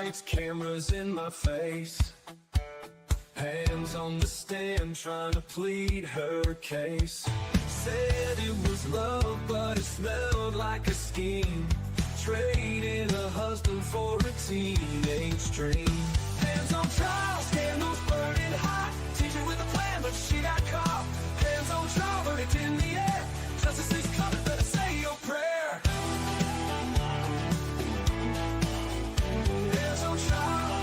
Lights, cameras in my face, hands on the stand trying to plead her case. Said it was love, but it smelled like a scheme, trading a husband for a teenage dream. Hands on trial, scandals burning hot, teacher with a plan, but she got caught. Hands on trial, verdict in the air, justice is coming, better say your prayer. Hands on trial,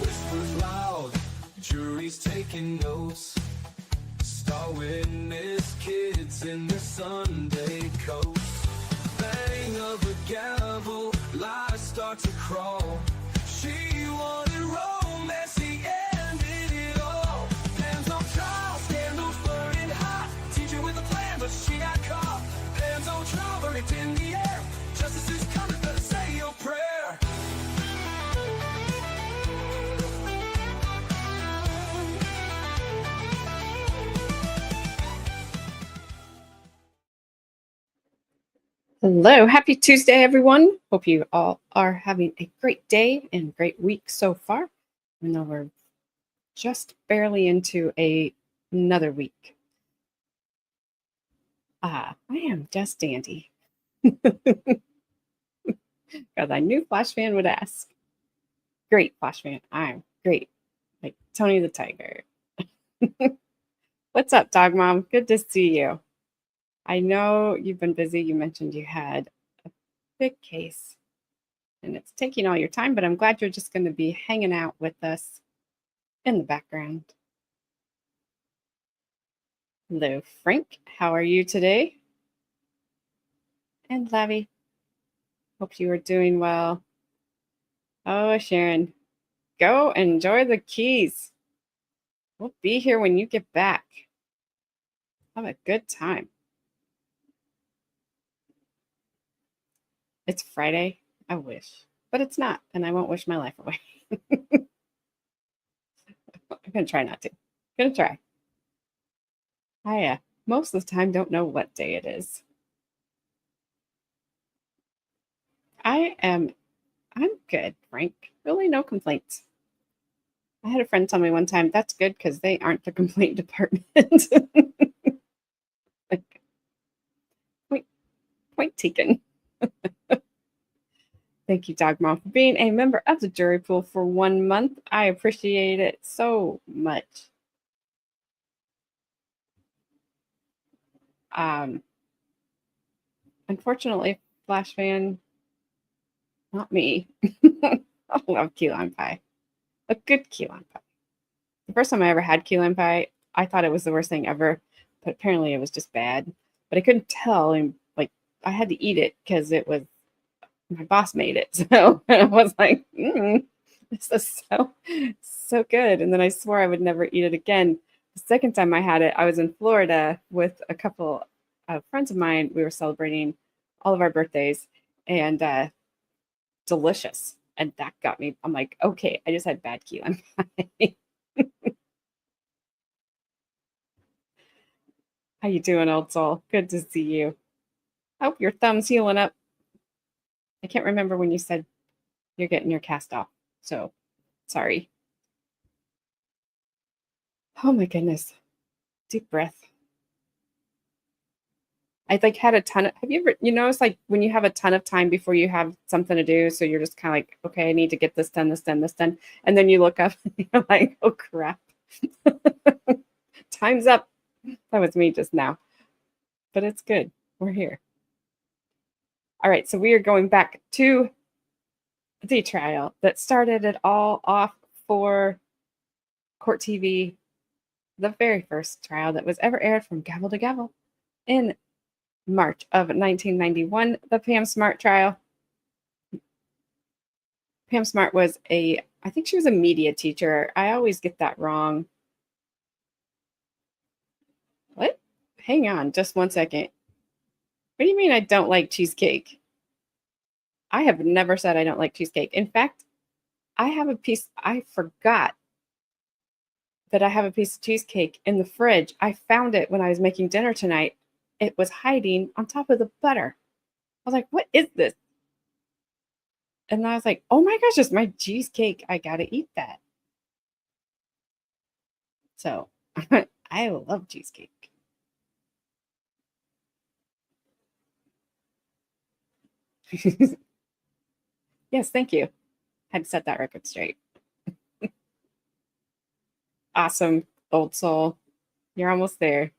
whispers loud, jury's taking notes. Star witness kids in their Sunday coats. Bang of a gavel, lies start to crawl. She wanted romance, he ended it all. Hands on trial, scandals burning hot, teacher with a plan, but she got caught. Hands on trial, verdict in the air, justice is coming, better say your prayer. Hello, happy Tuesday, everyone. Hope you all are having a great day and great week so far. Even though we're just barely into another week. I am just dandy. Because I knew Flash Fan would ask. Great, Flash Fan. I'm great. Like Tony the Tiger. What's up, Dog Mom? Good to see you. I know you've been busy. You mentioned you had a big case and it's taking all your time, but I'm glad you're just going to be hanging out with us in the background. Hello, Frank. How are you today? And Lavi. Hope you are doing well. Oh, Sharon. Go enjoy the keys. We'll be here when you get back. Have a good time. It's Friday. I wish. But it's not, and I won't wish my life away. I'm going to try not to. Going to try. I most of the time don't know what day it is. I'm good, Frank. Really no complaints. I had a friend tell me one time, that's good because they aren't the complaint department. Point taken. Thank you, Dog Mom, for being a member of the jury pool for 1 month. I appreciate it so much. Unfortunately, Flash Fan, not me. I love key lime pie. A good key lime pie. The first time I ever had key lime pie, I thought it was the worst thing ever, but apparently it was just bad. But I couldn't tell, and like I had to eat it because it was my boss made it. So I was like, this is so good. And then I swore I would never eat it again. The second time I had it, I was in Florida with a couple of friends of mine. We were celebrating all of our birthdays, and delicious. And that got me. I'm like, okay, I just had bad key lime pie. How you doing, old soul? Good to see you. Hope your thumb's healing up. I can't remember when you said you're getting your cast off. So, sorry. Oh my goodness. Deep breath. I had a ton of, have you ever, it's like when you have a ton of time before you have something to do. So you're just kind of like, okay, I need to get this done, this done, this done. And then you look up and you're like, oh crap. Time's up. That was me just now. But it's good. We're here. All right. So we are going back to the trial that started it all off for Court TV. The very first trial that was ever aired from gavel to gavel in March of 1991, the Pam Smart trial. Pam Smart was I think she was a media teacher. I always get that wrong. What? Hang on just 1 second. What do you mean I don't like cheesecake? I have never said I don't like cheesecake. In fact, I forgot that I have a piece of cheesecake in the fridge. I found it when I was making dinner tonight. It was hiding on top of the butter. I was like, what is this? And I was like, oh my gosh, it's my cheesecake. I got to eat that. So I love cheesecake. Yes, thank you. Had to set that record straight. Awesome, old soul. You're almost there.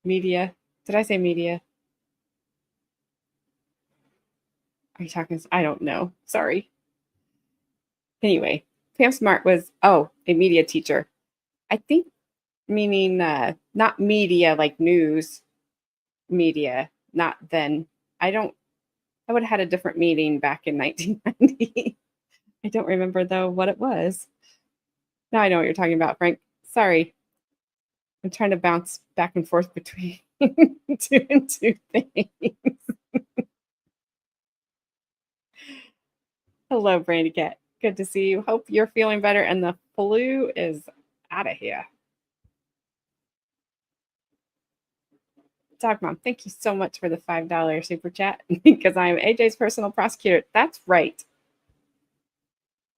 Media. Did I say media? Are you talking? I don't know. Sorry. Anyway, Pam Smart was, a media teacher. I think meaning not media like news media, not then. I would have had a different meaning back in 1990. I don't remember though what it was. Now I know what you're talking about, Frank. Sorry. I'm trying to bounce back and forth between two and two things. Hello, Brandy Cat. Good to see you. Hope you're feeling better and the flu is out of here. Dog Mom, thank you so much for the $5 super chat because I am AJ's personal prosecutor. That's right.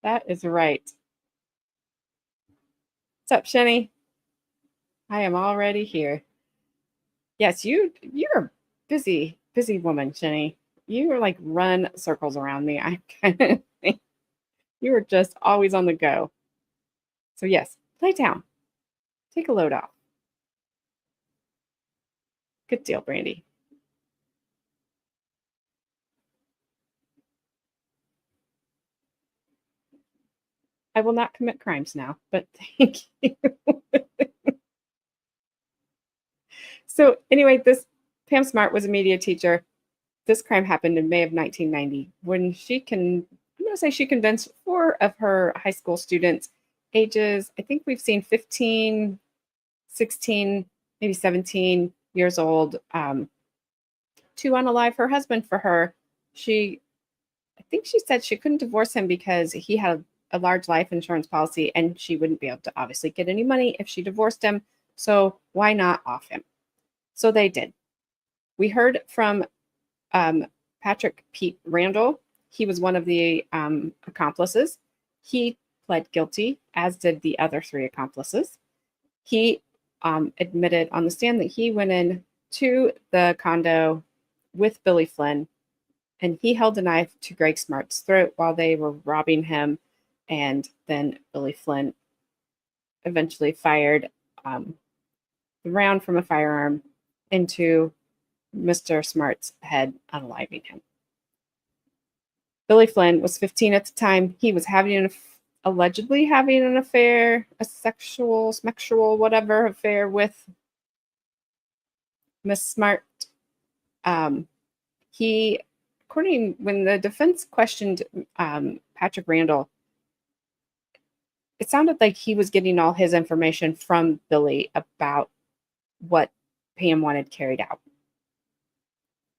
That is right. What's up, Shenny? I am already here. Yes, you're a busy woman, Shenny. You are like run circles around me. I kind of think you are just always on the go. So yes, play down. Take a load off. Good deal, Brandy. I will not commit crimes now, but thank you. So anyway, this Pam Smart was a media teacher. This crime happened in May of 1990 when I'm going to say she convinced 4 of her high school students, ages, I think we've seen 15, 16, maybe 17 years old, to unalive her husband for her. I think she said she couldn't divorce him because he had a large life insurance policy and she wouldn't be able to obviously get any money if she divorced him. So why not off him? So they did. We heard from Patrick Pete Randall. He was one of the accomplices. He pled guilty, as did the other 3 accomplices. He admitted on the stand that he went in to the condo with Billy Flynn and he held a knife to Gregg Smart's throat while they were robbing him. And then Billy Flynn eventually fired the round from a firearm into Mr. Smart's head, unaliving him. Billy Flynn was 15 at the time. He was allegedly having an affair, a sexual, whatever affair with Miss Smart. When the defense questioned Patrick Randall, it sounded like he was getting all his information from Billy about what Pam wanted carried out.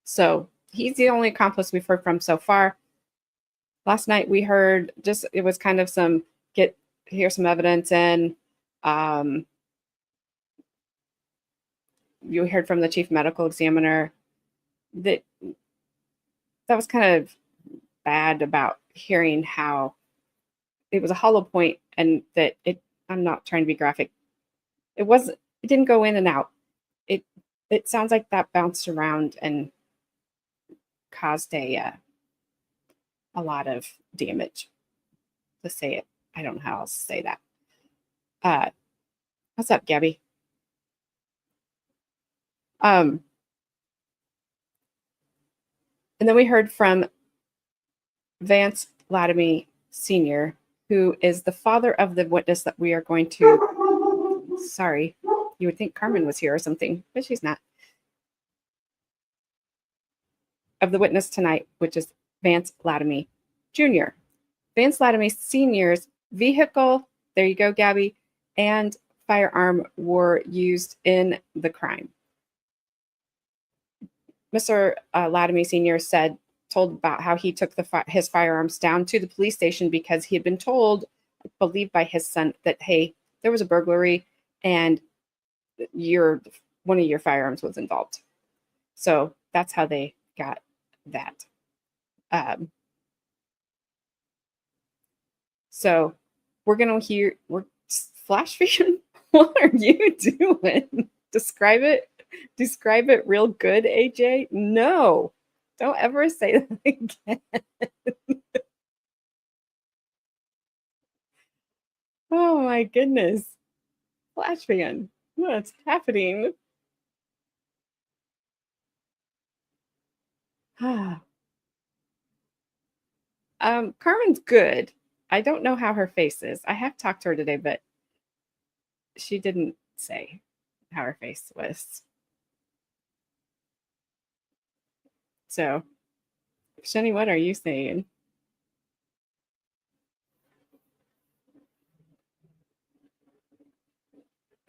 So he's the only accomplice we've heard from so far. Last night we heard it was kind of here's some evidence in. You heard from the chief medical examiner that was kind of bad about hearing how it was a hollow point and that I'm not trying to be graphic. It didn't go in and out. It sounds like that bounced around and caused a lot of damage. To say it, I don't know how else to say that. What's up, Gabby? And then we heard from Vance Lattime Jr., who is the father of the witness that we are going to. Sorry, you would think Carmen was here or something, but she's not. Of the witness tonight, which is Vance Lattime Jr. Vance Lattime Sr.'s vehicle, there you go, Gabby, and firearm were used in the crime. Mr. Lattime Sr. told about how he took his firearms down to the police station because he had been told, believed by his son, that, hey, there was a burglary and one of your firearms was involved. So that's how they got that. So we're gonna hear. We're flash vision. What are you doing? Describe it. Describe it real good, AJ. No, don't ever say that again. Oh my goodness. Flash fan. What's happening? Carmen's good. I don't know how her face is. I have talked to her today, but she didn't say how her face was. So, Shani, what are you saying?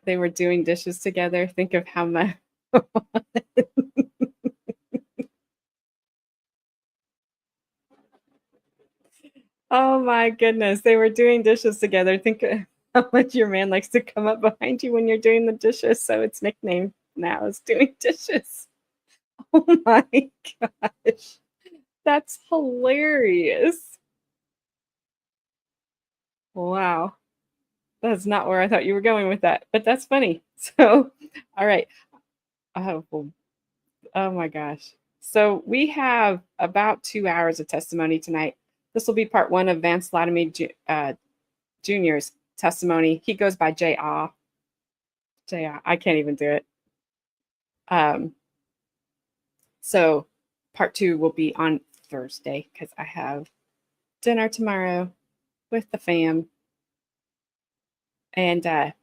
They were doing dishes together. Think of how much. Oh my goodness. They were doing dishes together. Think of how much your man likes to come up behind you when you're doing the dishes. So it's nicknamed now as doing dishes. Oh my gosh. That's hilarious. Wow. That's not where I thought you were going with that, but that's funny. So, all right. Oh, oh my gosh. So we have about 2 hours of testimony tonight. This will be part one of Vance Lattime Jr.'s testimony. He goes by J.A. J.A. I can't even do it. So part two will be on Thursday because I have dinner tomorrow with the fam. And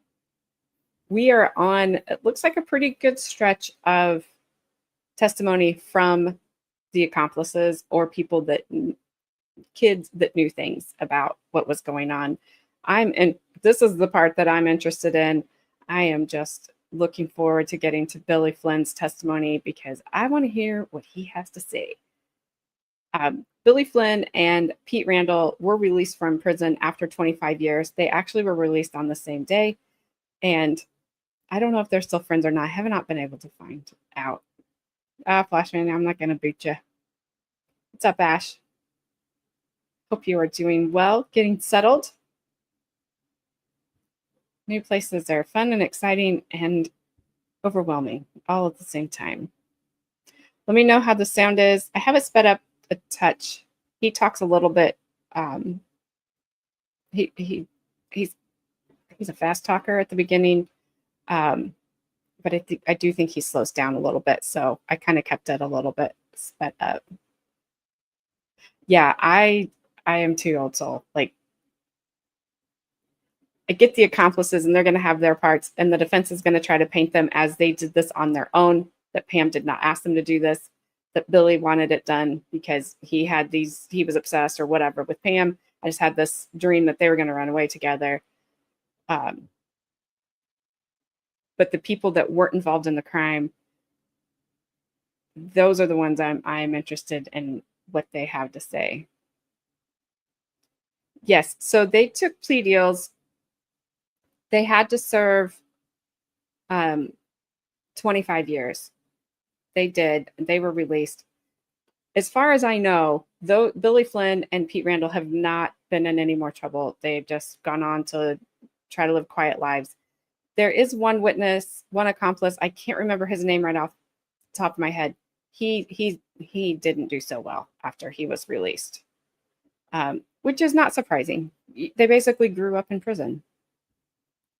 we are on, it looks like a pretty good stretch of testimony from the accomplices or people that kids that knew things about what was going on. This is the part that I'm interested in. I am just looking forward to getting to Billy Flynn's testimony because I want to hear what he has to say. Billy Flynn and Pete Randall were released from prison after 25 years. They actually were released on the same day. And I don't know if they're still friends or not. I have not been able to find out. Flashman, I'm not going to boot you. What's up, Ash? Hope you are doing well, getting settled. New places are fun and exciting and overwhelming all at the same time. Let me know how the sound is. I have it sped up a touch. He talks a little bit. He's a fast talker at the beginning, but I do think he slows down a little bit. So I kind of kept it a little bit sped up. Yeah, I am too, old soul. Like, I get the accomplices and they're going to have their parts, and the defense is going to try to paint them as they did this on their own, that Pam did not ask them to do this, that Billy wanted it done because he was obsessed or whatever with Pam. I just had this dream that they were going to run away together. But the people that weren't involved in the crime, those are the ones I'm interested in what they have to say. Yes, so they took plea deals. They had to serve 25 years. They did. They were released. As far as I know, though, Billy Flynn and Pete Randall have not been in any more trouble. They've just gone on to try to live quiet lives. There is one witness, one accomplice. I can't remember his name right off the top of my head. He didn't do so well after he was released, which is not surprising. They basically grew up in prison.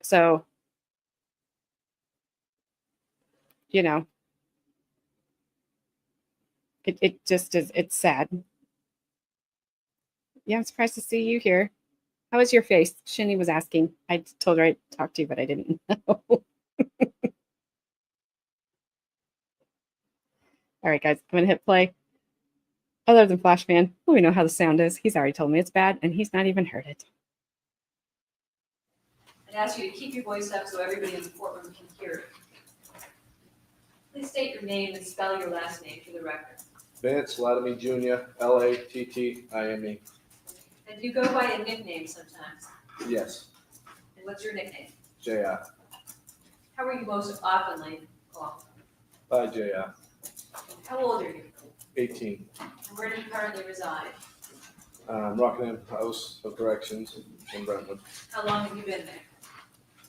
So, you know, it just is, it's sad. Yeah, I'm surprised to see you here. How was your face? Shinny was asking. I told her I'd talk to you, but I didn't know. All right, guys, I'm going to hit play. Other than Flash Fan, we know how the sound is. He's already told me it's bad, and he's not even heard it. I'd ask you to keep your voice up so everybody in the courtroom can hear it. Please state your name and spell your last name for the record. Vance Lattime Jr., Lattime. And do you go by a nickname sometimes? Yes, And what's your nickname? J.R. How are you most oftenly called? Bye, J.R. How old are you? 18. And where do you currently reside? Rockingham House of Corrections in Brentwood. How long have you been there?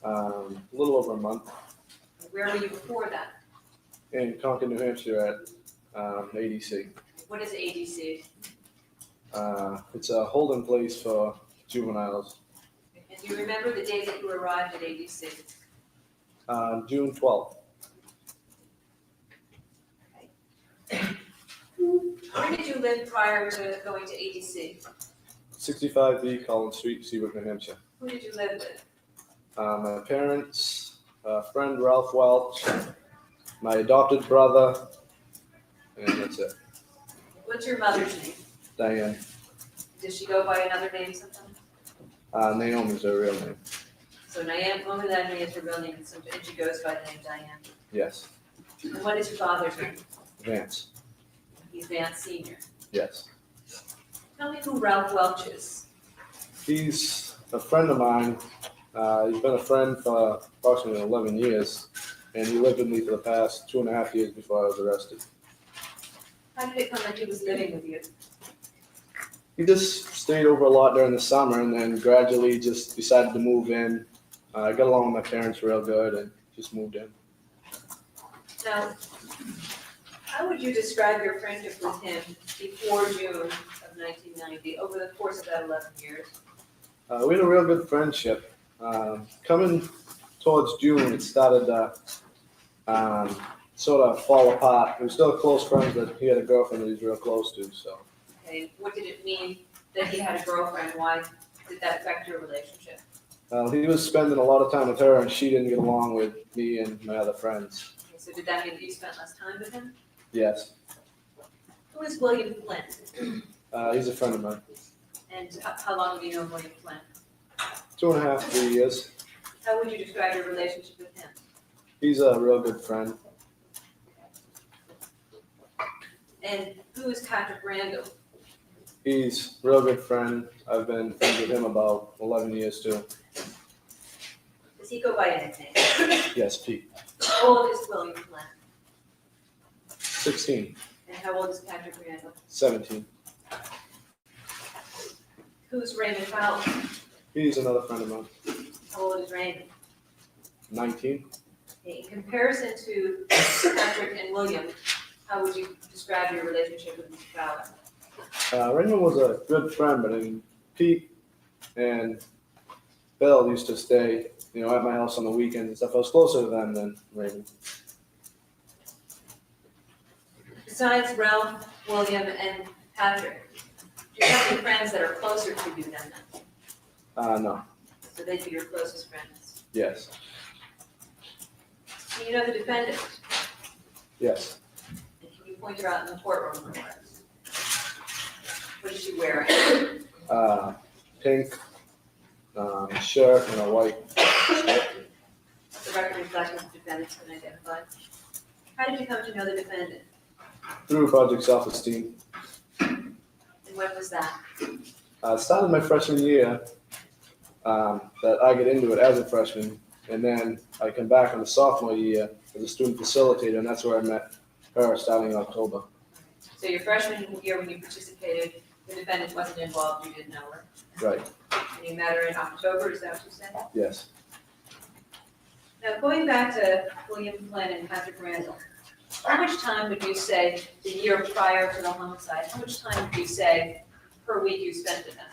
A little over a month. Where were you before that? In Concord, New Hampshire at ADC. What is ADC? It's a holding place for juveniles. And do you remember the day that you arrived at ADC? June 12th. Where did you live prior to going to ADC? 65V Collins Street, Seabrook, New Hampshire. Who did you live with? My parents, friend Ralph Welch, my adopted brother, and that's it. What's your mother's name? Diane. Does she go by another name sometimes? Naomi's her real name. So Naomi Lattime is her real name, and she goes by the name Diane. Yes. And what is your father's name? Vance. He's Vance Sr. Yes. Tell me who Ralph Welch is. He's a friend of mine. He's been a friend for approximately 11 years, and he lived with me for the past 2.5 years before I was arrested. How did it come that he was living with you? He just stayed over a lot during the summer and then gradually just decided to move in. I got along with my parents real good and just moved in. Now, how would you describe your friendship with him before June of 1990, over the course of that 11 years? We had a real good friendship. Coming towards June, it started to sort of fall apart. We were still close friends, but he had a girlfriend that he was real close to. So, Okay, what did it mean that he had a girlfriend? Why did that affect your relationship? he was spending a lot of time with her, and she didn't get along with me and my other friends. Okay, so did that mean that you spent less time with him? Yes, Who is William Flynn? he's a friend of mine. And how long have you known William Flynn? 2.5, 3 years. How would you describe your relationship with him? He's a real good friend. And who is Patrick Randall? He's a real good friend. I've been friends with him about 11 years too. Does he go by a nickname? Yes, Pete. How old is William Flynn? 16, And how old is Patrick Randall? 17. Who's Raymond Fowler? He's another friend of mine. How old is Raymond? 19. In comparison to Patrick and William, how would you describe your relationship with Mr. Fowler? Raymond was a good friend, but I mean, Pete and Bill used to stay, at my house on the weekends and stuff. I was closer to them than Raymond. Besides Ralph, William, and Patrick, do you have any friends that are closer to you than them? No. So they'd be your closest friends. Yes. Do you know the defendant? Yes. And can you point her out in the courtroom for us? What is she wearing? Pink shirt and a white. The record reflects the defendant's been identified. How did you come to know the defendant? Through Project Self-Esteem. And when was that? Started my freshman year that I get into it as a freshman, and then I come back on the sophomore year as a student facilitator, and that's where I met her starting in October. So your freshman year when you participated, the defendant wasn't involved, you didn't know her. Right. And you met her in October, is that what you said? Yes. Now, going back to William Flynn and Patrick Randall, how much time would you say the year prior to the homicide, how much time would you say per week you spent with them?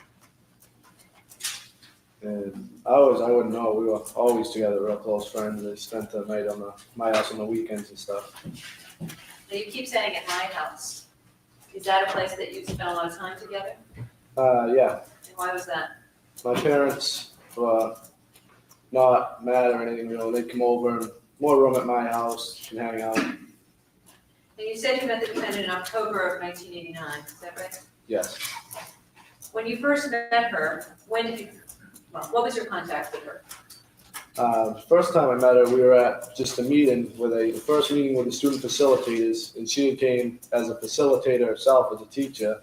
And I wouldn't know. We were always together, real close friends. They spent the night on my house on the weekends and stuff. Now, you keep saying at my house. Is that a place that you spent a lot of time together? Yeah. And why was that? My parents were not mad or anything. They'd come over and more room at my house and hang out. And you said you met the defendant in October of 1989, is that right? Yes. When you first met her, what was your contact with her? First time I met her, we were at just a meeting the first meeting with the student facilitators, and she came as a facilitator herself, as a teacher,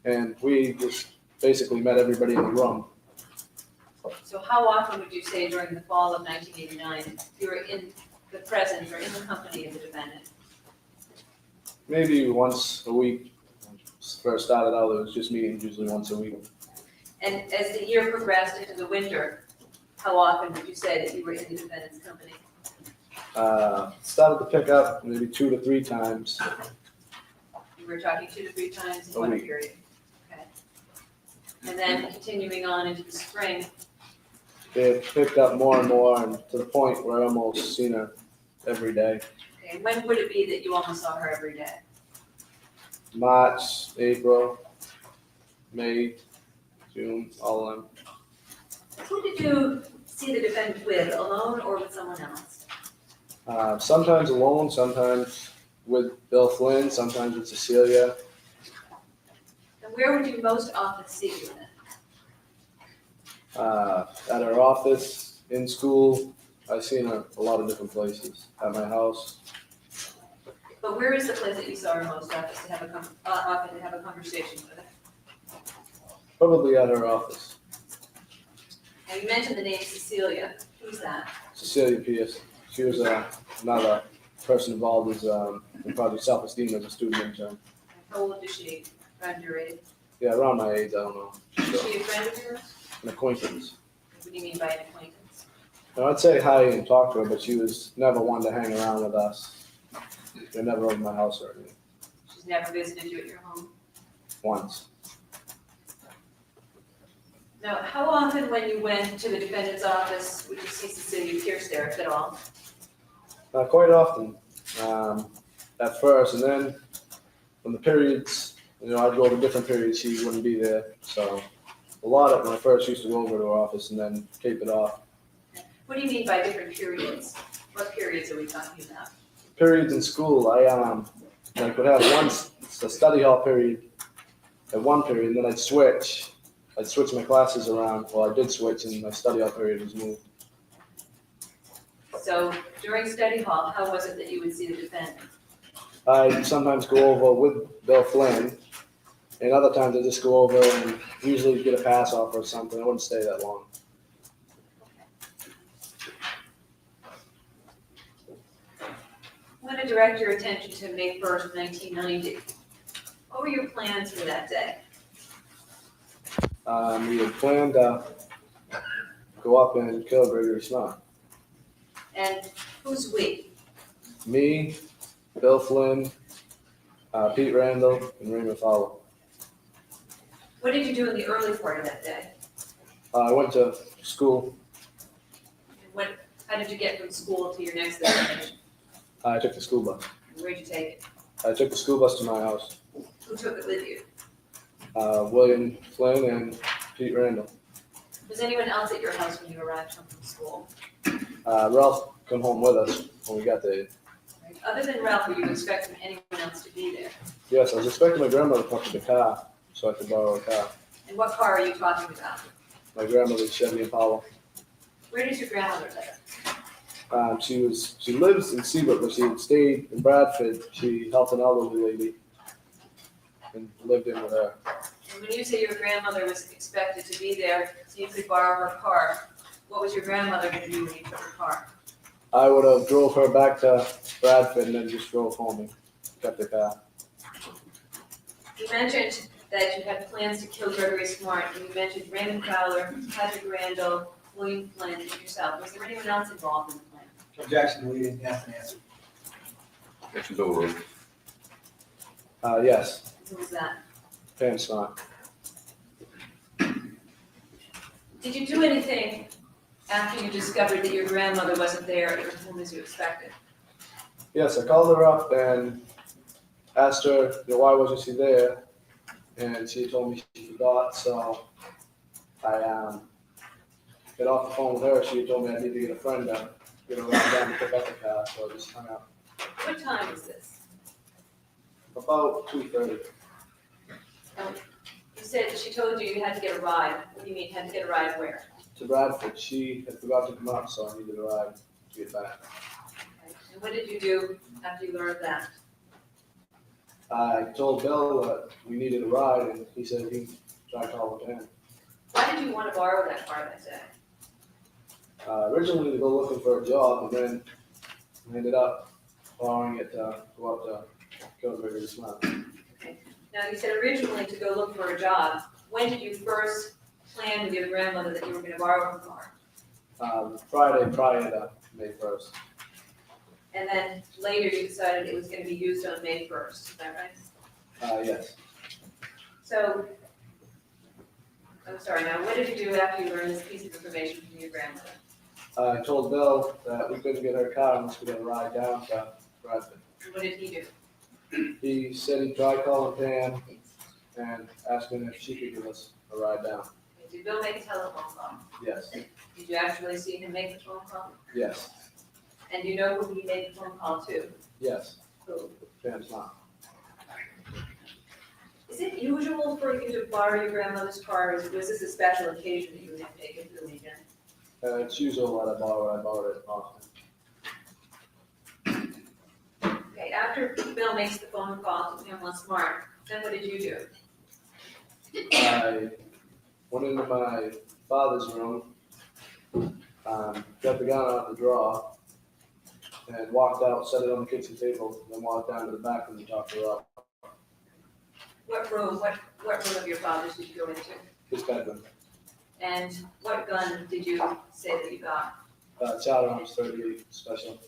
and we just basically met everybody in the room. So how often would you say during the fall of 1989 you were in the presence or in the company of the defendant? maybe once a week. When I first started out, it was just meetings usually once a week. And as the year progressed into the winter, how often would you say that you were in the defendant's company? Started to pick up maybe 2 to 3 times. You were talking 2 to 3 times in A one week. period? Okay. And then continuing on into the spring, It picked up more and more, and to the point where I almost seen her every day. okay, when would it be that you almost saw her every day? March, April, May, June, all of them. Who did you see the defendant with, alone or with someone else? Sometimes alone, sometimes with Bill Flynn, sometimes with Cecilia. And where would you most often see the defendant? At our office, in school. I've seen her a lot of different places. At my house. But where is the place that you saw her most often to have a conversation with her? Probably at her office. Now, you mentioned the name Cecilia. Who's that? Cecilia Pierce. She was another person involved in Project Self-Esteem as a student intern. How old is she? Around your age? Yeah, around my age, I don't know. Is So, she a friend of yours? an acquaintance. What do you mean by an acquaintance? Now, I'd say hi and talk to her, but she was never one to hang around with us. They're never over my house or anything. She's never visited you at your home? Once. Now, how often when you went to the defendant's office would you see Cecilia Pierce there, if at all? Quite often. At first, and then when the periods, I'd go to different periods, she wouldn't be there. So a lot of when I first used to go over to her office and then tape it off. What do you mean by different periods? What periods are we talking about? Periods in school, I would have a study hall period at one period, and then I'd switch my classes around. Well, I did switch, and my study hall period was moved. So during study hall, how was it that you would see the defendant? I sometimes go over with Bill Flynn, and other times I just go over and usually get a pass off or something. I wouldn't stay that long. I want to direct your attention to May 1st, 1990. What were your plans for that day? We had planned to go up and kill Gregg Smart. And who's we? Me, Bill Flynn, Pete Randall, and Raymond Fowler. What did you do in the early part of that day? I went to school. And how did you get from school to your next destination? I took the school bus. Where'd you take it? I took the school bus to my house. Who took it with you? William Flynn and Pete Randall. Was anyone else at your house when you arrived home from school? Ralph came home with us when we got there. Right. Other than Ralph, were you expecting anyone else to be there? Yes, I was expecting my grandmother to come to the car so I could borrow a car. And what car are you talking about? My grandmother's Chevy Impala. Where does your grandmother live? She lives in Seabrook, but she had stayed in Bradford. She helped an elderly lady and lived in with her. And when you say your grandmother was expected to be there so you could borrow her car, what was your grandmother going to do when you took her car? I would have drove her back to Bradford and then just drove home and kept the car. You mentioned that you had plans to kill Gregg Smart, and you mentioned Raymond Fowler, Patrick Randall, William Flynn, and yourself. Was there anyone else involved in the plan? Objection, we didn't have to answer. Objection's overruled. Yes, Who was that? Pam Smart. Did you do anything after you discovered that your grandmother wasn't there at your home as you expected? Yes, I called her up and asked her, why wasn't she there? And she told me she forgot, so I got off the phone with her. She had told me I need to get a friend to get her down to pick up the car, so I just hung out. What time was this? About 2:30. You said that she told you you had to get a ride. What do you mean, had to get a ride where? To Bradford. She had forgot to come up, so I needed a ride to get back. Okay. And what did you do after you learned that? I told Bill that we needed a ride, and he said he'd try to call it to him. Why did you want to borrow that car that day? Originally to go looking for a job, and then I ended up borrowing it to go up to Go Gregg Smart. Okay. Now, you said originally to go look for a job. When did you first plan with your grandmother that you were going to borrow a car? Friday prior to May 1st. And then later you decided it was going to be used on May 1st, is that right? Yes. So, I'm sorry, now what did you do after you learned this piece of information from your grandmother? I told Bill that we couldn't get her car unless we got a ride down to Bradford. And what did he do? He said he'd try calling Pam and asking if she could give us a ride down. Did Bill make a telephone call? Yes. Did you actually see him make the phone call? Yes. And you know who he made the phone call to? Yes. Who? Pam Smart. Is it usual for you to borrow your grandmother's car, or was this a special occasion that you had taken for the weekend? It's usual that I borrow it often. Okay, after Bill makes the phone call to Pamela Smart, then what did you do? I went into my father's room, got the gun out of the drawer, and walked out, set it on the kitchen table, then walked down to the back room and talked her up. What room of your father's did you go into? His bedroom. And what gun did you say that you got? Child Arms 38 Special.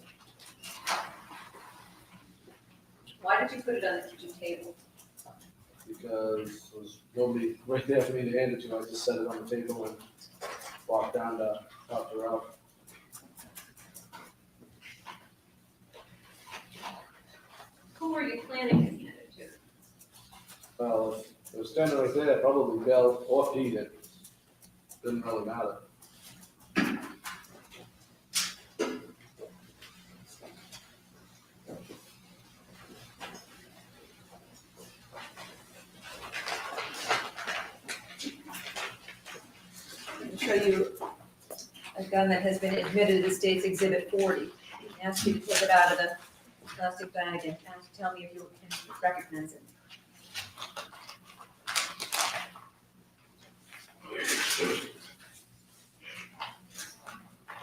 Why did you put it on the kitchen table? Because there was nobody right there for me to hand it to. I just set it on the table and walked down to talk her out. Who were you planning to hand it to? Well, if it was standing right there, probably Bill or Pete. It didn't really matter. I'll show you a gun that has been admitted as State's Exhibit 40. I ask you to take it out of the plastic bag and tell me if you can recognize it.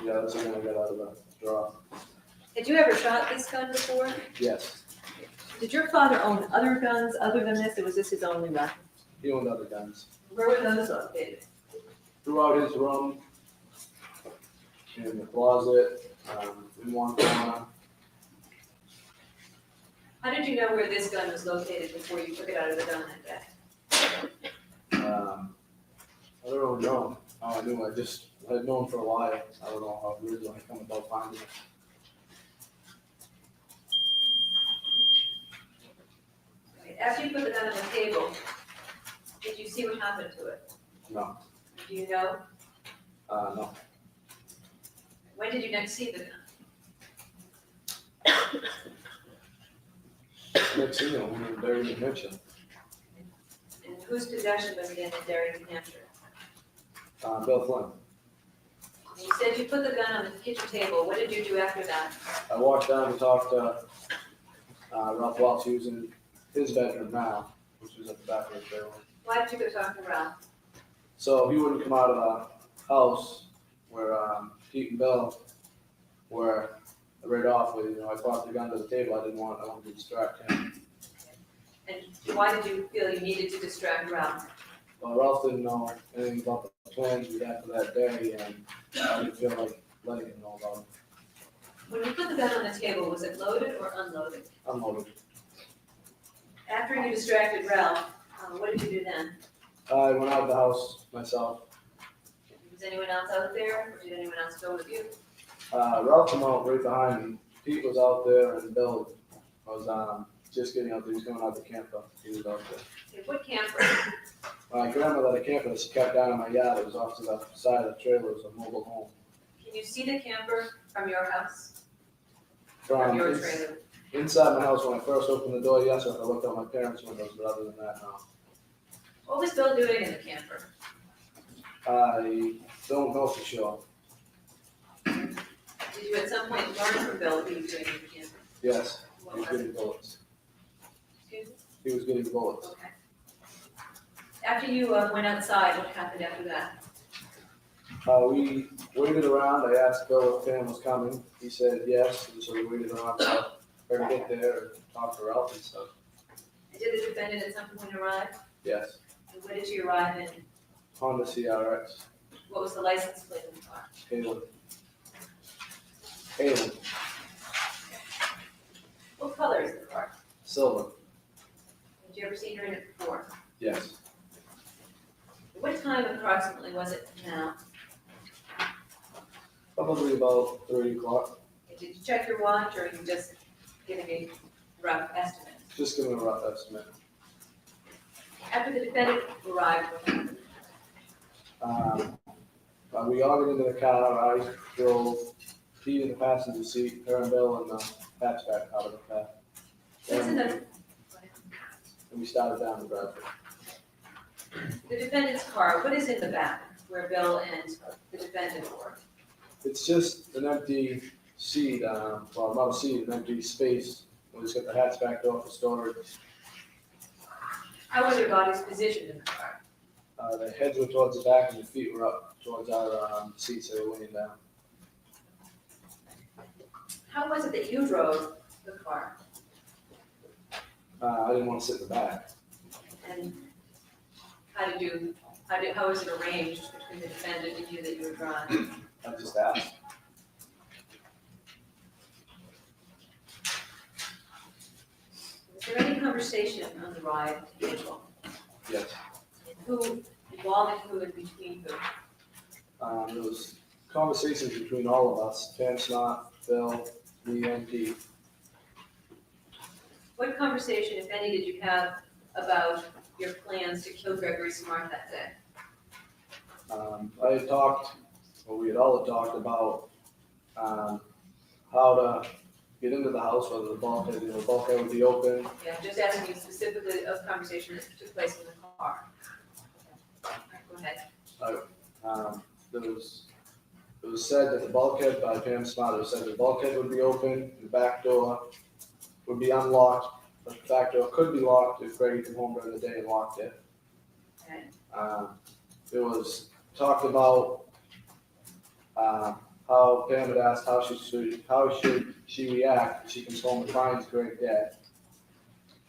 Yeah, that's the one I got out of the drawer. Had you ever shot this gun before? Yes, Did your father own other guns other than this, or was this his only weapon? he owned other guns. Where were those located? Throughout his room, in the closet, in one corner. How did you know where this gun was located before you took it out of the gun that day? I don't really know how I knew. I had known for a while. I don't know how originally I come about finding it. Okay, after you put the gun on the table, did you see what happened to it? No, Do you know? no. When did you next see the gun? Next thing you know, we were buried in Hampshire. In whose possession was it in Derry, New Hampshire? Bill Flynn. And you said you put the gun on the kitchen table. What did you do after that? I walked down to talk to Ralph Welch, who's in his bedroom now, which was at the back of the trailer. Why did you go talk to Ralph? So he wouldn't come out of the house where Pete and Bill were right off with. I brought the gun to the table. I wanted to distract him. And why did you feel you needed to distract Ralph? Well, Ralph didn't know anything about the plans we had for that day, and I didn't feel like letting him know about it. When you put the gun on the table, was it loaded or unloaded? Unloaded. After you distracted Ralph, what did you do then? I went out of the house myself. Was anyone else out there, or did anyone else go with you? Ralph came out right behind me. Pete was out there, and Bill was just getting out there. He was coming out the camper. He was out there. Okay, what camper? My grandmother had a camper that she kept down in my yard. It was off to the side of the trailer. It was a mobile home. Can you see the camper from your house? From your trailer? Inside my house, when I first opened the door, yes, I looked out my parents' windows, but other than that, no. What was Bill doing in the camper? I don't know for sure. Did you at some point learn from Bill what he was doing in the camper? Yes, What he was was getting it? bullets. Excuse me? He was getting bullets. Okay. After you went outside, what happened after that? We waited around. I asked Bill if Pam was coming. He said yes, and so we waited around for her to get there and talk to Ralph and stuff. Did the defendant at some point arrive? Yes. And what did she arrive in? Honda CRX. What was the license plate of the car? Halen. Halen. What color is the car? Silver. Had you ever seen her in it before? Yes. What time approximately was it now? Probably about 3 o'clock. Did you check your watch, or are you just giving a rough estimate? Just giving a rough estimate. After the defendant arrived, what happened? We got into the car. I drove, he in the passenger seat, her and Bill in the hatchback out of the car. What's in And we started down the driveway. the defendant's car? What is in the back where Bill and the defendant were? It's just an empty seat, well, not a seat, an empty space. We just got the hatchback door for storage. How were their bodies positioned in the car? The heads were towards the back and the feet were up towards our seats that were laying down. How was it that you drove the car? I didn't want to sit in the back. And how was it arranged between the defendant and you that you were driving? I just asked. Was there any conversation on the ride to April? Yes. Who, involving who and between who? There was conversations between all of us, Pam Smart, Bill, me, and Dee. What conversation, if any, did you have about your plans to kill Gregory Smart that day? I had talked, or we had all had talked about how to get into the house, whether the bulkhead would be open. Yeah, I'm just asking you specifically of conversation that took place in the car. All right, go ahead. It was said that the bulkhead, by Pam Smart, it was said the bulkhead would be open, the back door would be unlocked, but the back door could be locked if Gregg came home during the day and locked it. Okay. It was talked about how Pam had asked how should she react if she comes home and finds Gregg dead.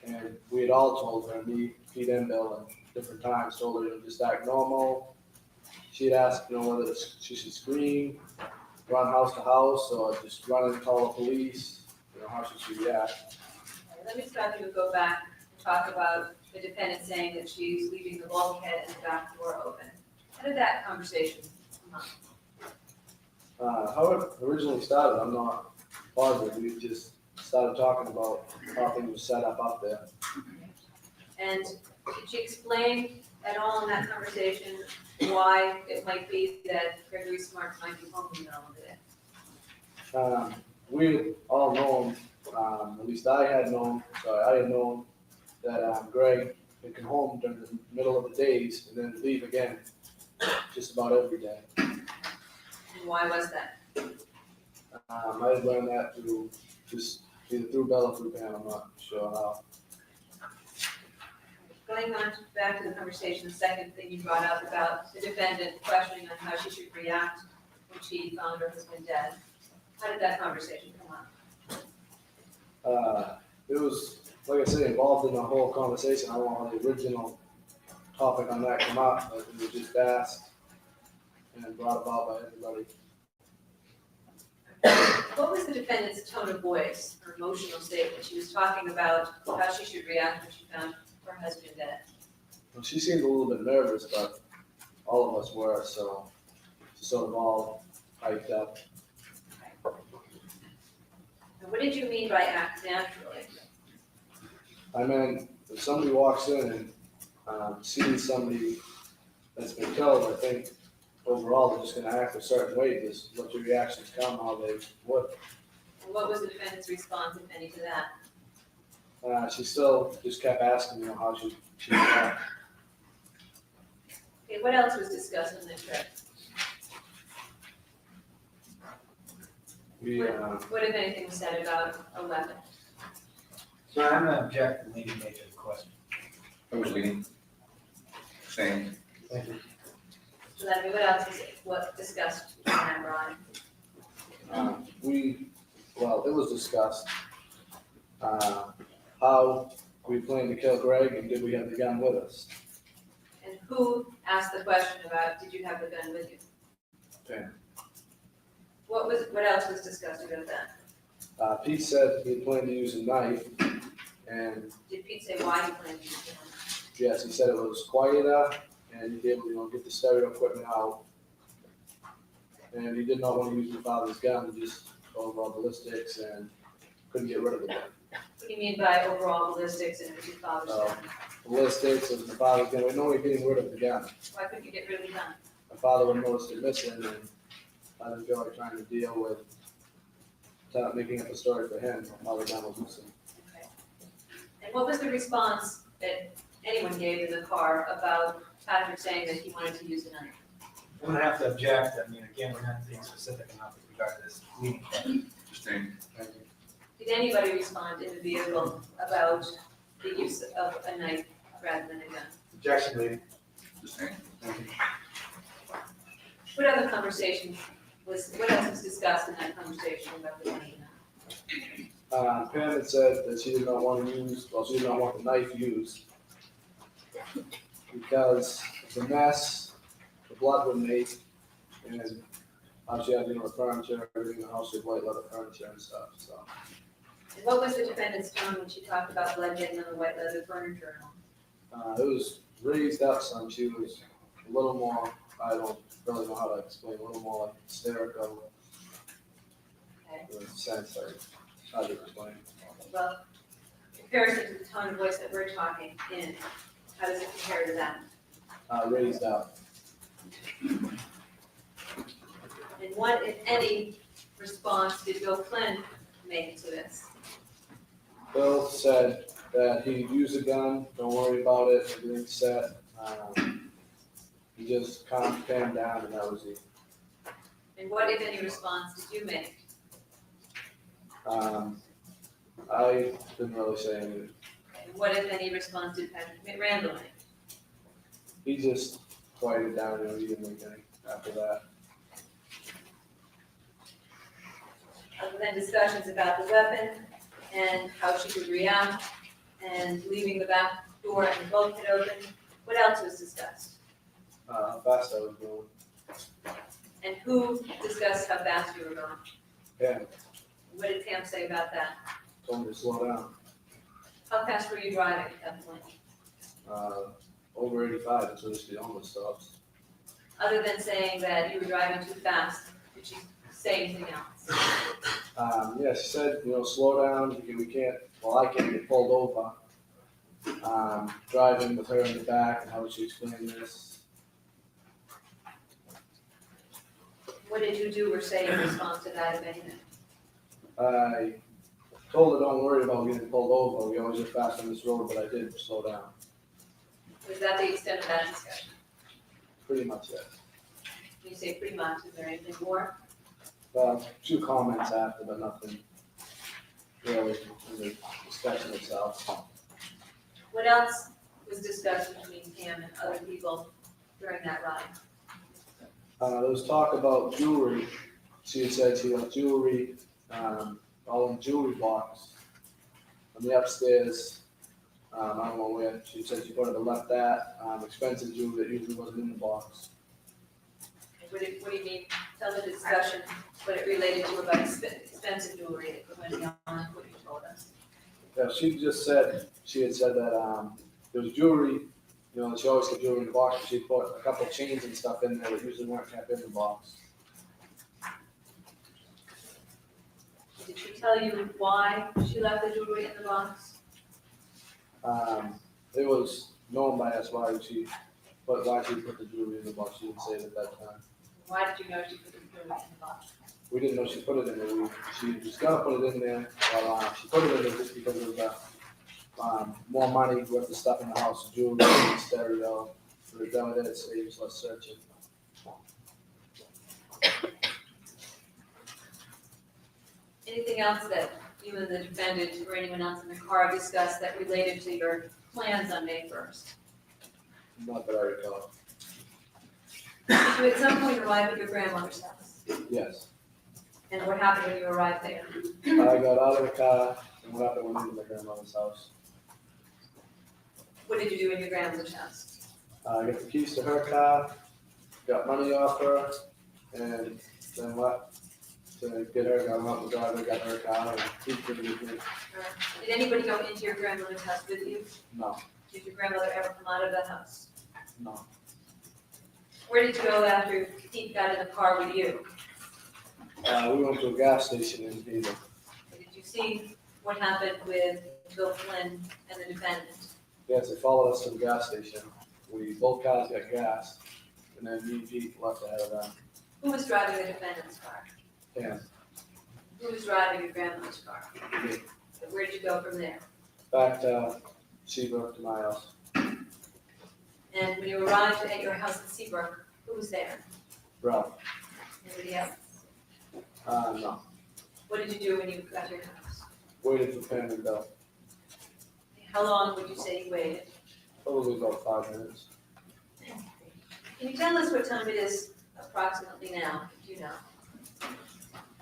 And we had all told her, me, Pete, and Bill, at different times, told her to just act normal. She had asked, whether she should scream, run house to house, or just run and call the police. How should she react? All right, let me stop you and go back and talk about the defendant saying that she's leaving the bulkhead and the back door open. How did that conversation come up? How it originally started, I'm not positive. We just started talking about how things were set up there. And did she explain at all in that conversation why it might be that Gregory Smart might be home in the middle of the day? We had all known, at least I had known that Gregg would come home during the middle of the days and then leave again just about every day. And why was that? I had learned that through just either through Bella or through Pam, I'm not sure how. Going on back to the conversation, the second thing you brought up about the defendant questioning on how she should react when she found her husband dead. How did that conversation come up? It was, like I said, involved in the whole conversation. I don't know how the original topic on that came up, but it was just asked and brought about by everybody. What was the defendant's tone of voice or emotional state when she was talking about how she should react when she found her husband dead? Well, she seemed a little bit nervous, but all of us were, so just sort of all hyped up. And what did you mean by act naturally? I mean, if somebody walks in and sees somebody that's been killed, I think overall they're just going to act a certain way. Just let your reactions come how they would. And what was the defendant's response, if any, to that? She still just kept asking, how she react. Okay, what else was discussed on the trip? What, if anything, was said about a weapon? So I'm going to object to leading nature of the question. I was leading. Same. Thank you. So that, what else was discussed between that, Ron? It was discussed how we planned to kill Gregg, and did we have the gun with us? And who asked the question about, did you have the gun with you? Pam. What else was discussed about that? Pete said he planned to use a knife, and Did Pete say why he planned to use the gun? yes, he said it was quieter, and he'd be able to, get the stereo equipment out. And he did not want to use my father's gun, just overall ballistics, and couldn't get rid of the gun. What do you mean by overall ballistics and it was your father's gun? Ballistics, it was my father's gun, we know we're getting rid of the gun. Why couldn't you get rid of the gun? My father would noticed it missing, and I didn't feel like trying to deal with making up a story for him while the gun was missing. Okay. And what was the response that anyone gave in the car about Patrick saying that he wanted to use the knife? I'm gonna have to object. I mean, again, we're not being specific enough with regard to this meeting. Sustained. Did anybody respond in the vehicle about the use of a knife rather than a gun? Objection, lady. Sustained. What other conversation what else was discussed in that conversation about the gun? Pam had said that she did not want to use, she did not want the knife used because of the mess the blood would make, and she had, the furniture, everything in the house, she had white leather furniture and stuff, so. And what was the defendant's tone when she talked about blood getting on the white leather furniture and all? It was raised up some, she was a little more, I don't really know how to explain, a little more like hysterical, Okay. in a sense, how to explain. Well, in comparison to the tone of voice that we're talking in, how does it compare to that? Raised up. And what, if any, response did Bill Flynn make to this? Bill said that he'd use a gun, don't worry about it, everything's set. He just calmed Pam down, and that was it. And what, if any, response did you make? I didn't really say anything. And what, if any, response did Patrick Randall make? He just quieted down, he didn't make any after that. Other than discussions about the weapon and how she would react and leaving the back door and the bulkhead open, what else was discussed? How fast I was going. And who discussed how fast you were going? Pam What did Pam say about that? told me to slow down. How fast were you driving at that point? Over 85 until the speed almost stops. Other than saying that you were driving too fast, did she say anything else? Yeah, she said, slow down, we can't, I can't get pulled over. Driving with her in the back, and how would she explain this? What did you do or say in response to that, if anything? I told her, don't worry about getting pulled over, we always get fast on this road, but I did slow down. Was that the extent of that discussion? Pretty much, yes. When you say pretty much, is there anything more? A few comments after, but nothing really in the discussion itself. What else was discussed between Pam and other people during that ride? There was talk about jewelry. She had said she had jewelry, all in jewelry box on the upstairs. I don't know where. She said she wanted to left that expensive jewelry that usually wasn't in the box. What do you mean? Tell the discussion what it related to about expensive jewelry that went beyond what you told us. Yeah, she had said that there was jewelry, she always kept jewelry in the box, but she put a couple of chains and stuff in there that usually weren't kept in the box. Did she tell you why she left the jewelry in the box? It was known by us why she put the jewelry in the box. She didn't say it at that time. Why did you know she put the jewelry in the box? We didn't know she put it in there. She was gonna put it in there, but she put it in there just because of the more money with the stuff in the house, jewelry, stereo. So we done with it, it saves less searching. Anything else that you and the defendant or anyone else in the car discussed that related to your plans on May 1st? Not that I recall. Did you at some point arrive at your grandmother's house? Yes. And what happened when you arrived there? I got out of the car and went up and went into my grandmother's house. What did you do in your grandmother's house? I got the keys to her car, got money off her, and then left to get her, got out the driveway, got her car, and he couldn't get me. Did anybody go into your grandmother's house with you? No, Did your grandmother ever come out of the house? no. Where did you go after Pete got in the car with you? We went to a gas station in Hazel. Did you see what happened with Bill Flynn and the defendant? Yes, they followed us to the gas station. Both cars got gas, and then me and Pete left ahead of them. Who was driving the defendant's car? And Who was driving your grandmother's car? me, Where did you go from there? back to Seabrook to my house. And when you arrived at your house in Seabrook, who was there? Ralph, Anybody else? no. What did you do when you got to your house? Waited for Pam and Bill. How long would you say you waited? Probably about 5 minutes. Can you tell us what time it is approximately now? Do you know?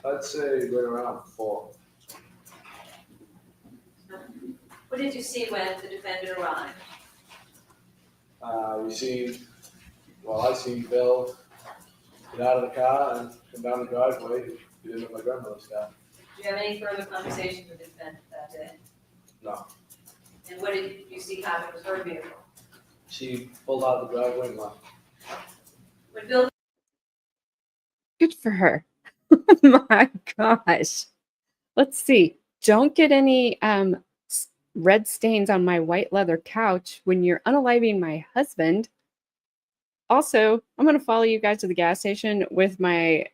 I'd say right around 4. What did you see when the defendant arrived? I seen Bill get out of the car and come down the driveway, get into my grandmother's car. Did you have any further conversation with the defendant that day? No. And what did you see happen with her vehicle? She pulled out of the driveway and left. When Bill Good for her. My gosh. Let's see. Don't get any red stains on my white leather couch when you're unaliving my husband. Also, I'm going to follow you guys to the gas station with my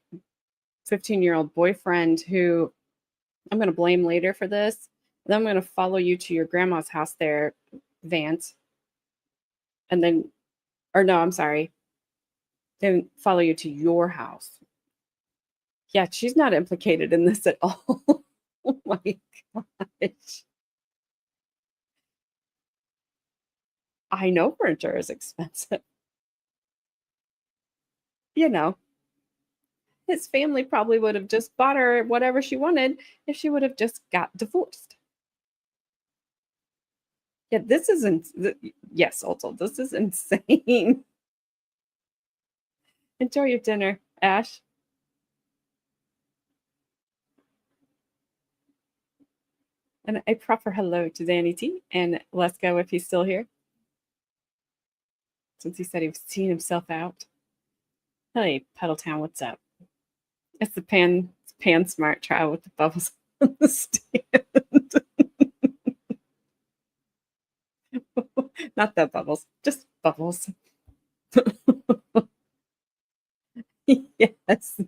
15-year-old boyfriend, who I'm going to blame later for this. Then I'm going to follow you to your grandma's house there, Vance. And then, or no, I'm sorry. Then follow you to your house. Yeah, she's not implicated in this at all. Oh my gosh. I know furniture is expensive. You know, his family probably would have just bought her whatever she wanted if she would have just got divorced. Yeah, this isn't, yes, also, this is insane. Enjoy your dinner, Ash. And a proper hello to Danny T. And let's go if he's still here, since he said he was seeing himself out. Hey, Pedaltown, what's up? It's the Pam Smart trial with the bubbles on the stand. Not that bubbles, just bubbles. Yes.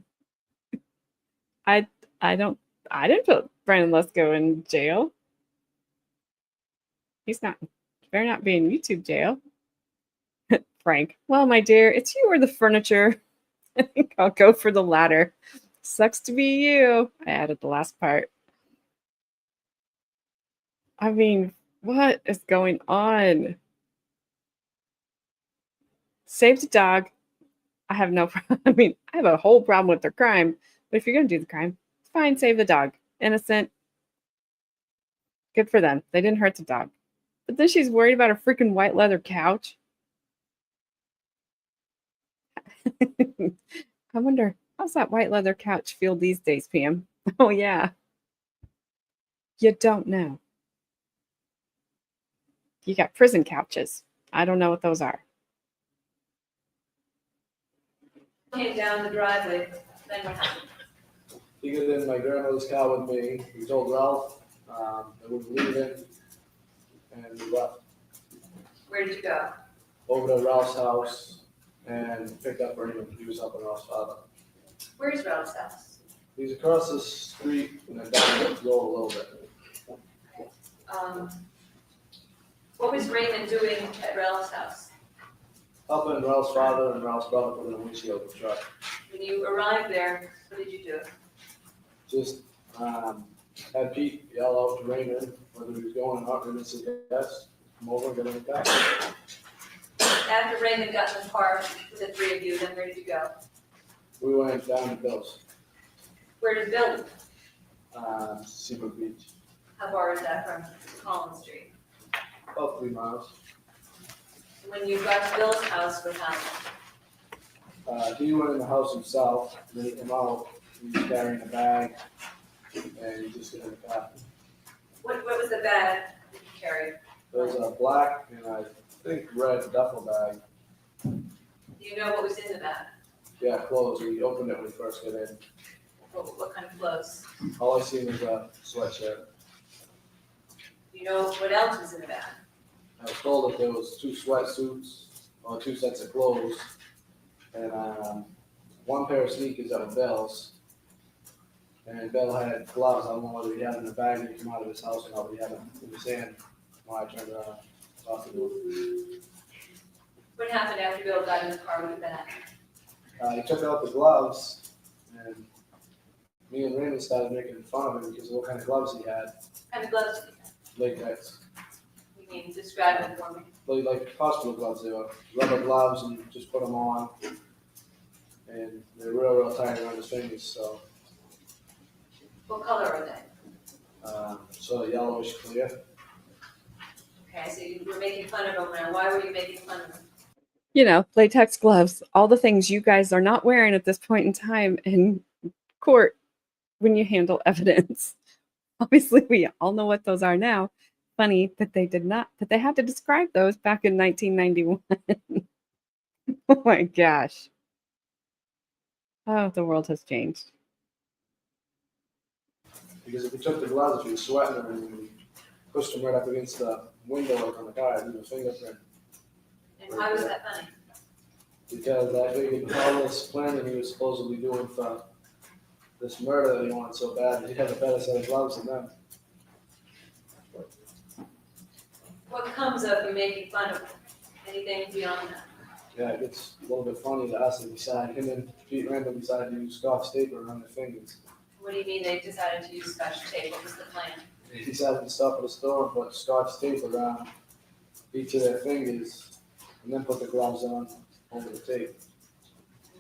I didn't put Brandon Lesko in jail. He's not, better not be in YouTube jail. Frank, well, my dear, it's you or the furniture. I think I'll go for the latter. Sucks to be you. I added the last part. I mean, what is going on? Save the dog. I have no problem. I mean, I have a whole problem with their crime. But if you're going to do the crime, fine, save the dog. Innocent. Good for them. They didn't hurt the dog. But then she's worried about her freaking white leather couch. I wonder, how's that white leather couch feel these days, Pam? Oh, yeah. You don't know. You got prison couches. I don't know what those are. came down the driveway, then what happened? He got in my grandmother's car with me. We told Ralph that we were leaving, and we left Where did you go? over to Ralph's house and picked up Raymond. He was helping Ralph's father. Where's Ralph's house? He's across the street and then down the road a little bit. What was Raymond doing at Ralph's house? Helping Ralph's father and Ralph's brother put in a windshield of the truck. When you arrived there, what did you do? Just had Pete yell out to Raymond whether he was going or not. Raymond said yes. Come over and get in the car. After Raymond got in the car with the three of you, then where did you go? We went down to Bill's, Where did Bill live? Seabrook Beach, How far is that from Collins Street? about 3 miles. When you got to Bill's house, what happened? He went in the house himself, and then he came out, he was carrying a bag, and he just did the car. What was the bag that you carried? There was a black and I think red duffel bag. Do you know what was in the bag? Yeah, clothes. We opened it when we first got in. What kind of clothes? All I seen was a sweatshirt. Do you know what else was in the bag? I was told that there was 2 sweatsuits, or 2 sets of clothes, and 1 pair of sneakers that were Bell's. And Bell had gloves. I don't know whether he had in the bag when he came out of his house or not, but he had them in his hand when I turned around and talked to him. What happened after Bill got in the car with the bag? He took out the gloves, and me and Raymond started making fun of him because of what kind of gloves he had. What kind of gloves did he have? Latex. You mean, describe them for me. Like hospital gloves. They were rubber gloves, and you just put them on, and they're real tight around his fingers. So What color are they? sort of yellowish clear. Okay, so you were making fun of him, and why were you making fun of him? You know, latex gloves, all the things you guys are not wearing at this point in time in court when you handle evidence. Obviously, we all know what those are now. Funny that they did not, that they had to describe those back in 1991. Oh my gosh. Oh, the world has changed. Because if you took the gloves, you were sweating them, and you pushed them right up against the window on the car, and leave a fingerprint. And why was that funny? Because I figured all this planning he was supposedly doing for this murder that he wanted so bad, he had a better set of gloves than them. What comes of you making fun of him? Anything beyond that? Yeah, it gets a little bit funny to us and decide, him and Pete Randall decided to use Scotch tape around their fingers. What do you mean they decided to use Scotch tape? What was the plan? They decided to stop at a store and put Scotch tape around each of their fingers, and then put the gloves on over the tape.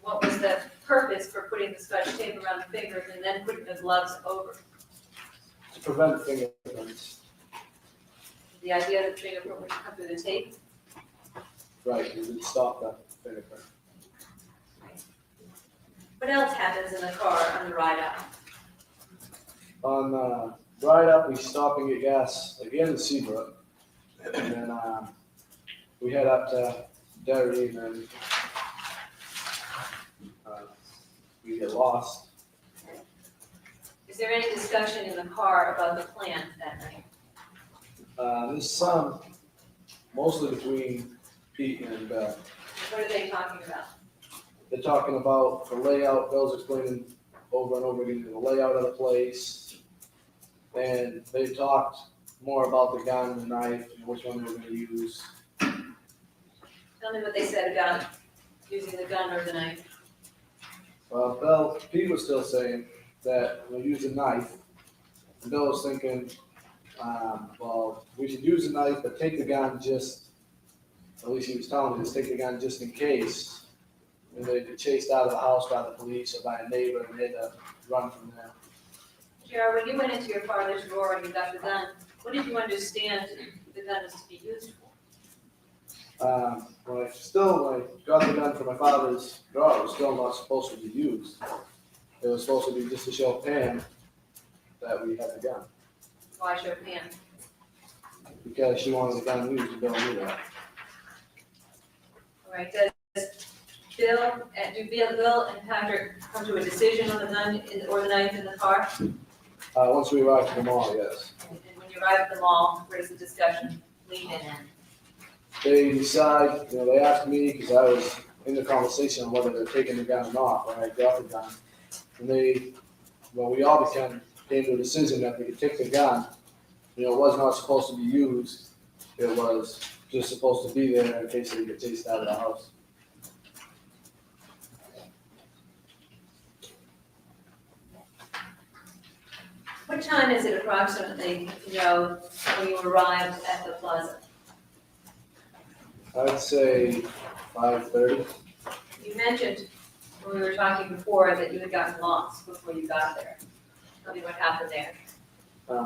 What was the purpose for putting the Scotch tape around the fingers and then putting the gloves over? To prevent fingerprints. The idea that the fingerprint would come through the tape? Right, it would stop the fingerprint. What else happens in the car on the ride out? On ride up, we stop and get gas again in Seabrook, and then we head up to Derry, and then we get lost. Is there any discussion in the car about the plan that night? There's some, mostly between Pete and Bell. What are they talking about? They're talking about the layout. Bill's explaining over and over again the layout of the place. And they talked more about the gun and the knife and which one they were going to use. Tell me what they said about using the gun or the knife. Pete was still saying that we'll use a knife. And Bill was thinking, well, we should use a knife, but take the gun just, at least he was telling me, just take the gun just in case. And they'd get chased out of the house by the police or by a neighbor, and they had to run from there. Jared, when you went into your father's drawer and you got the gun, what did you understand the gun is to be used for? When I got the gun from my father's drawer, it was still not supposed to be used. It was supposed to be just to show Pam that we had the gun. Why show Pam? Because she wanted the gun used, and Bill knew that. All right, does Bill and Patrick come to a decision on the gun or the knife in the car? Once we arrived at the mall, yes. And when you arrive at the mall, where does the discussion lead in? They decide, they asked me, because I was in the conversation on whether they're taking the gun or not, when I got the gun. And we all came to a decision that we could take the gun. It was not supposed to be used. It was just supposed to be there in case they get chased out of the house. What time is it approximately, when you arrived at the plaza? I'd say 5:30. You mentioned when we were talking before that you had gotten lost before you got there. Tell me what happened there.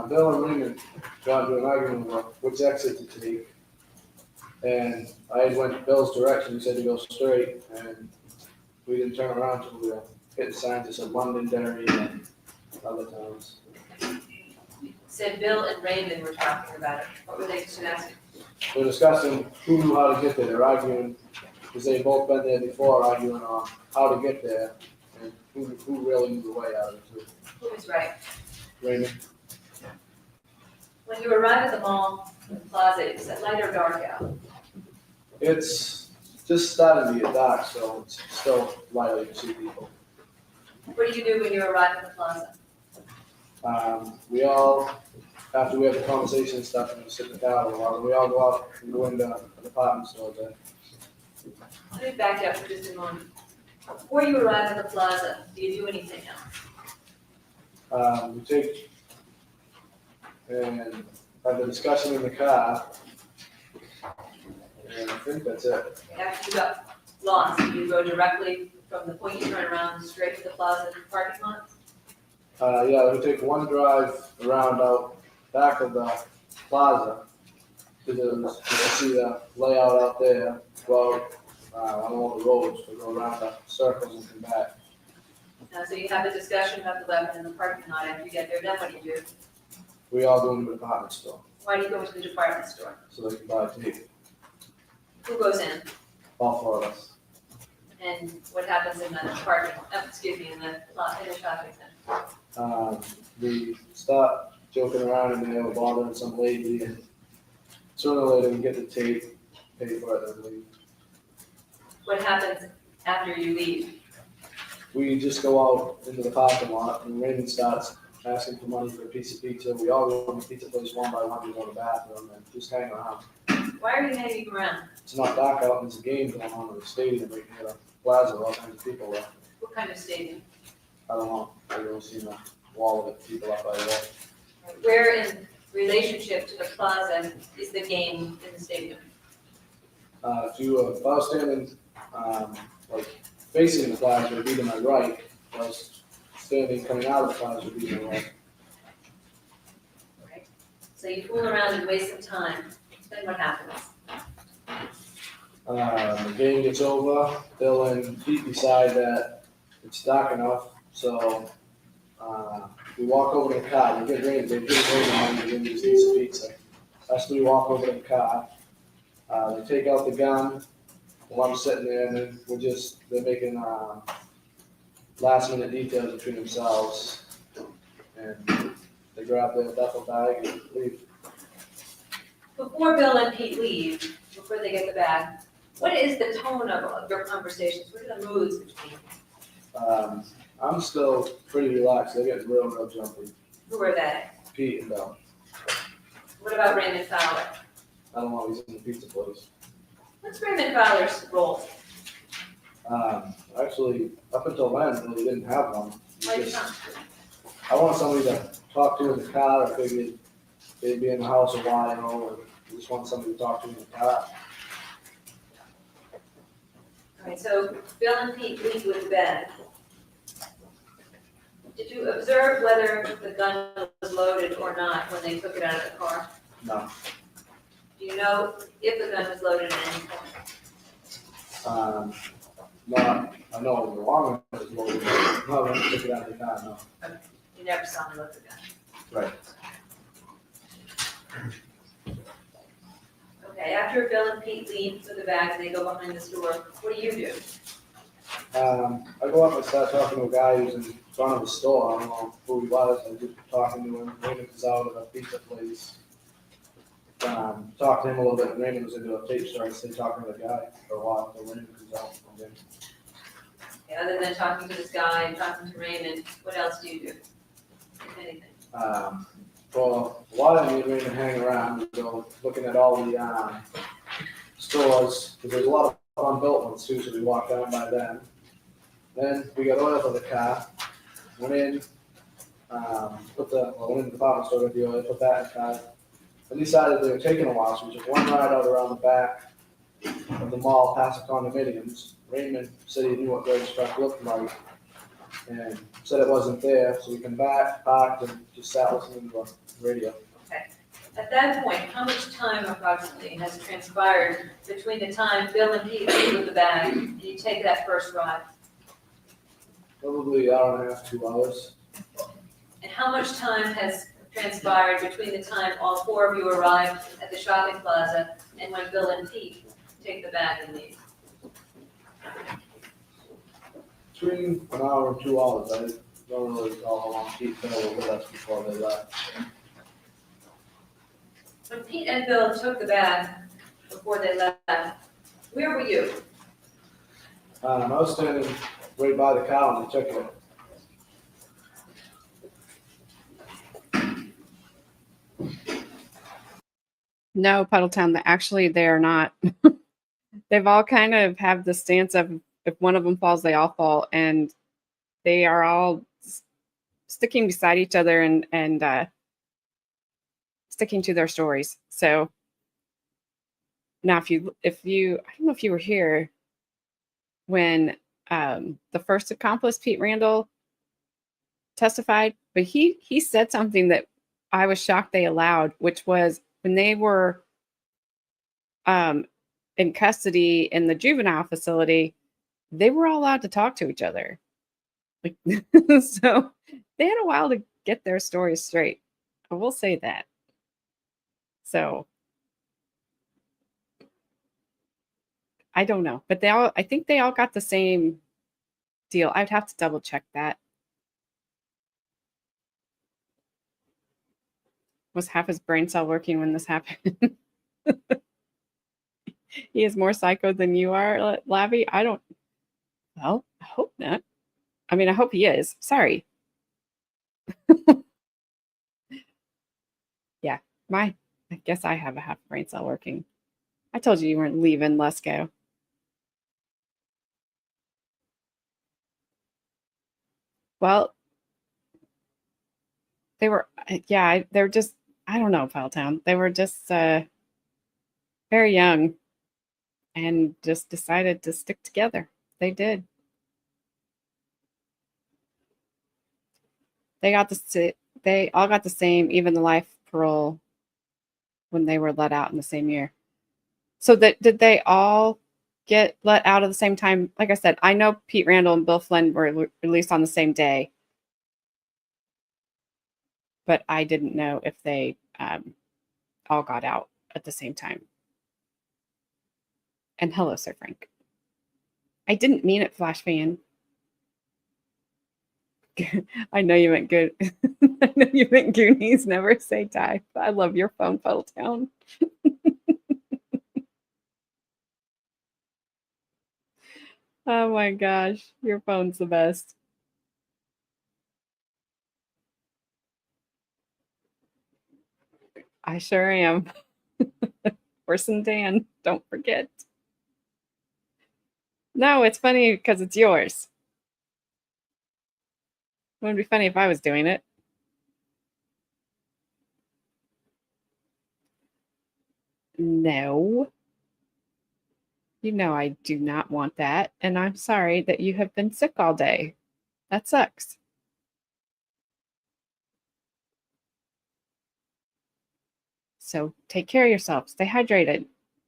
Bill and Raymond got into an argument about which exit to take. And I went Bill's direction, he said to go straight, and we didn't turn around until we were hitting signs that said Londonderry and other towns. Said Bill and Raymond were talking about it. What were they suggesting? They're discussing who knew how to get there. They're arguing, because they've both been there before, arguing on how to get there and who really knew the way out of it too. Who was right? Raymond? When you arrive at the mall, the plaza, is it light or dark out? It's just starting to get dark, so it's still likely to see people. What do you do when you arrive at the plaza? We all, after we have the conversation and stuff, and we sit in the car a while, we all go out and go into a department store there. Let me back up for just a moment. Before you arrive at the plaza, do you do anything else? We take and have the discussion in the car, and I think that's it. After you got lost, do you go directly from the point you turn around straight to the plaza parking lot? Yeah, we take one drive around out back of the plaza, because you can see the layout out there, go out on all the roads, to go around the circles and come back. So you have a discussion about the weapon in the parking lot after you get there, then what do you do? We all go into the department store, Why do you go to the department store? so they can buy tape, Who goes in? all four of us. And what happens in the parking, in the shopping center? We start joking around and they were bothering some lady, and sooner or later we get the tape, pay for it, and leave. What happens after you leave? We just go out into the parking lot, and Raymond starts asking for money for a piece of pizza. We all go to the pizza place one by one to go to the bathroom and just hang around. Why are you hanging around? It's not dark out, and there's a game going on in the stadium right near the plaza, all kinds of people there. What kind of stadium? I don't know, I've never seen a wall of people up by the wall. Where in relationship to the plaza is the game in the stadium? If I was standing, like, facing the plaza, it would be to my right. If I was standing coming out of the plaza, it would be to my right. Right. So you fool around and waste some time, then what happens? The game gets over, Bill and Pete decide that it's dark enough, so, we walk over to the car, they get ready, money to give me this piece of pizza. Us three walk over to the car, they take out the gun, while I'm sitting there, and then they're making, last minute details between themselves. And they grab their duffel bag and leave. Before Bill and Pete leave, before they get the bag, what is the tone of your conversations? What are the moods between you? I'm still pretty relaxed, they're getting real jumpy, Who are they? Pete and Bill. What about Raymond Fowler? I don't know, he's in the pizza place. What's Raymond Fowler's role? Actually, up until then, really didn't have one. Why do you not? I wanted somebody to talk to in the car. I figured they'd be in the house a while, and I just wanted somebody to talk to in the car. All right, so Bill and Pete leave with the bag. Did you observe whether the gun was loaded or not when they took it out of the car? No. Do you know if the gun was loaded at any point? Not, I know it was long as well. No, when I took it out of the car, no. You never saw them load the gun. Right. Okay, after Bill and Pete leave with the bag and they go behind the store, what do you do? I go up and start talking to a guy who's in front of the store. I don't know who he was. I was just talking to him. Raymond was out at a pizza place. Talked to him a little bit. Raymond was into a tape store. I stayed talking to the guy for a while until Raymond comes out. And then, Okay, other than talking to this guy and talking to Raymond, what else do you do? If anything. for a while, me and Raymond hang around, so looking at all the stores, because there's a lot of unbuilt ones too, so we walked down by them. Then we got oil for the car, went in, went in the department store, got the oil, put that in the car. And decided they were taking a while, so we took one ride out around the back of the mall, past the condominiums. Raymond said he knew what Gregg's truck looked like, and said it wasn't there, so we come back, parked, and just sat listening to the radio. Okay. At that point, how much time approximately has transpired between the time Bill and Pete leave with the bag and you take that first ride? Probably an hour and a half, 2 hours. And how much time has transpired between the time all four of you arrive at the shopping plaza and when Bill and Pete take the bag and leave? Between an hour and 2 hours. I don't really recall how long Pete Bell were with us before they left. When Pete and Bill took the bag before they left, where were you? I was standing right by the cow and they took it. No, Puddletown, actually, they're not. They've all kind of have the stance of if one of them falls, they all fall. And they are all sticking beside each other and sticking to their stories. So now if you I don't know if you were here when the first accomplice, Pete Randall, testified, but he said something that I was shocked they allowed, which was when they were in custody in the juvenile facility, they were all allowed to talk to each other. Like, so they had a while to get their stories straight. I will say that. So I don't know, but I think they all got the same deal. I'd have to double check that. Was half his brain cell working when this happened? He is more psycho than you are, Lavi. Well, I hope not. I mean, I hope he is. Sorry. Yeah, I guess I have a half brain cell working. I told you weren't leaving. Let's go. Well, they were, they're just, I don't know, Town. They were just very young and just decided to stick together. They did. They all got the same, even the life parole when they were let out in the same year. So did they all get let out at the same time? Like I said, I know Pete Randall and Bill Flynn were released on the same day, but I didn't know if they all got out at the same time. And hello, Sir Frank. I didn't mean it, Flash fan. I know you meant good. I know you meant Goonies. Never say die. I love your phone, Puddletown. Oh my gosh, your phone's the best. I sure am. Worse than Dan, don't forget. No, it's funny because it's yours. It wouldn't be funny if I was doing it. No. You know I do not want that, and I'm sorry that you have been sick all day. That sucks. So take care of yourself. Stay hydrated.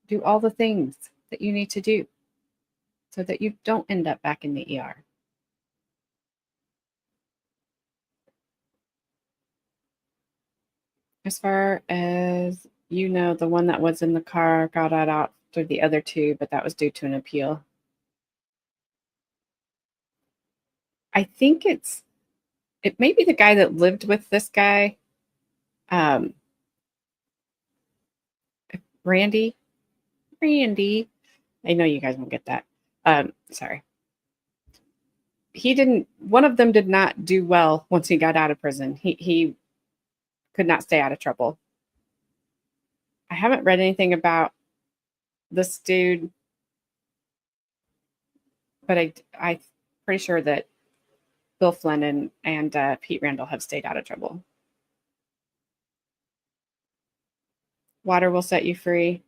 Do all the things that you need to do so that you don't end up back in the ER. As far as you know, the one that was in the car got out after the other two, but that was due to an appeal. I think it may be the guy that lived with this guy. Randy. I know you guys won't get that. Sorry. One of them did not do well once he got out of prison. He could not stay out of trouble. I haven't read anything about this dude, but I'm pretty sure that Bill Flynn and Pete Randall have stayed out of trouble. Water will set you free.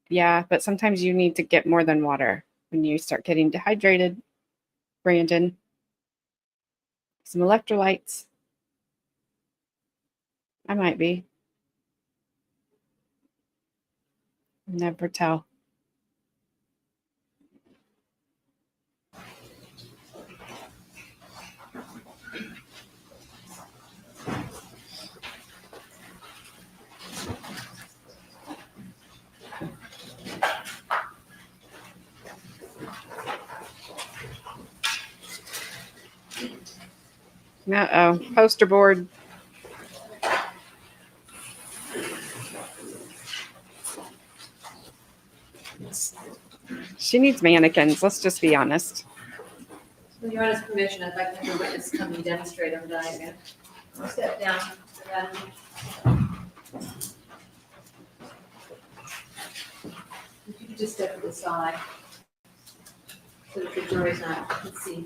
Yeah, but sometimes you need to get more than water when you start getting dehydrated. Brandon, some electrolytes. I might be. Never tell. Uh-oh, poster board. She needs mannequins, let's just be honest. With your honest permission, I'd like to have a witness come and demonstrate on the diagram. Step down for that. If you could just step to the side so that the jury's not, let's see.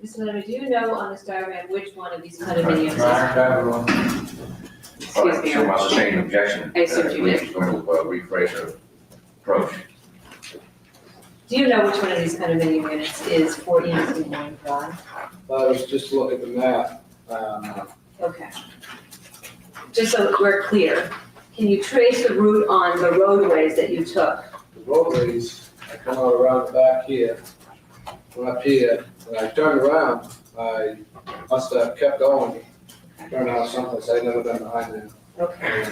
Mr. Leonard, do you know on this diagram which one of these condominiums is? Excuse me. So my sustained objection. I assumed you did. Going to rephrase her approach. Do you know which one of these condominium units is 14 Drive? I was just looking at the map. Okay. Just so that we're clear, can you trace the route on the roadways that you took? The roadways, I come out around the back here, went up here, when I turned around, I must have kept going, turned out someplace I'd never been behind there. Okay.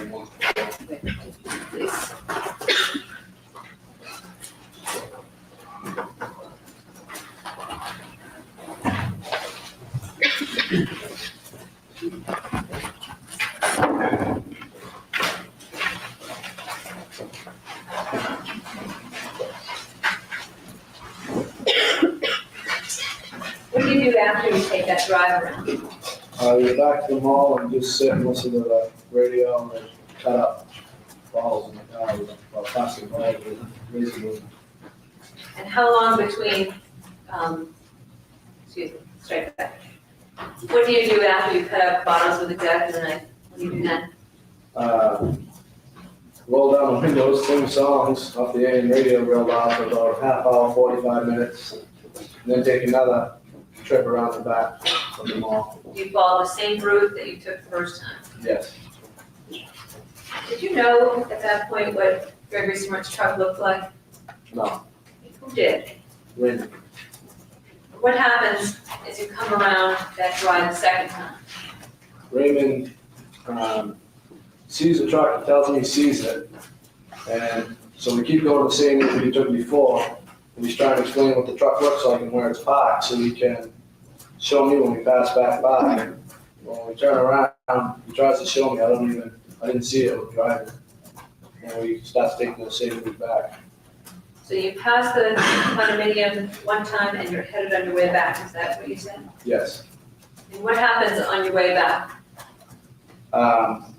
Please. What do you do after you take that drive around? I went back to the mall and just sit and listen to the radio and cut up balls in the car, or plastic balls with razor blade. And how long between, excuse me, straight back. What do you do after you cut up bottles with a jack of the knife? What do you do then? Roll down the windows, sing songs off the AM radio real loud for about a half hour, 45 minutes, and then take another trip around the back of the mall. Do you follow the same route that you took the first time? Yes. Did you know at that point what Gregg Smart's truck looked like? No. Who did? Raymond. What happens as you come around that drive the second time? Raymond sees the truck, tells me he sees it. And so we keep going the same route we took before. And he's trying to explain what the truck looks like and where it's parked so he can show me when we pass back by. When we turn around, he tries to show me. I didn't see it when driving. And we start taking the same route back. So you pass the condominium one time and you're headed on your way back, is that what you said? Yes. And what happens on your way back?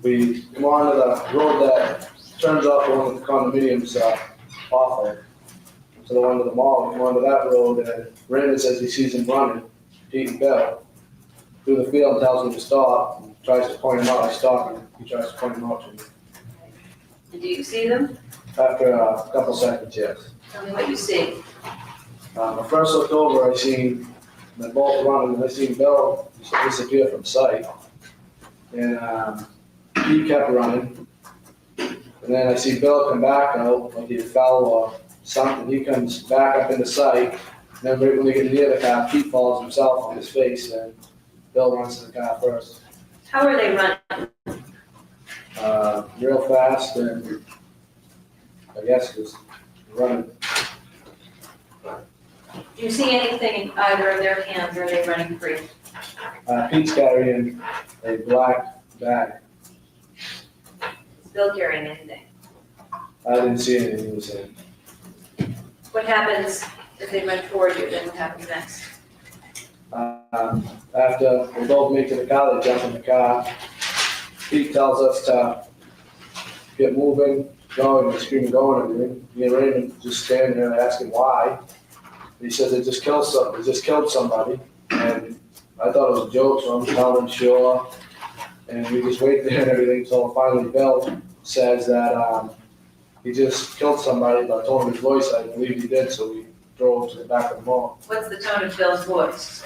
We come onto the road that turns off the one that the condominiums off of. To the one to the mall, we come onto that road and Raymond says he sees him running, Pete and Bill, through the field, tells him to stop, and tries to point him out. I stop and he tries to point him out to me. And do you see them? After a couple seconds, yes. Tell me what you see. I first looked over, I seen them both running, and I seen Bill just disappear from sight. And he kept running. And then I see Bill come back out, like he fell or something. He comes back up into sight. And then right when they get near the car, Pete falls himself on his face, and Bill runs to the car first. How are they running? Real fast, and I guess just running. Do you see anything in either of their hands, or are they running free? Pete's carrying a black bag. Is Bill carrying anything? I didn't see anything he was saying. What happens if they run toward you, then what happens next? After we both make it to the car, they jump in the car. Pete tells us to get moving, going, and screaming, going, and everything. Me and Raymond just standing there asking why. He says they just killed somebody, and I thought it was a joke, so I'm telling him sure. And we just wait there and everything until finally Bill says that he just killed somebody, but I told him his voice, I believe he did, so we drove to the back of the mall. What's the tone of Bill's voice?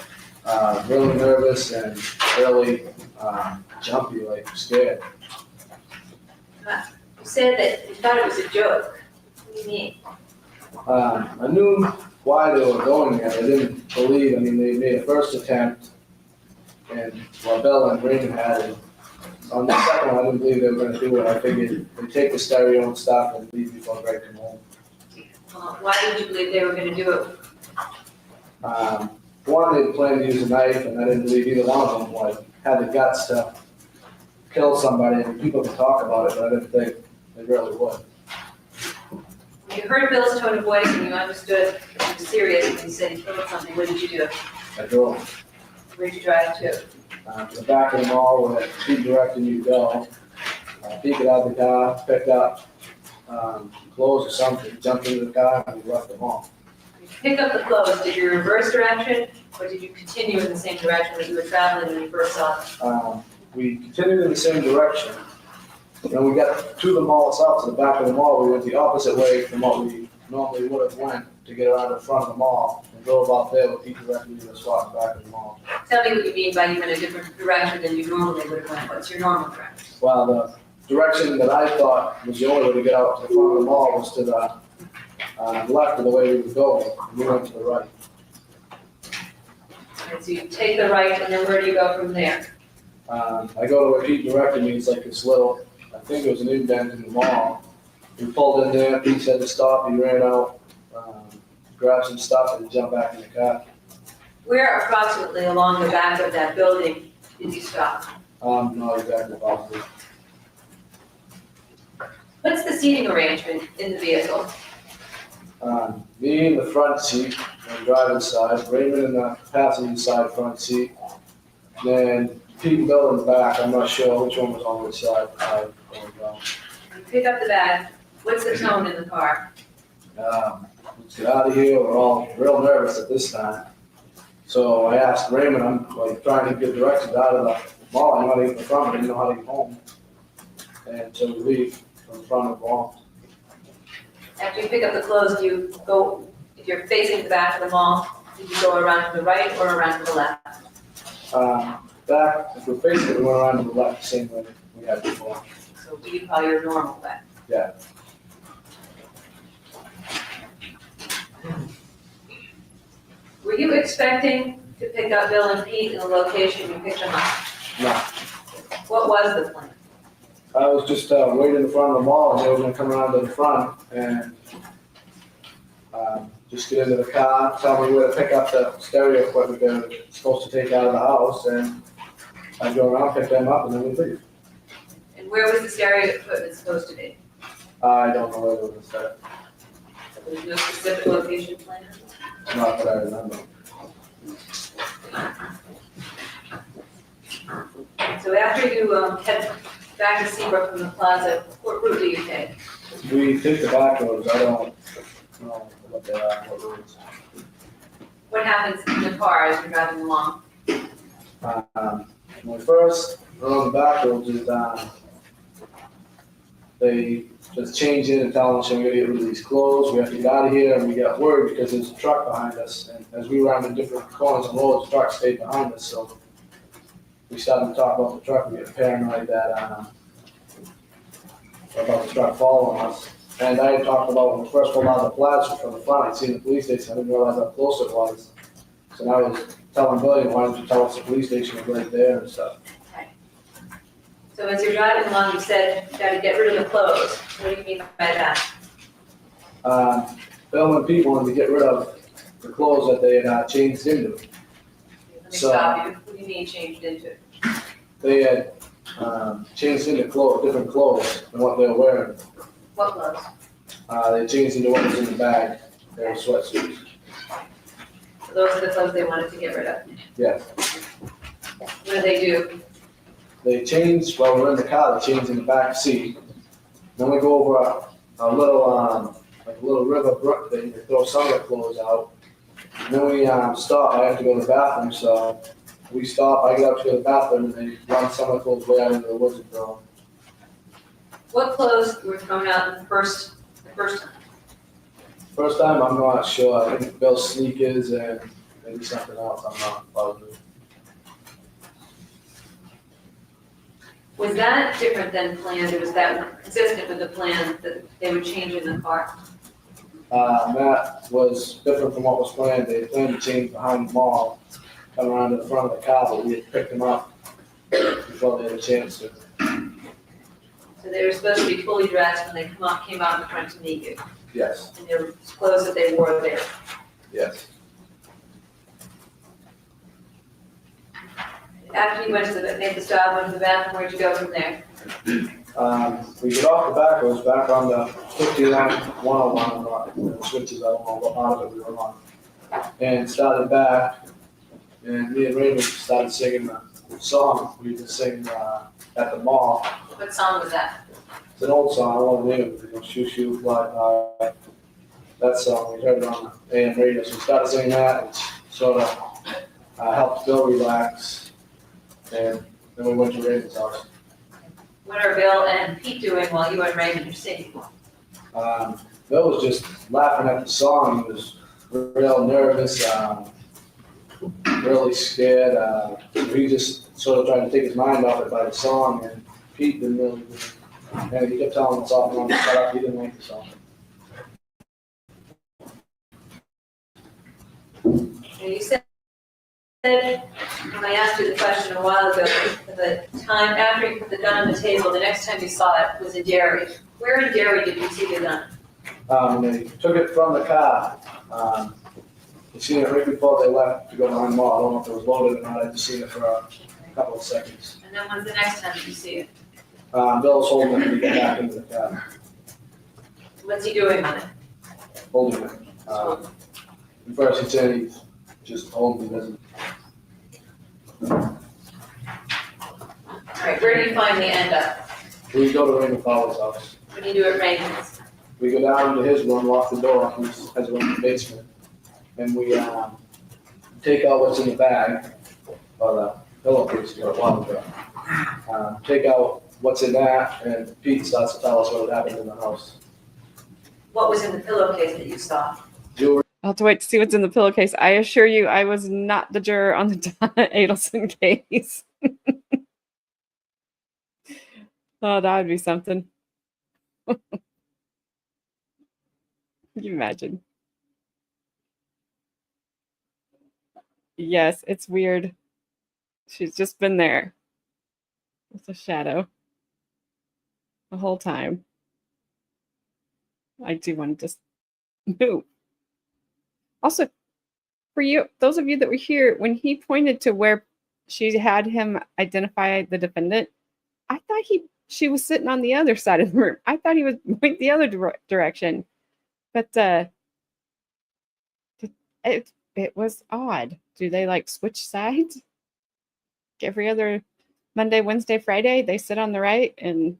Really nervous and really jumpy, like scared. You said that you thought it was a joke. do you mean? I knew why they were going there. I didn't believe, I mean, they made a first attempt, and while Bill and Raymond had it, on the second one, I didn't believe they were gonna do it. I figured they'd take the stereo and stuff and leave before Greg come home. Why did you believe they were gonna do it? One, they planned to use a knife, and I didn't believe either one of them, like, had the guts to kill somebody, and people can talk about it, but I didn't think they really would. When you heard Bill's tone of voice and you understood he was serious and he said he killed something, what did you do? I drove Where'd you drive to? to the back of the mall where he directed me to go. He got out of the car, picked up clothes or something, jumped into the car, and we left the mall. You pick up the clothes, did you reverse direction or did you continue in the same direction that you were traveling when you first saw them? We continued in the same direction. When we got to the mall itself, to the back of the mall, we went the opposite way from what we normally would have went to get around the front of the mall and drove out there with Pete directly to the spot in the back of the mall. Tell me what you mean by you went a different direction than you normally would have went. What's your normal direction? Well, the direction that I thought was the only way to get out to the front of the mall was to the left of the way we were going, and we went to the right. And so you take the right and then where do you go from there? I go to where Pete directed me, it's like this little, I think it was an indent in the mall. We pulled in there, Pete said to stop, he ran out, grabbed some stuff and jumped back in the car. Where approximately along the back of that building did you stop? Not exactly positive. What's the seating arrangement in the vehicle? Me in the front seat, on the driver's side, Raymond in the passenger side front seat, then Pete and Bill in the back, I'm not sure which one was on which side. I don't know. You pick up the bag, what's the tone in the car? Let's get out of here, we're all real nervous at this time. So I asked Raymond, I'm like trying to get directions out of the mall, I'm not even in the front, I didn't know how to get home. And so we leave from the front of the mall. After you pick up the clothes, do you go, if you're facing the back of the mall, did you go around to the right or around to the left? Back, if we're facing it, we went around to the left, the same way we had before. So what you call your normal way. Yeah. Were you expecting to pick up Bill and Pete in the location you picked them up? No, What was the plan? I was just waiting in the front of the mall, and they were gonna come around to the front and just get into the car, tell me where to pick up the stereo equipment they were supposed to take out of the house, and I'd go around, pick them up, and then we'd leave. And where was the stereo equipment supposed to be? I don't know where they were gonna start, There was no specific location plan? not that I remember. So after you head back to Seabrook from the plaza, what route do you take? We take the back roads, I don't know what they are, what roads. What happens in the car as you're driving along? When we first were on the back roads, they just change in and tell us we're gonna get rid of these clothes, we have to get out of here, and we got worried because there's a truck behind us, and as we ran in different corners of roads, the truck stayed behind us, so we started to talk about the truck, we get paranoid that, about the truck following us. And I had talked about when we first pulled out of the plaza from the front, I'd seen the police station, I didn't realize how close it was. So now I was telling Billy, why don't you tell us the police station was right there and stuff. So as you're driving along, you said you gotta get rid of the clothes. What do you mean by that? Bill and Pete wanted to get rid of the clothes that they had changed into. Let me So- stop you. What do you mean changed into? They had changed into different clothes than what they were wearing. What clothes? They changed into what was in the bag, their sweatsuits. So those are the clothes they wanted to get rid of. Yeah, What do they do? they changed, while we're in the car, they changed in the back seat. Then we go over a little, like a little river brook thing, they throw some of the clothes out. And then we stop, I have to go to the bathroom, so we stop, I get up to go to the bathroom, and they run some of the clothes way out into the woods and throw them. What clothes were thrown out the first time? First time, I'm not sure, I think Bill's sneakers and maybe something else, I'm not positive. Was that different than planned, or was that consistent with the plan that they would change in the car? That was different from what was planned. They planned to change behind the mall, come around to the front of the car, but we had picked them up before they had a chance to. So they were supposed to be fully dressed when they came out in front to meet you, Yes, and their clothes that they wore there. yes. After you went to made the stop, went to the bathroom, where'd you go from there? We got off the back, it was back on the 59-101, the switches, I don't know what part of it we were on. And started back, and me and Raymond started singing the song we used to sing at the mall. What song was that? It's an old song, I won't name it, you know, Shoo Shoo Fly High. That song, we heard it on the AM radio, so we started singing that, and sort of helped Bill relax. And then we went to Raymond's house. What are Bill and Pete doing while you and Raymond are singing? Bill was just laughing at the song. He was real nervous, really scared. He just sort of tried to take his mind off it by the song, and Pete didn't really. And he kept telling himself, "No, shut up." He didn't like the song. And you said, when I asked you the question a while ago, the time after you put the gun on the table, the next time you saw it was in Derry. Where in Derry did you see the gun? They took it from the car. You seen it right before they left to go behind the mall. I don't know if it was loaded or not. I just seen it for a couple of seconds. And then when's the next time you see it? Bill was holding it when he got back into the car, What's he doing with it? holding it. At first he said he's just holding it. Doesn't. All right, where do you finally end up? We go to Raymond Fowler's house. What do you do at Raymond's? We go down to his room, lock the door, he has a room in the basement, and we take out what's in the bag, or the pillowcase, or while ago. Take out what's in that, and Pete starts to tell us what had happened in the house. What was in the pillowcase that you saw? Jewelry, I'll have to wait to see what's in the pillowcase. I assure you, I was not the juror on the Donna Adelson case. Oh, that would be something. Can you imagine? Yes, it's weird. She's just been there. It's a shadow the whole time. I do want to just move. Also, for you, those of you that were here, when he pointed to where she had him identify the defendant, I thought she was sitting on the other side of the room. I thought he was going the other direction. But it was odd. Do they like switch sides? Every other Monday, Wednesday, Friday, they sit on the right, and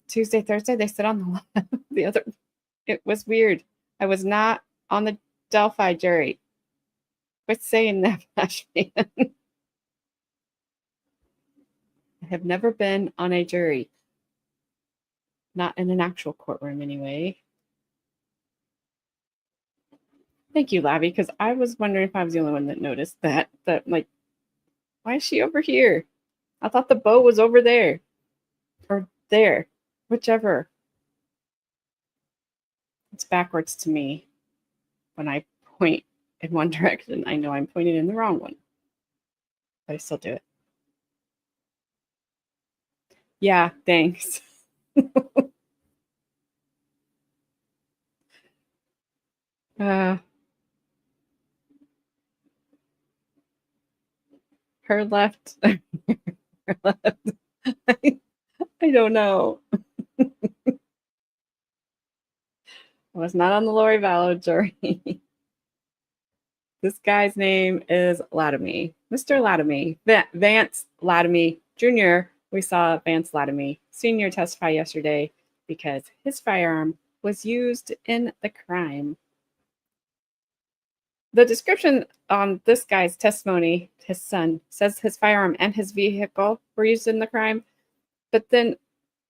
Tuesday, Thursday, they sit on the left. The other. It was weird. I was not on the Delphi jury. Quit saying that, Flashman. I have never been on a jury. Not in an actual courtroom, anyway. Thank you, Labby, because I was wondering if I was the only one that noticed that. That, like, why is she over here? I thought the bow was over there. Or there. Whichever. It's backwards to me. When I point in one direction, I know I'm pointing in the wrong one. But I still do it. Yeah, thanks. Her left. Her left. I don't know. I was not on the Lori Vallow jury. This guy's name is Lattime. Mr. Lattime. Vance Lattime Jr. We saw Vance Lattime Sr. testify yesterday because his firearm was used in the crime. The description on this guy's testimony, his son, says his firearm and his vehicle were used in the crime. But then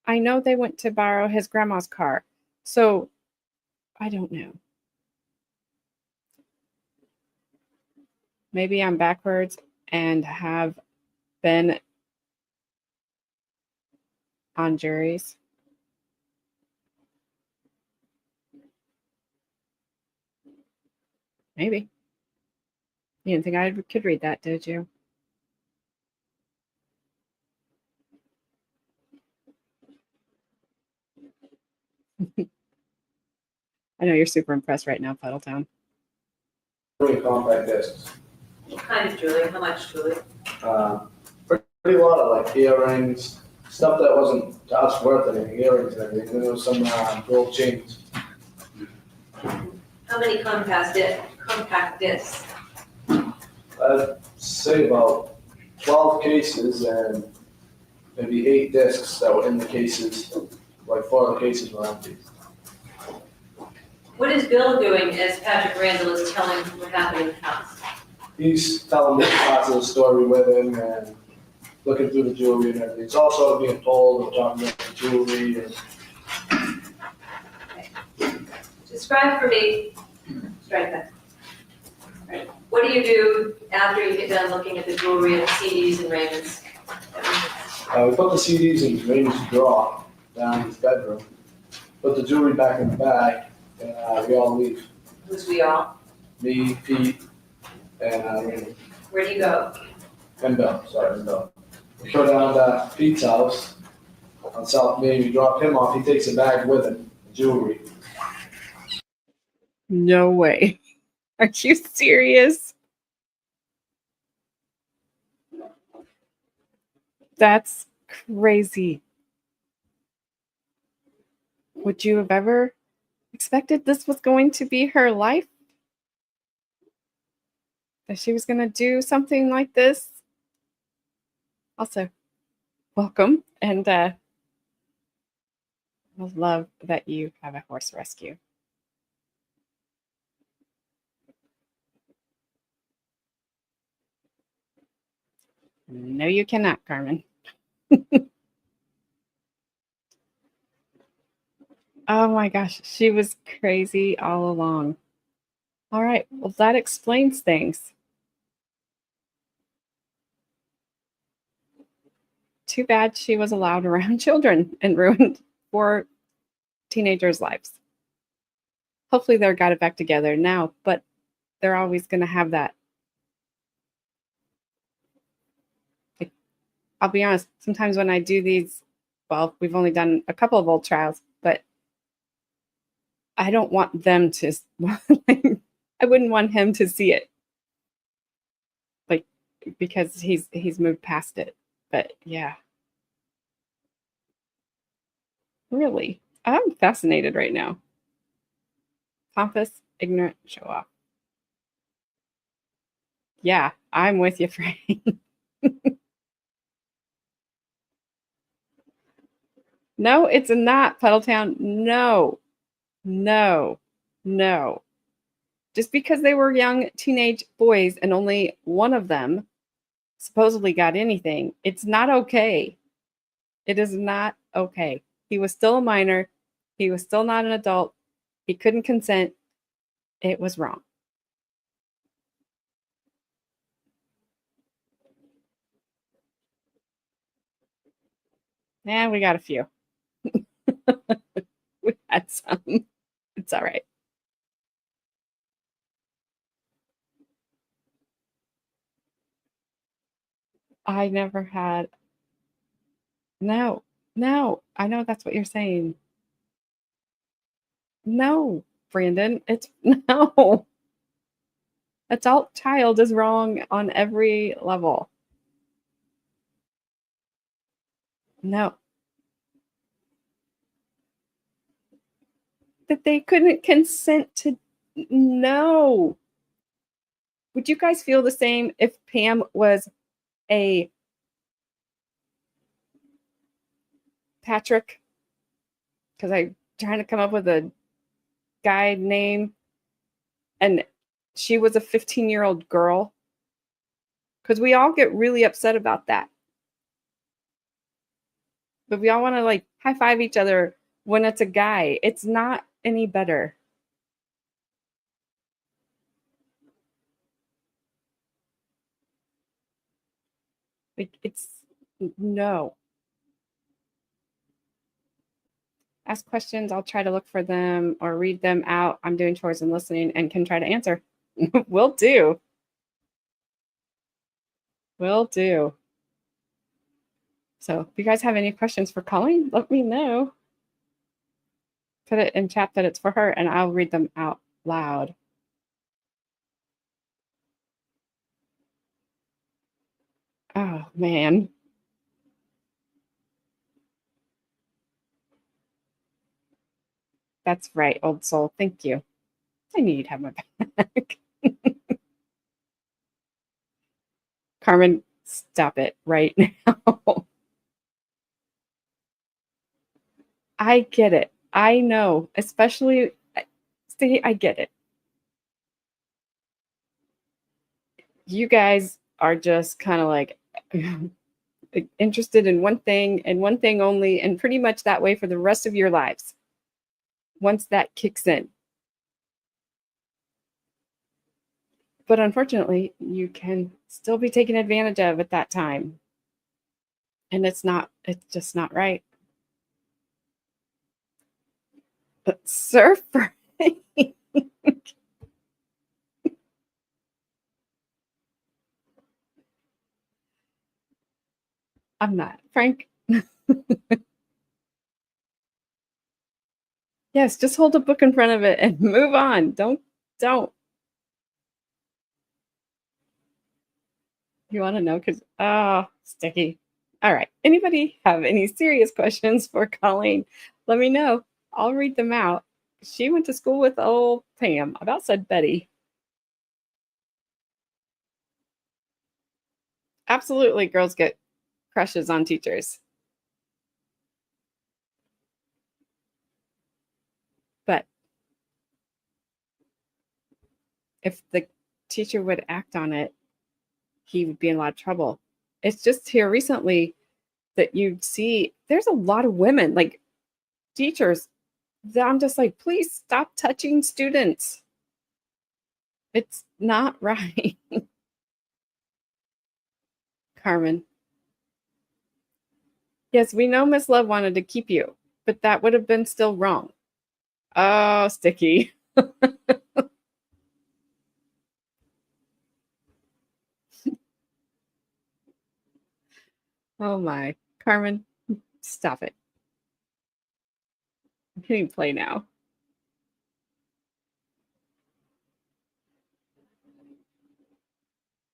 I know they went to borrow his grandma's car. So I don't know. Maybe I'm backwards and have been on juries. Maybe. You didn't think I could read that, did you? I know you're super impressed right now, Puddletown. 3 compact discs. What kind of jewelry? How much jewelry? Pretty lot of like earrings, stuff that wasn't to us worth anything, earrings and everything. And then there was some gold chains. How many compact discs? I'd say about 12 cases and maybe 8 discs that were in the cases. Like 4 of the cases were empty. What is Bill doing as Patrick Randall is telling what happened in the house? He's telling me parts of the story with him and looking through the jewelry and everything. It's all sort of being told and talking about the jewelry. And Describe for me, strike that. Right. What do you do after you get done looking at the jewelry and CDs and Raymond's? we put the CDs in Raymond's drawer down in his bedroom, put the jewelry back in the bag, and we all leave. Who's we all? Me, Pete, and Raymond. Where do you go? And Bill, sorry, and Bill. We go down to Pete's house on South Main, we drop him off, he takes a bag with him, jewelry. No way. Are you serious? That's crazy. Would you have ever expected this was going to be her life? That she was going to do something like this? Also, welcome. And I love that you have a horse rescue. No, you cannot, Carmen. Oh my gosh, she was crazy all along. All right, well, that explains things. Too bad she was allowed around children and ruined 4 teenagers' lives. Hopefully they're got it back together now, but they're always going to have that. I'll be honest, sometimes when I do these, well, we've only done a couple of old trials, but I don't want them to, I wouldn't want him to see it. Like, because he's moved past it. But yeah. Really? I'm fascinated right now. Pompous, ignorant, show off. Yeah, I'm with you, Frank. No, it's not, Puddletown. No. No. No. Just because they were young teenage boys and only one of them supposedly got anything, it's not okay. It is not okay. He was still a minor. He was still not an adult. He couldn't consent. It was wrong. Yeah, we got a few. We had some. It's all right. I never had. No, I know that's what you're saying. No, Brandon, it's no. Adult child is wrong on every level. No. That they couldn't consent to. No. Would you guys feel the same if Pam was a Patrick? Because I'm trying to come up with a guy name. And she was a 15-year-old girl. Because we all get really upset about that. But we all want to like high five each other when it's a guy. It's not any better. Like, it's no. Ask questions. I'll try to look for them or read them out. I'm doing chores and listening and can try to answer. Will do. Will do. So if you guys have any questions for Colleen, let me know. Put it in chat that it's for her, and I'll read them out loud. Oh, man. That's right, old soul. Thank you. I knew you'd have my back. Carmen, stop it right now. I get it. I know, especially, see, I get it. You guys are just kind of like interested in one thing and one thing only, and pretty much that way for the rest of your lives. Once that kicks in. But unfortunately, you can still be taken advantage of at that time. And it's just not right. But surfer. I'm not. Frank. Yes, just hold a book in front of it and move on. Don't. You want to know? Because, sticky. All right. Anybody have any serious questions for Colleen? Let me know. I'll read them out. She went to school with old Pam. I about said Betty. Absolutely, girls get crushes on teachers. But if the teacher would act on it, he would be in a lot of trouble. It's just here recently that you see there's a lot of women, like teachers, that I'm just like, please stop touching students. It's not right. Carmen. Yes, we know Miss Love wanted to keep you, but that would have been still wrong. Oh, sticky. Oh my. Carmen, stop it. I'm hitting play now.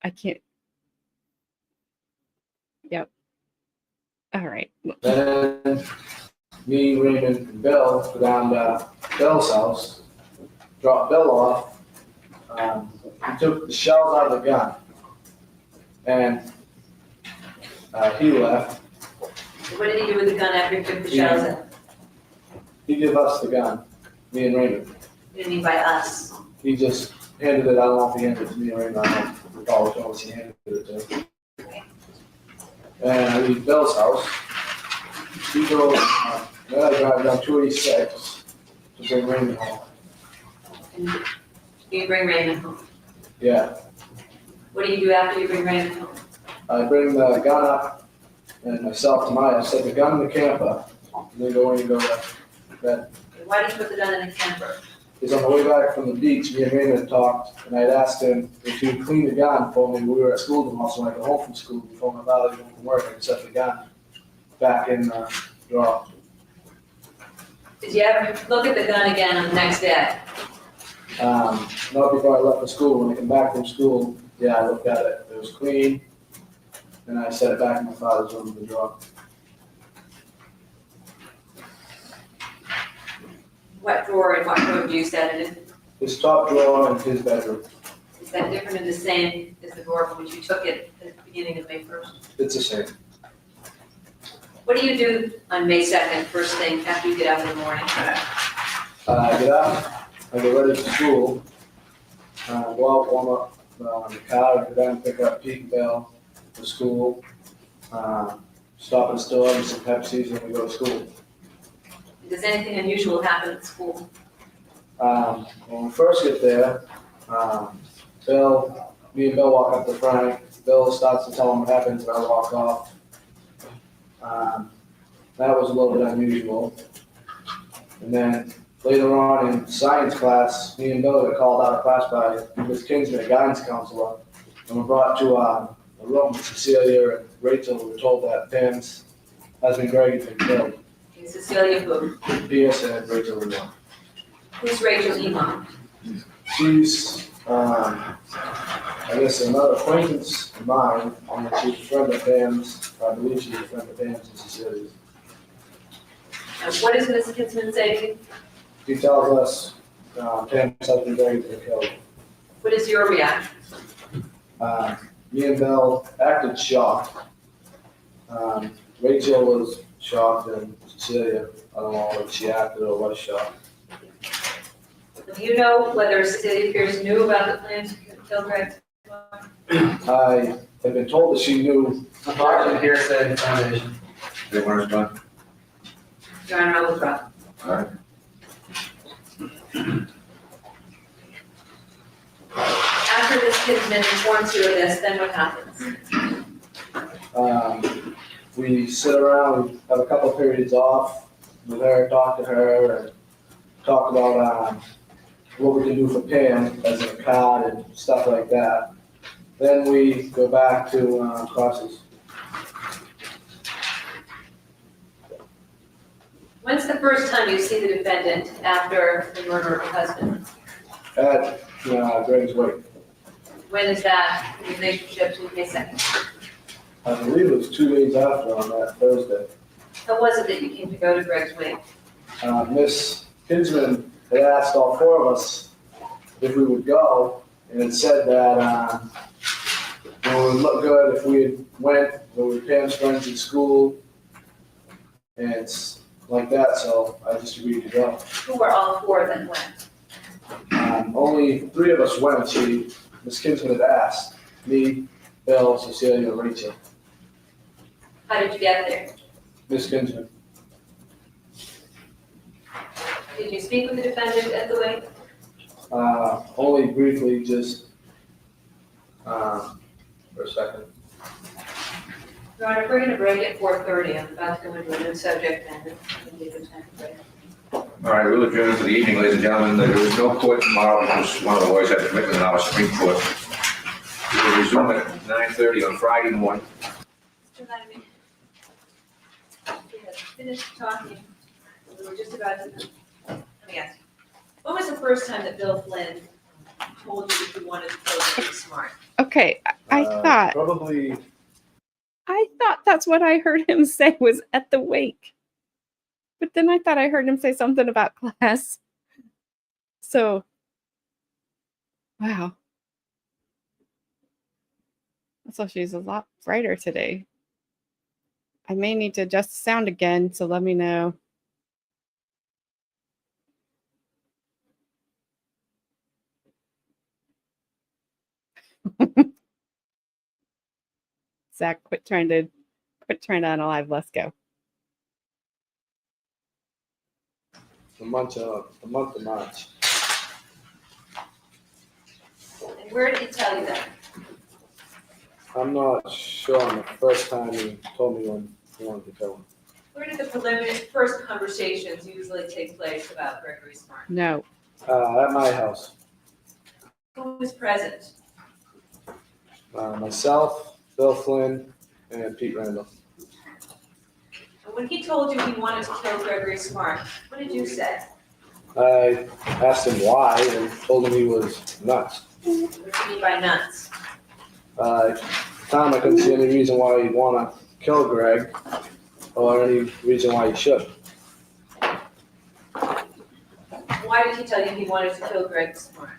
I can't. Yep. All right. Then me, Raymond, and Bill go down to Bill's house, drop Bill off. He took the shells out of the gun, and he left. What did he do with the gun after he took the shells out? He gave us the gun, me and Raymond. What do you mean by us? He just handed it. I don't know if he handed it to me or Raymond. I don't recall which one he handed it to. And I leave Bill's house. He goes, then I drive down 286 to bring Raymond home. And you bring Raymond home. Yeah, What do you do after you bring Raymond home? I bring the gun up and myself to my, I set the gun in the camper, and then go in and go to bed. Why did you put the gun in the camper? Because on the way back from the beach, me and Raymond had talked, and I'd asked him if he would clean the gun for me. We were at school tomorrow, so when I got home from school, before my father got home from work, I could set the gun back in the drawer. Did you ever look at the gun again on the next day? Not before I left for school. When I came back from school, yeah, I looked at it. It was clean, and I set it back in my father's room in the drawer. What drawer and what room do you set it in? His top drawer in his bedroom. Is that different or the same as the drawer from which you took it at the beginning of May 1st? It's the same. What do you do on May 2nd, first thing after you get up in the morning? I get up, I get ready for school, go out, warm up the car, go down and pick up Pete and Bill for school, stop at the store, get some Pepsis, and we go to school. Does anything unusual happen at school? When we first get there, me and Bill walk up to Frank. Bill starts to tell him what happens, and I walk off. That was a little bit unusual. And then later on in science class, me and Bill got called out of class by Miss Kinsman, a guidance counselor, and were brought to a room with Cecilia and Rachel. We were told that Pam's husband Greg had been killed. Okay, Cecilia who? P.S. and Rachel were gone. Who's Rachel Emon? She's, I guess, another acquaintance of mine. She's a friend of Pam's. I believe she's a friend of Pam's and Cecilia's. And what does Ms. Kinsman say to you? She tells us Pam's husband Greg had been killed. What is your reaction? Me and Bill acted shocked. Rachel was shocked, and Cecilia, I don't know if she acted or was shocked. Do you know whether Cecilia Pierce knew about the plan to kill Gregg? I have been told that she knew. Objection, hearsay, foundation. They want to respond? Your Honor, I will withdraw. All right. After Ms. Kinsman informs you of this, then what happens? We sit around, have a couple of periods off with her, talk to her, and talk about what we can do for Pam as a card and stuff like that. Then we go back to classes. When's the first time you see the defendant after the murder of her husband? At Gregg's wake. When is that in relationship to May 2nd? I believe it was 2 days after on that Thursday. How was it that you came to go to Gregg's wake? Miss Kinsman had asked all four of us if we would go, and it said that it would look good if we had went, we were Pam's friends in school, and it's like that, so I just agreed to go. Who were all four that went? Only 3 of us went. Miss Kinsman had asked, me, Bill, Cecilia, and Rachel. How did you get there? Miss Kinsman. Did you speak with the defendant at the wake? Only briefly, just for a second. Your Honor, we're going to break at 4:30. I'm about to go into a new subject and it'll be a good time to break. All right, we'll adjourn for the evening, ladies and gentlemen. There is no court tomorrow because one of the lawyers had a commitment in our Supreme Court. We will resume at 9:30 on Friday morning. Mr. Lattime, we had finished talking. We were just about to, let me ask you. When was the first time that Bill Flynn told you that you wanted to kill Gregg Smart? Okay, I Probably. thought that's what I heard him say was at the wake. But then I thought I heard him say something about class. So, wow. So she's a lot brighter today. I may need to adjust the sound again, so let me know. Zach, quit trying to unalive. Let's go. The month of March. And where did he tell you that? I'm not sure on the first time he told me when he wanted to kill him. Where did the preliminary first conversations usually take place about Gregory Smart? No. At my house. Who was present? Myself, Bill Flynn, and Pete Randall. And when he told you he wanted to kill Gregory Smart, what did you say? I asked him why and told him he was nuts. What do you mean by nuts? At the time, I couldn't see any reason why he'd want to kill Gregg or any reason why he should. Why did he tell you he wanted to kill Gregg Smart?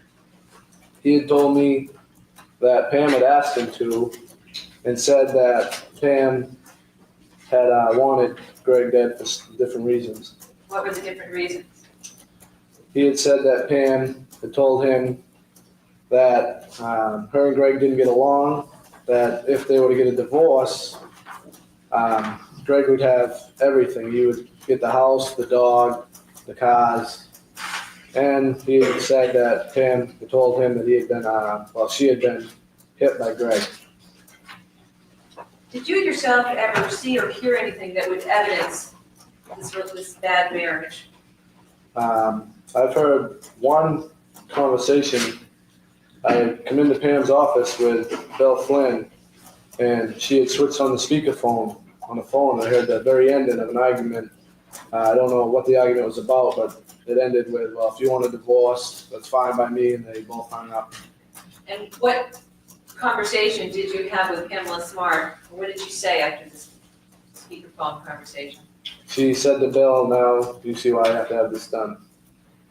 He had told me that Pam had asked him to and said that Pam had wanted Gregg dead for different reasons. What were the different reasons? He had said that Pam had told him that her and Gregg didn't get along, that if they were to get a divorce, Gregg would have everything. He would get the house, the dog, the cars. And he had said that Pam had told him that he had been, she had been hit by Gregg. Did you yourself ever see or hear anything that would evidence this bad marriage? I've heard one conversation. I come into Pam's office with Bill Flynn, and she had switched on the speakerphone on the phone. I heard the very ending of an argument. I don't know what the argument was about, but it ended with, well, if you want a divorce, that's fine by me, and they both hung up. And what conversation did you have with Pamela Smart? What did you say after this speakerphone conversation? She said to Bill, now you see why I have to have this done.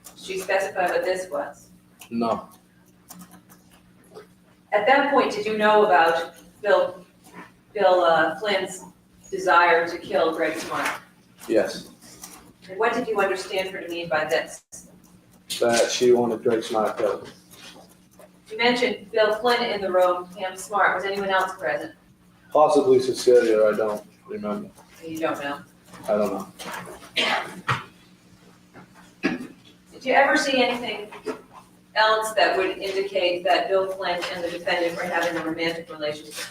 Did she specify what this was? No. At that point, did you know about Bill Flynn's desire to kill Gregg Smart? Yes. And what did you understand her to mean by this? That she wanted Gregg Smart killed. You mentioned Bill Flynn in the room, Pam Smart. Was anyone else present? Possibly Cecilia, I don't remember. You don't know. I don't know. Did you ever see anything else that would indicate that Bill Flynn and the defendant were having a romantic relationship?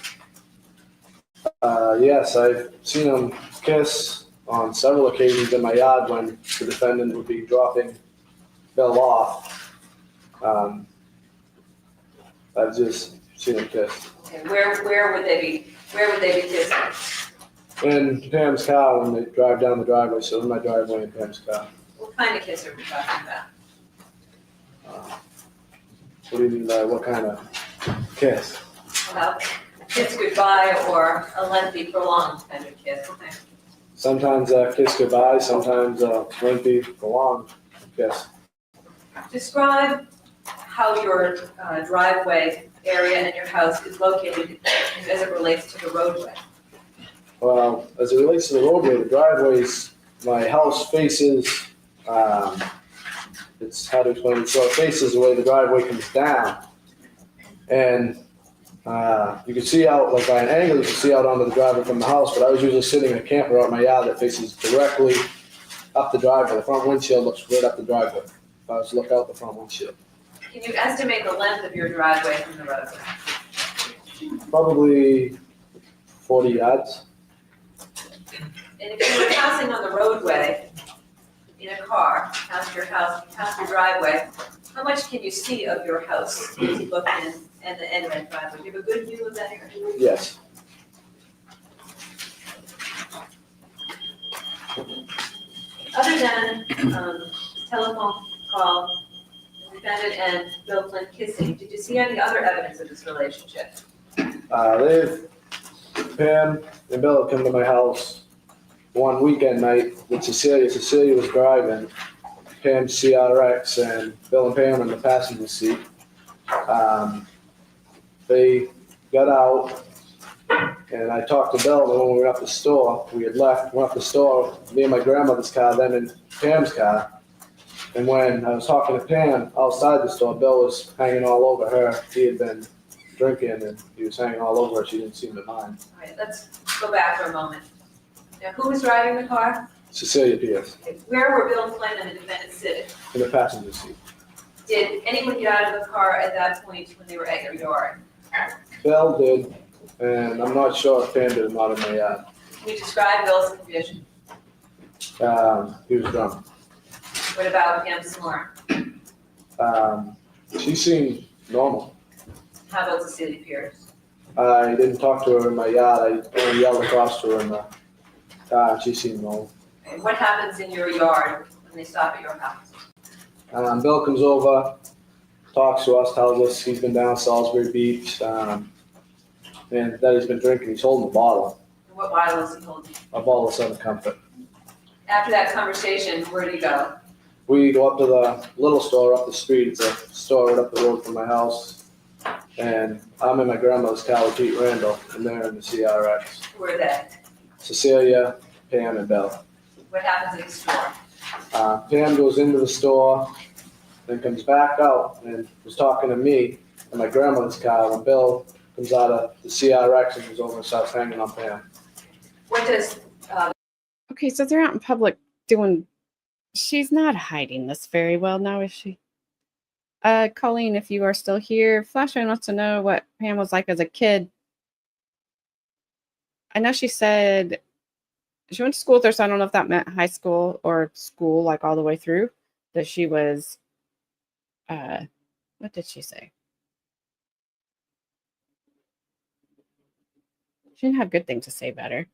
Yes, I've seen them kiss on several occasions in my yard when the defendant would be dropping Bill off. I've just seen them kiss. And where would they be kissing? In Pam's car when they drive down the driveway, so in my driveway in Pam's car. What kind of kiss are we talking about? What do you mean by what kind of kiss? Well, kiss goodbye or a lengthy, prolonged kind of kiss. Okay. Sometimes a kiss goodbye, sometimes a lengthy, prolonged kiss. Describe how your driveway area in your house is located as it relates to the roadway. Well, as it relates to the roadway, the driveways, my house faces, it's how to explain it. So it faces the way the driveway comes down. And you can see out, like by an angle, you can see out onto the driveway from the house, but I was usually sitting in a camper out in my yard that faces directly up the driveway. The front windshield looks right up the driveway. If I was to look out the front windshield. Can you estimate the length of your driveway from the roadway? Probably 40 yards. And if you were passing on the roadway in a car, past your house, past your driveway, how much can you see of your house as you look in and the end of that driveway? Do you have a good view of that area? Yes. Other than telephone call, the defendant and Bill Flynn kissing, did you see any other evidence of this relationship? Pam and Bill had come to my house one weekend night with Cecilia. Cecilia was driving Pam's CRX and Bill and Pam in the passenger seat. They got out and I talked to Bill, and when we were at the store, we had left, went up the store, me and my grandmother's car, then in Pam's car. And when I was talking to Pam outside the store, Bill was hanging all over her. He had been drinking and he was hanging all over her. She didn't seem to mind. All right, let's go back for a moment. Now, who was driving the car? Cecilia Pierce Where were Bill Flynn and the defendant sitting? in the passenger seat. Did anyone get out of the car at that point when they were at your yard? Bill did, and I'm not sure if Pam did or not in my yard. Can you describe Bill's condition? He was drunk. What about Pam Smart? She seemed normal. How about Cecilia Pierce? I didn't talk to her in my yard. I only yelled across to her in the car. She seemed normal. And what happens in your yard when they stop at your house? Bill comes over, talks to us, tells us he's been down Salisbury Beach, and that he's been drinking. He's holding a bottle, And what bottle is he holding? a bottle of Southern Comfort. After that conversation, where did he go? We go up to the little store up the street. It's a store right up the road from my house. And I'm in my grandmother's car with Pete Randall, and they're in the CRX. Who are they? Cecilia, Pam, and Bill. What happens at the store? Pam goes into the store, then comes back out and was talking to me in my grandmother's car when Bill comes out of the CRX and goes over and starts hanging on Pam. What does, Okay, so they're out in public doing. She's not hiding this very well now, is she? Colleen, if you are still here, Flashman wants to know what Pam was like as a kid. I know she said she went to school with her, so I don't know if that meant high school or school, like all the way through. that she was, what did she say? She didn't have good things to say about her.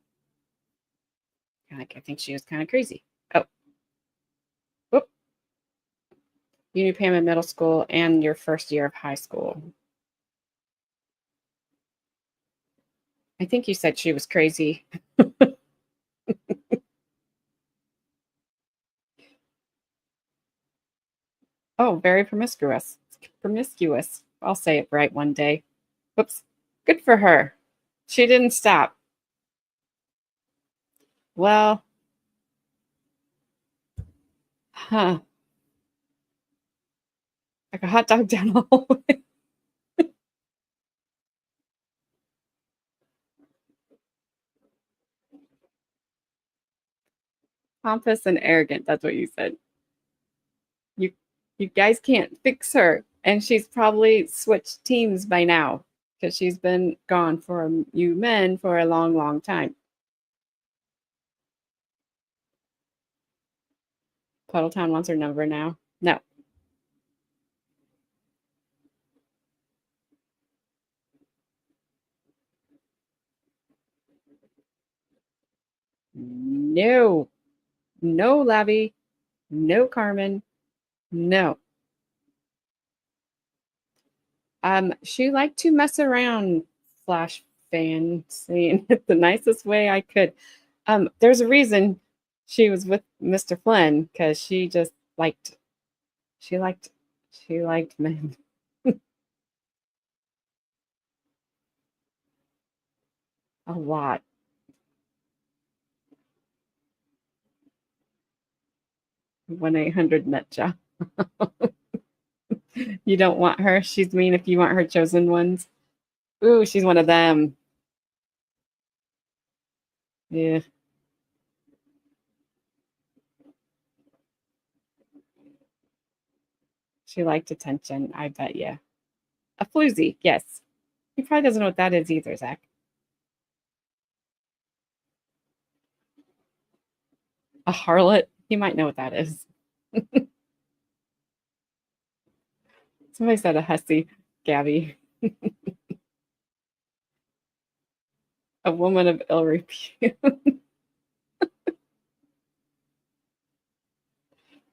Like, I think she was kind of crazy. Oh. Whoop. You knew Pam in middle school and your first year of high school. I think you said she was crazy. Oh, very promiscuous. Promiscuous. I'll say it right one day. Whoops. Good for her. She didn't stop. Well, like a hot dog down the hallway. Pompous and arrogant. That's what you said. You guys can't fix her. And she's probably switched teams by now because she's been gone for you men for a long, long time. Puddletown wants her number now. No. No. No, Labby. No, Carmen. No. She liked to mess around, Flash fan, saying it the nicest way I could. There's a reason she was with Mr. Flynn, because she liked men. A lot. One 800 nut job. You don't want her. She's mean if you want her chosen ones. Ooh, she's one of them. Yeah. She liked attention, I bet you. A floozy, yes. He probably doesn't know what that is either, Zach. A harlot? He might know what that is. Somebody said a hussy, Gabby. A woman of ill repute.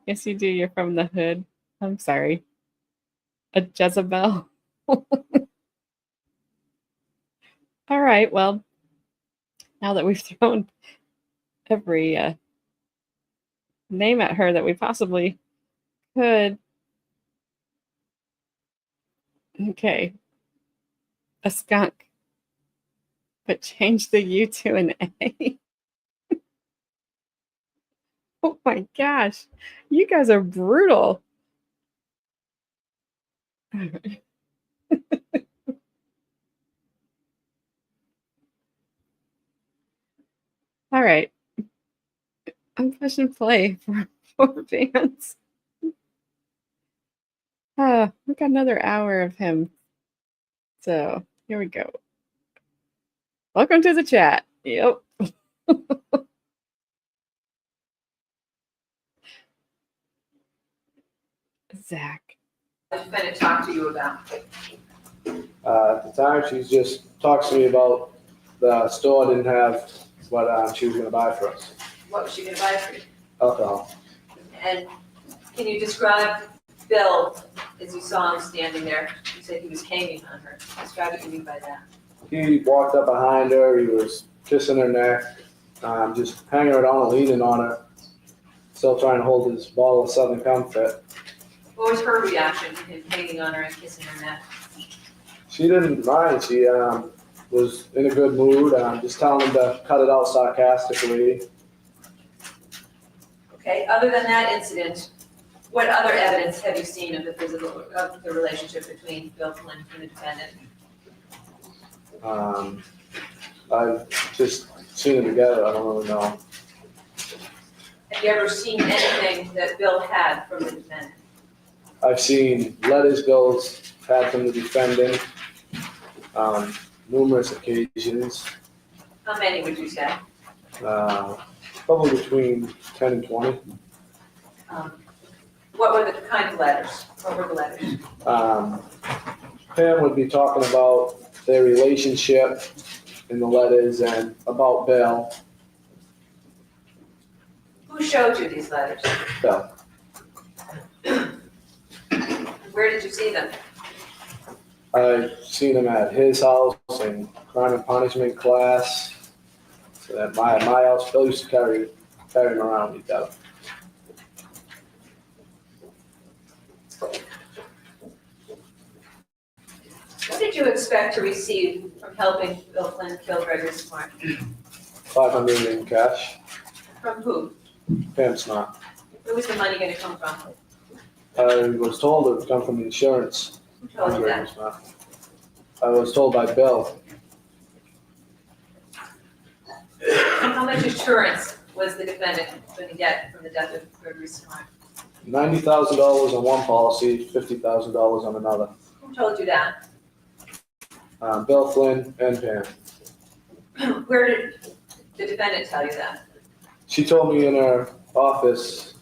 Yes, you do. You're from the hood. I'm sorry. A Jezebel. All right. Well, now that we've thrown every name at her that we possibly could. Okay. A skunk. But change the U to an A. Oh my gosh. You guys are brutal. All right. I'm pushing play for Vance. We've got another hour of him. So here we go. Welcome to the chat. Yep. Zach. What did Bennett talk to you about? At the time, she just talks to me about the store didn't have what she was going to buy for us. What was she gonna buy for you? Alcohol. And can you describe Bill as you saw him standing there? You said he was hanging on her. Describe what you mean by that. He walked up behind her. He was kissing her neck, just hanging her down and leaning on her, still trying to hold his ball of Southern Comfort. What was her reaction to him hanging on her and kissing her neck? She didn't mind. She was in a good mood, just telling him to cut it out sarcastically. Okay, other than that incident, what other evidence have you seen of the relationship between Bill Flynn and the defendant? I've just seen them together. I don't really know. Have you ever seen anything that Bill had from the defendant? I've seen letters Bill's had from the defendant on numerous occasions, How many would you say? probably between 10 and 20. What were the kind of letters? What were the letters? Pam would be talking about their relationship in the letters and about Bill. Who showed you these letters? Bill. Where did you see them? I've seen him at his house in crime and punishment class. So at my house, Bill used to carry him around, he does. What did you expect to receive from helping Bill Flynn kill Gregg Smart? $500 in cash. From who? Pam Smart. Where was the money going to come from? I was told it would come from insurance. Who told you that? I was told by Bill. How much insurance was the defendant going to get from the death of Gregg Smart? $90,000 on one policy, $50,000 on another. Who told you that? Bill Flynn and Pam. Where did the defendant tell you that? She told me in her office.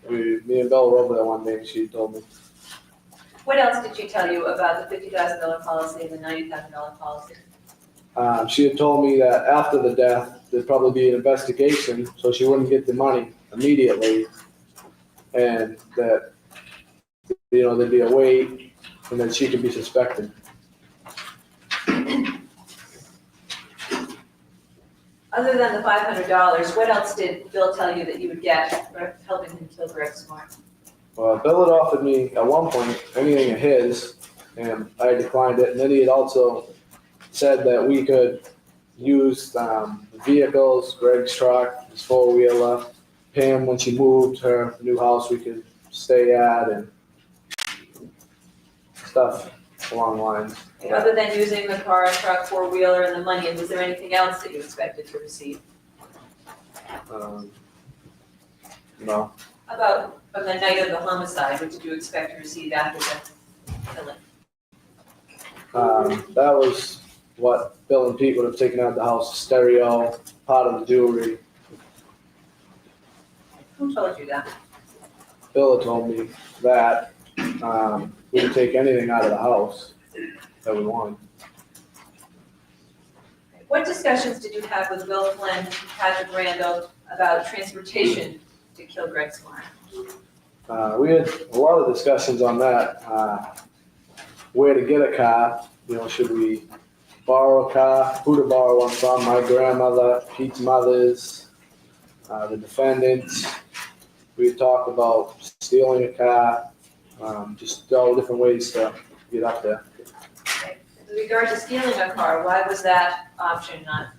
Me and Bill were over there one day, and she told me. What else did she tell you about the $50,000 policy and the $90,000 policy? She had told me that after the death, there'd probably be an investigation, so she wouldn't get the money immediately, and that, there'd be a wait, and that she could be suspected. Other than the $500, what else did Bill tell you that you would get for helping him kill Gregg Smart? Well, Bill had offered me at one point anything of his, and I declined it, and then he had also said that we could use the vehicles, Gregg's truck, his four-wheeler, Pam, when she moved her new house, we could stay at, and stuff along the lines. Other than using the car, truck, four-wheeler, and the money, was there anything else that you expected to receive? No. How about from the night of the homicide, what did you expect to receive after the killing? That was what Bill and Pete would have taken out of the house, stereo, part of the jewelry. Who told you that? Bill had told me that we would take anything out of the house that we wanted. What discussions did you have with Bill Flynn and Patrick Randall about transportation to kill Gregg Smart? We had a lot of discussions on that. Where to get a car, should we borrow a car, who to borrow one from, my grandmother, Pete's mother's, the defendants. We talked about stealing a car, just all different ways to get up there. With regard to stealing a car, why was that option not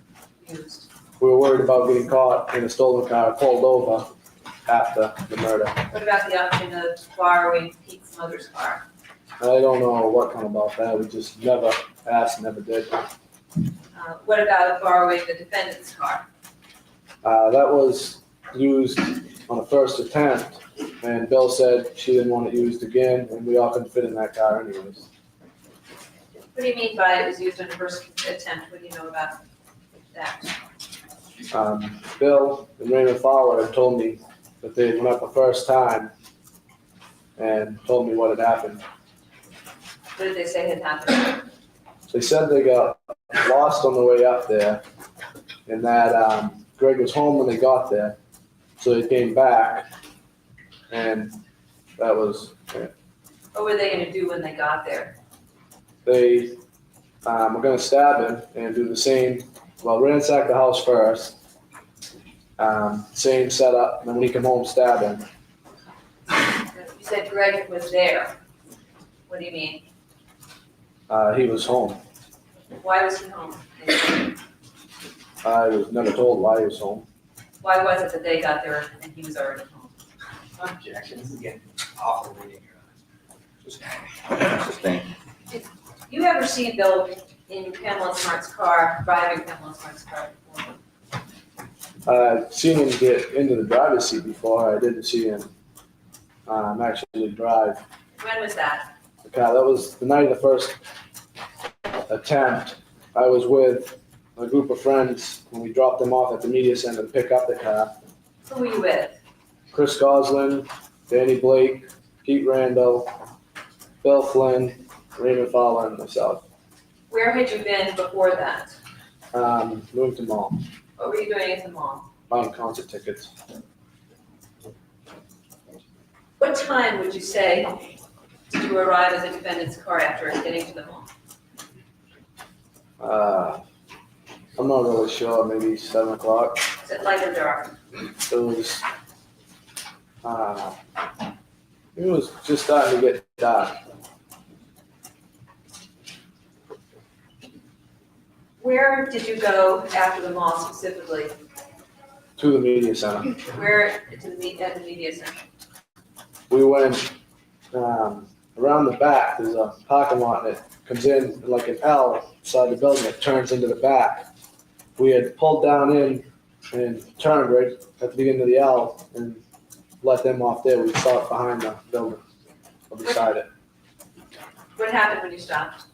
used? We were worried about getting caught in a stolen car, pulled over after the murder. What about the option of borrowing Pete's mother's car? I don't know what come about that. We just never asked, never did. What about borrowing the defendant's car? That was used on the first attempt, and Bill said she didn't want it used again, and we all couldn't fit in that car anyways. What do you mean by it was used on the first attempt? What do you know about that? Bill and Raymond Fowler had told me that they went up the first time and told me what had happened. What did they say had happened? They said they got lost on the way up there, and that Gregg was home when they got there, so they came back, and that was it. What were they going to do when they got there? They were going to stab him and do the same, ransack the house first, same setup, and then when he come home, stab him. You said Gregg was there. What do you mean? He was home. Why was he home? I was never told why he was home. Why was it that they got there and he was already home? Objection, this is getting awful reading here. Sustained. You ever see Bill in Pamela Smart's car, driving Pamela Smart's car before? I've seen him get into the driver's seat before. I didn't see him actually drive When was that? the car. That was the night of the first attempt. I was with a group of friends when we dropped them off at the media center to pick up the car. Who were you with? Chris Goslin, Danny Blake, Pete Randall, Bill Flynn, Raymond Fowler, and myself. Where had you been before that? Newington Mall, What were you doing at the mall? buying concert tickets. What time would you say did you arrive at the defendant's car after getting to the mall? I'm not really sure, maybe 7 o'clock. Is it light or dark? It was just starting to get dark. Where did you go after the mall specifically? To the media center. Where, at the media center? We went around the back. There's a parking lot that comes in like an L side the building that turns into the back. We had pulled down in and turned right at the beginning of the L and let them off there. We stopped behind the building or beside it. What happened when you stopped?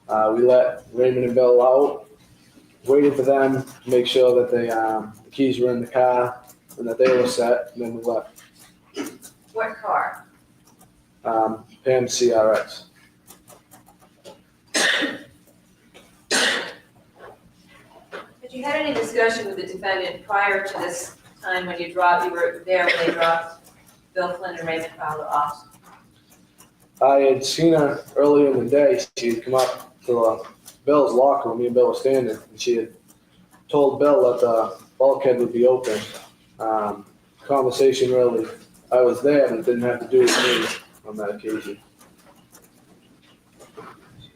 We let Raymond and Bill out, waited for them to make sure that the keys were in the car and that they were set, and then we left. What car? Pam CRX. Had you had any discussion with the defendant prior to this time when you were there when they dropped Bill Flynn and Raymond Fowler off? I had seen her earlier in the day. She had come up to Bill's locker when me and Bill were standing, and she had told Bill that the bulkhead would be open. Conversation really, I was there, but it didn't have to do with me on that occasion.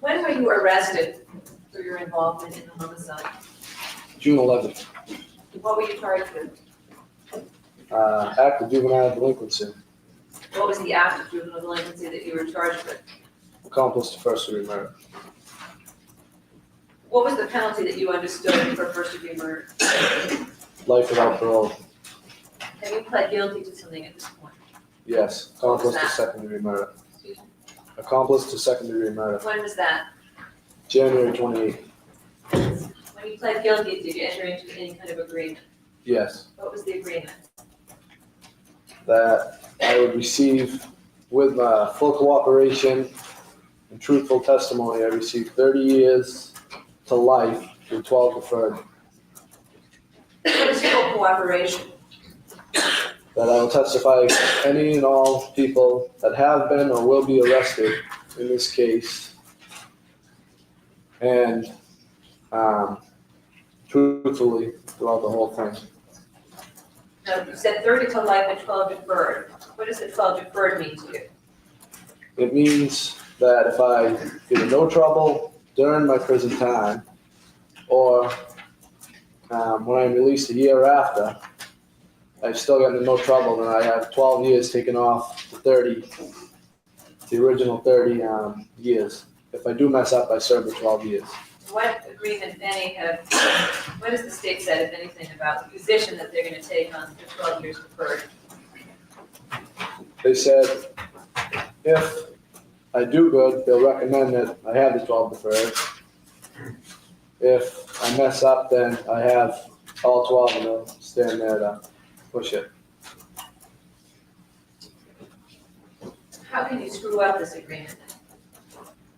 When were you arrested for your involvement in the homicide? June 11th, What were you charged with? act of juvenile delinquency, What was the act of juvenile delinquency that you were charged with? accomplice to first-degree murder. What was the penalty that you understood for first-degree murder? Life without parole. Have you pled guilty to something at this point? Yes, accomplice to second-degree murder. Excuse me. Accomplice to second-degree murder. When was that? January 28th. When you pled guilty, did you enter into any kind of agreement? Yes, What was the agreement? that I would receive with my full cooperation and truthful testimony. I received 30 years to life with 12 deferred. What is full cooperation? That I will testify against any and all people that have been or will be arrested in this case. And truthfully throughout the whole thing. No, you said 30 to life and 12 deferred. What does the 12 deferred mean to you? It means that if I get in no trouble during my prison time, or when I'm released a year after, I've still gotten in no trouble, and I have 12 years taken off to 30, the original 30 years. If I do mess up, I serve the 12 years. What agreement, if any, what has the state said, if anything, about the position that they're going to take on the 12 years deferred? They said if I do good, they'll recommend that I have the 12 deferred. If I mess up, then I have all 12 and they'll stand there to push it. How can you screw up this agreement?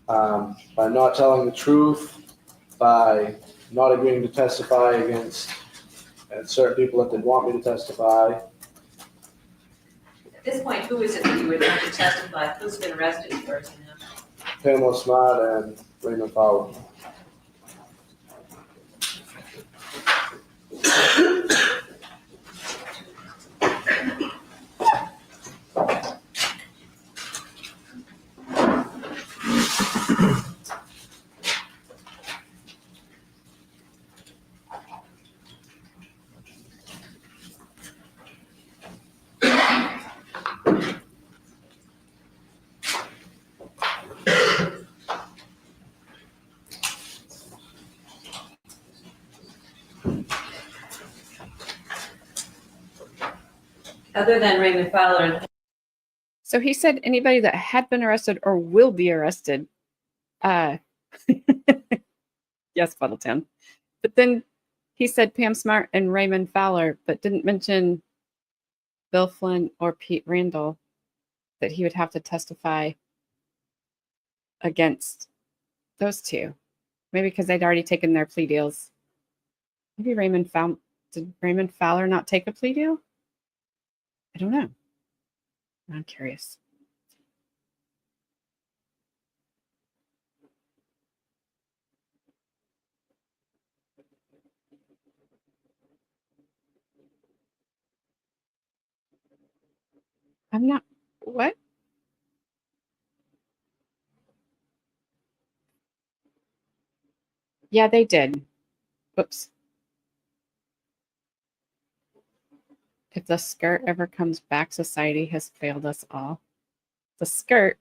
By not telling the truth, by not agreeing to testify against certain people that did want me to testify. At this point, who is it that you would have to testify? Who's been arrested first? You know? Pamela Smart and Raymond Fowler. Other than Raymond Fowler, So he said anybody that had been arrested or will be arrested. Yes, Puddleton. But then he said Pam Smart and Raymond Fowler, but didn't mention Bill Flynn or Pete Randall. that he would have to testify against those two. Maybe because they'd already taken their plea deals. Maybe did Raymond Fowler not take a plea deal? I don't know. I'm curious. I'm not, what? Yeah, they did. Whoops. If the skirt ever comes back, society has failed us all. The skirt.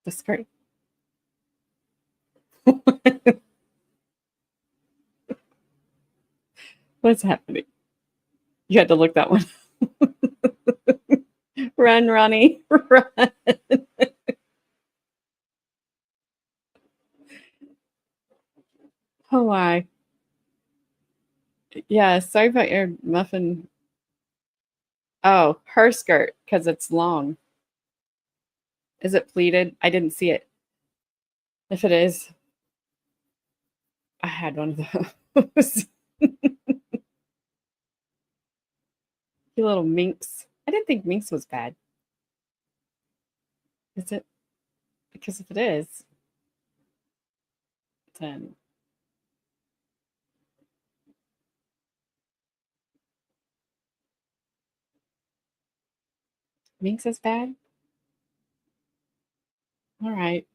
The skirt. What's happening? You had to look that one. Run, Ronnie, run. Oh, my. Yeah, sorry about your muffin. Oh, her skirt, because it's long. Is it pleated? I didn't see it. If it is, I had one of those. You little minx. I didn't think minx was bad. Is it? Because if it is, then minx is bad? All right.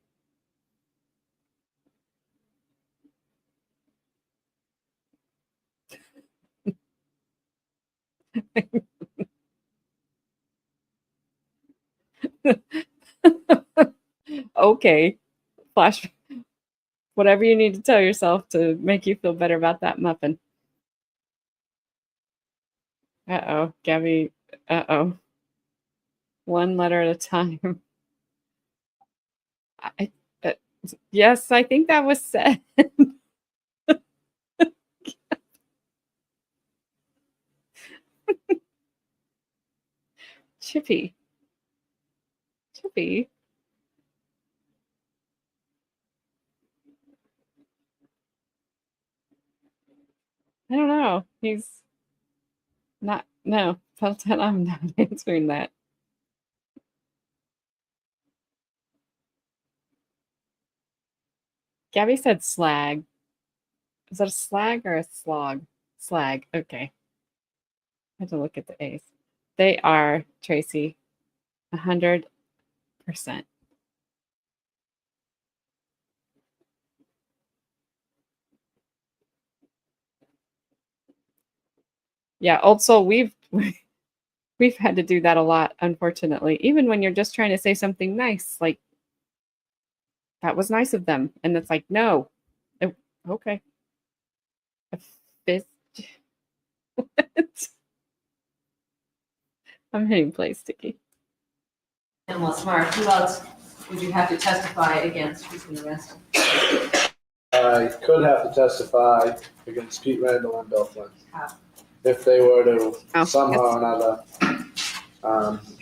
Okay. Flash. Whatever you need to tell yourself to make you feel better about that muffin. Uh-oh, Gabby. Uh-oh. One letter at a time. Uh, yes, I think that was said. Chippy. Chippy. I don't know. He's not. No, Pelton, I'm not answering that. Gabby said slag. Is that a slag or a slog? Slag. Okay. I had to look at the A's. They are, Tracy, 100%. Yeah, Old Soul, we've had to do that a lot, unfortunately. Even when you're just trying to say something nice, like that was nice of them, and it's like, no, okay. A fist. What? I'm hitting play, Sticky. Pamela Smart, who else would you have to testify against who's been arrested? I could have to testify against Pete Randall and Bill Flynn. How? If they were to Oh, somehow or another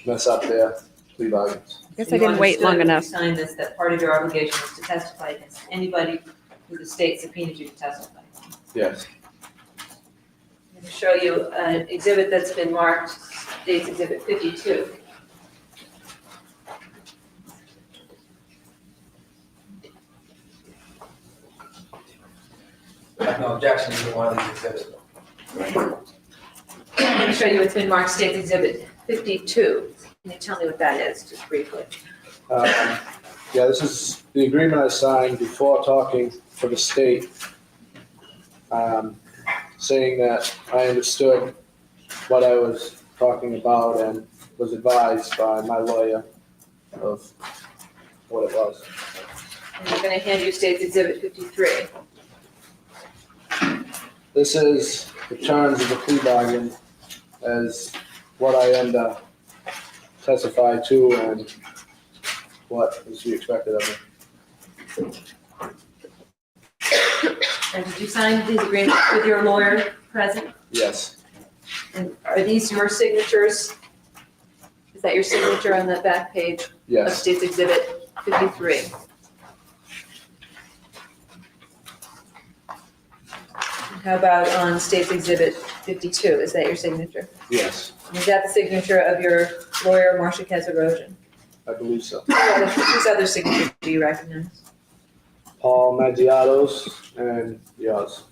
mess up their plea bargains. Guess So I you didn't wait understood long when enough. you signed this, that part of your obligation was to testify against anybody who the state subpoenaed you to testify. Yes. I'm going to show you an exhibit that's been marked, states exhibit 52. I have no objection to either one of these exhibits. I'm going to show you what's been marked states exhibit 52. Can you tell me what that is, just briefly? Yeah, this is the agreement I signed before talking for the state, saying that I understood what I was talking about and was advised by my lawyer of what it was. And I'm going to hand you states exhibit 53. This is the terms of the plea bargain as what I end up testify to and what is to be expected of me. And did you sign these agreements with your lawyer present? Yes, And are these your signatures? that your signature on that back page of Yes, State's Exhibit 53? How about on State's Exhibit 52? Is that your signature? yes, Is that the signature of your lawyer, Marcia Kezerogian? I believe so. Whose other signatures do you recognize? Paul Maggiato's and yours.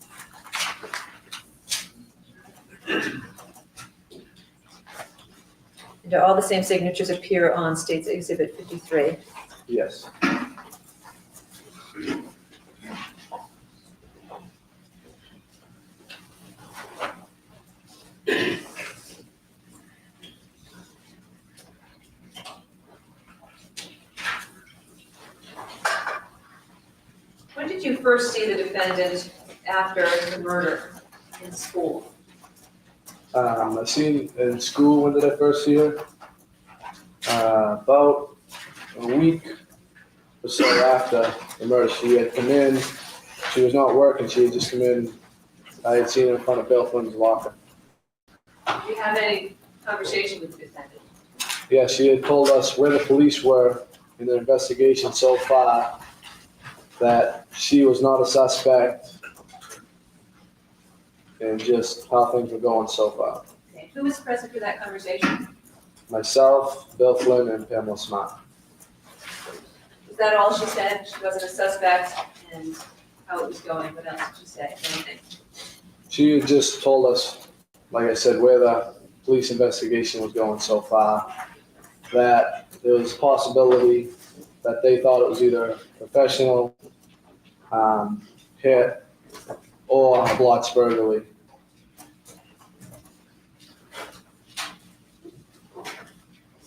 Do all the same signatures appear on State's Exhibit 53? Yes. When did you first see the defendant after the murder in school? I seen in school, when did I first see her? About a week or so after the murder. She had come in, she was not working, she had just come in. I had seen her in front of Bill Flynn's locker. Did you have any conversation with the defendant? Yeah, she had told us where the police were in their investigation so far, that she was not a suspect, and just how things were going so far. Okay. Who was present for that conversation? Myself, Bill Flynn, and Pamela Smart. Is that all she said? She wasn't a suspect and how it was going? What else did she say? Anything? She had just told us, like I said, where the police investigation was going so far, that there was a possibility that they thought it was either professional hit or a block burglary.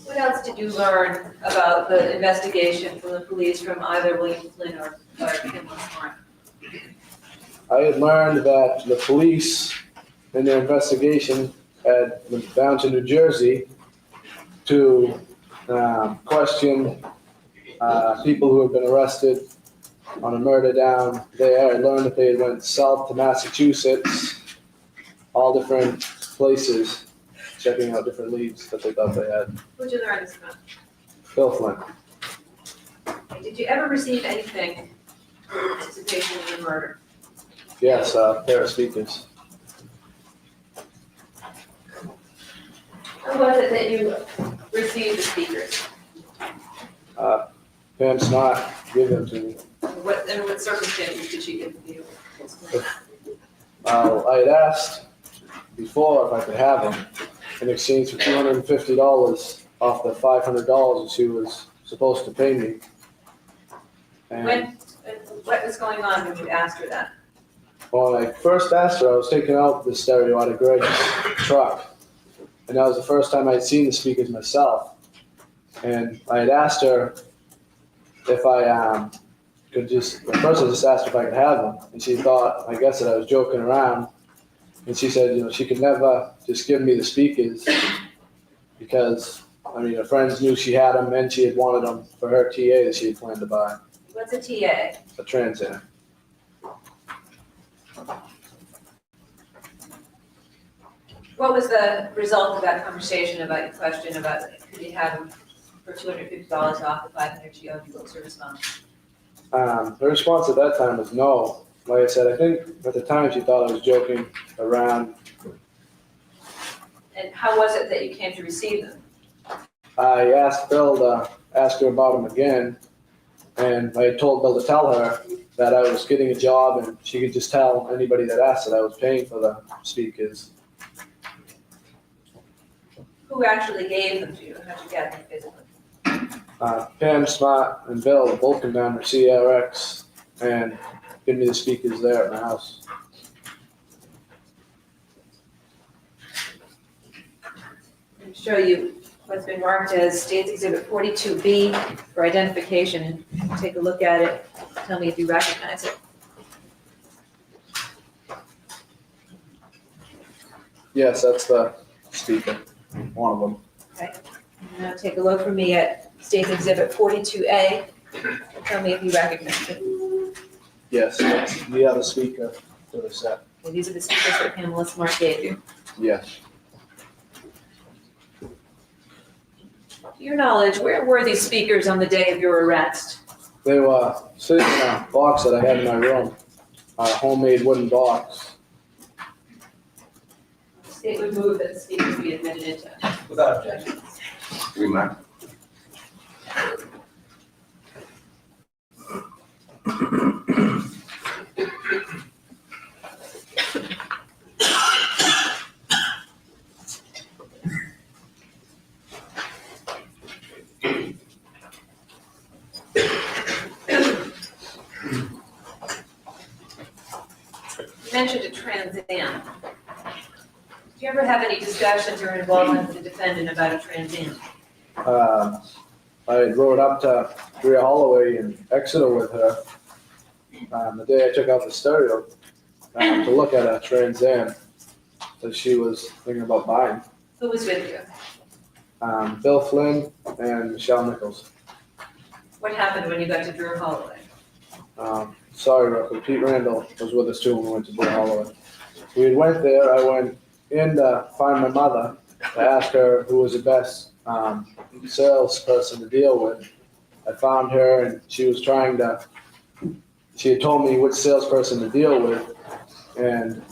What else did you learn about the investigation from the police from either William Flynn or Pamela Smart? I had learned that the police, in their investigation, had went down to New Jersey to question people who had been arrested on a murder down there. I learned that they had went south to Massachusetts, all different places, checking out different leads that they thought they had. Who'd you learn this from? Bill Flynn. Did you ever receive anything in anticipation of the murder? Yes, a pair of speakers. Who was it that you received the speakers? Pam Smart gave them to me. In what circumstances did she give them to you? Explain. I had asked before if I could have them in exchange for $250 off the $500 that she was supposed to pay me. And What was going on when you asked her that? when I first asked her, I was taking out the stereo out of Gregg's truck. And that was the first time I'd seen the speakers myself. And I had asked her if I could just, at first I just asked if I could have them. And she thought, I guess, that I was joking around. And she said, she could never just give me the speakers because, her friends knew she had them and she had wanted them for her TA that she had planned to buy, What's a TA? a transit. What was the result of that conversation about your question about could you have them for $250 off the $500 she owed you? What was her response? Her response at that time was no. Like I said, I think at the time she thought I was joking around. And how was it that you came to receive them? I asked Bill to ask her about them again, and I had told Bill to tell her that I was getting a job and she could just tell anybody that asked that I was paying for the speakers. Who actually gave them to you? How'd you get them physically? Pam Smart and Bill both come down to CRX and give me the speakers there at my house. I'll show you what's been marked as State's Exhibit 42B for identification. Take a look at it. Tell me if you recognize it. Yes, that's the speaker, one of them. Okay. Now take a look for me at State's Exhibit 42A. Tell me if you recognize it. Yes, that's the other speaker to the set. Okay, these are the speakers that Pamela Smart gave you. Yes. To your knowledge, where were these speakers on the day of your arrest? They were sitting in a box that I had in my room, a homemade wooden box. The state would move that the speakers be admitted into. Without objection. Remark. You mentioned a Trans Am. Do you ever have any discussions or involvement with the defendant about a Trans Am? I rode up to Greer Holloway in Exeter with her the day I took out the stereo to look at a Trans Am that she was thinking about buying. Who was with you? Bill Flynn and Michelle Nichols. What happened when you got to Drew Holloway? Sorry, Russell. Pete Randall was with us too when we went to Greer Holloway. We had went there. I went in to find my mother to ask her who was the best salesperson to deal with. I found her and she was trying to, she had told me which salesperson to deal with, and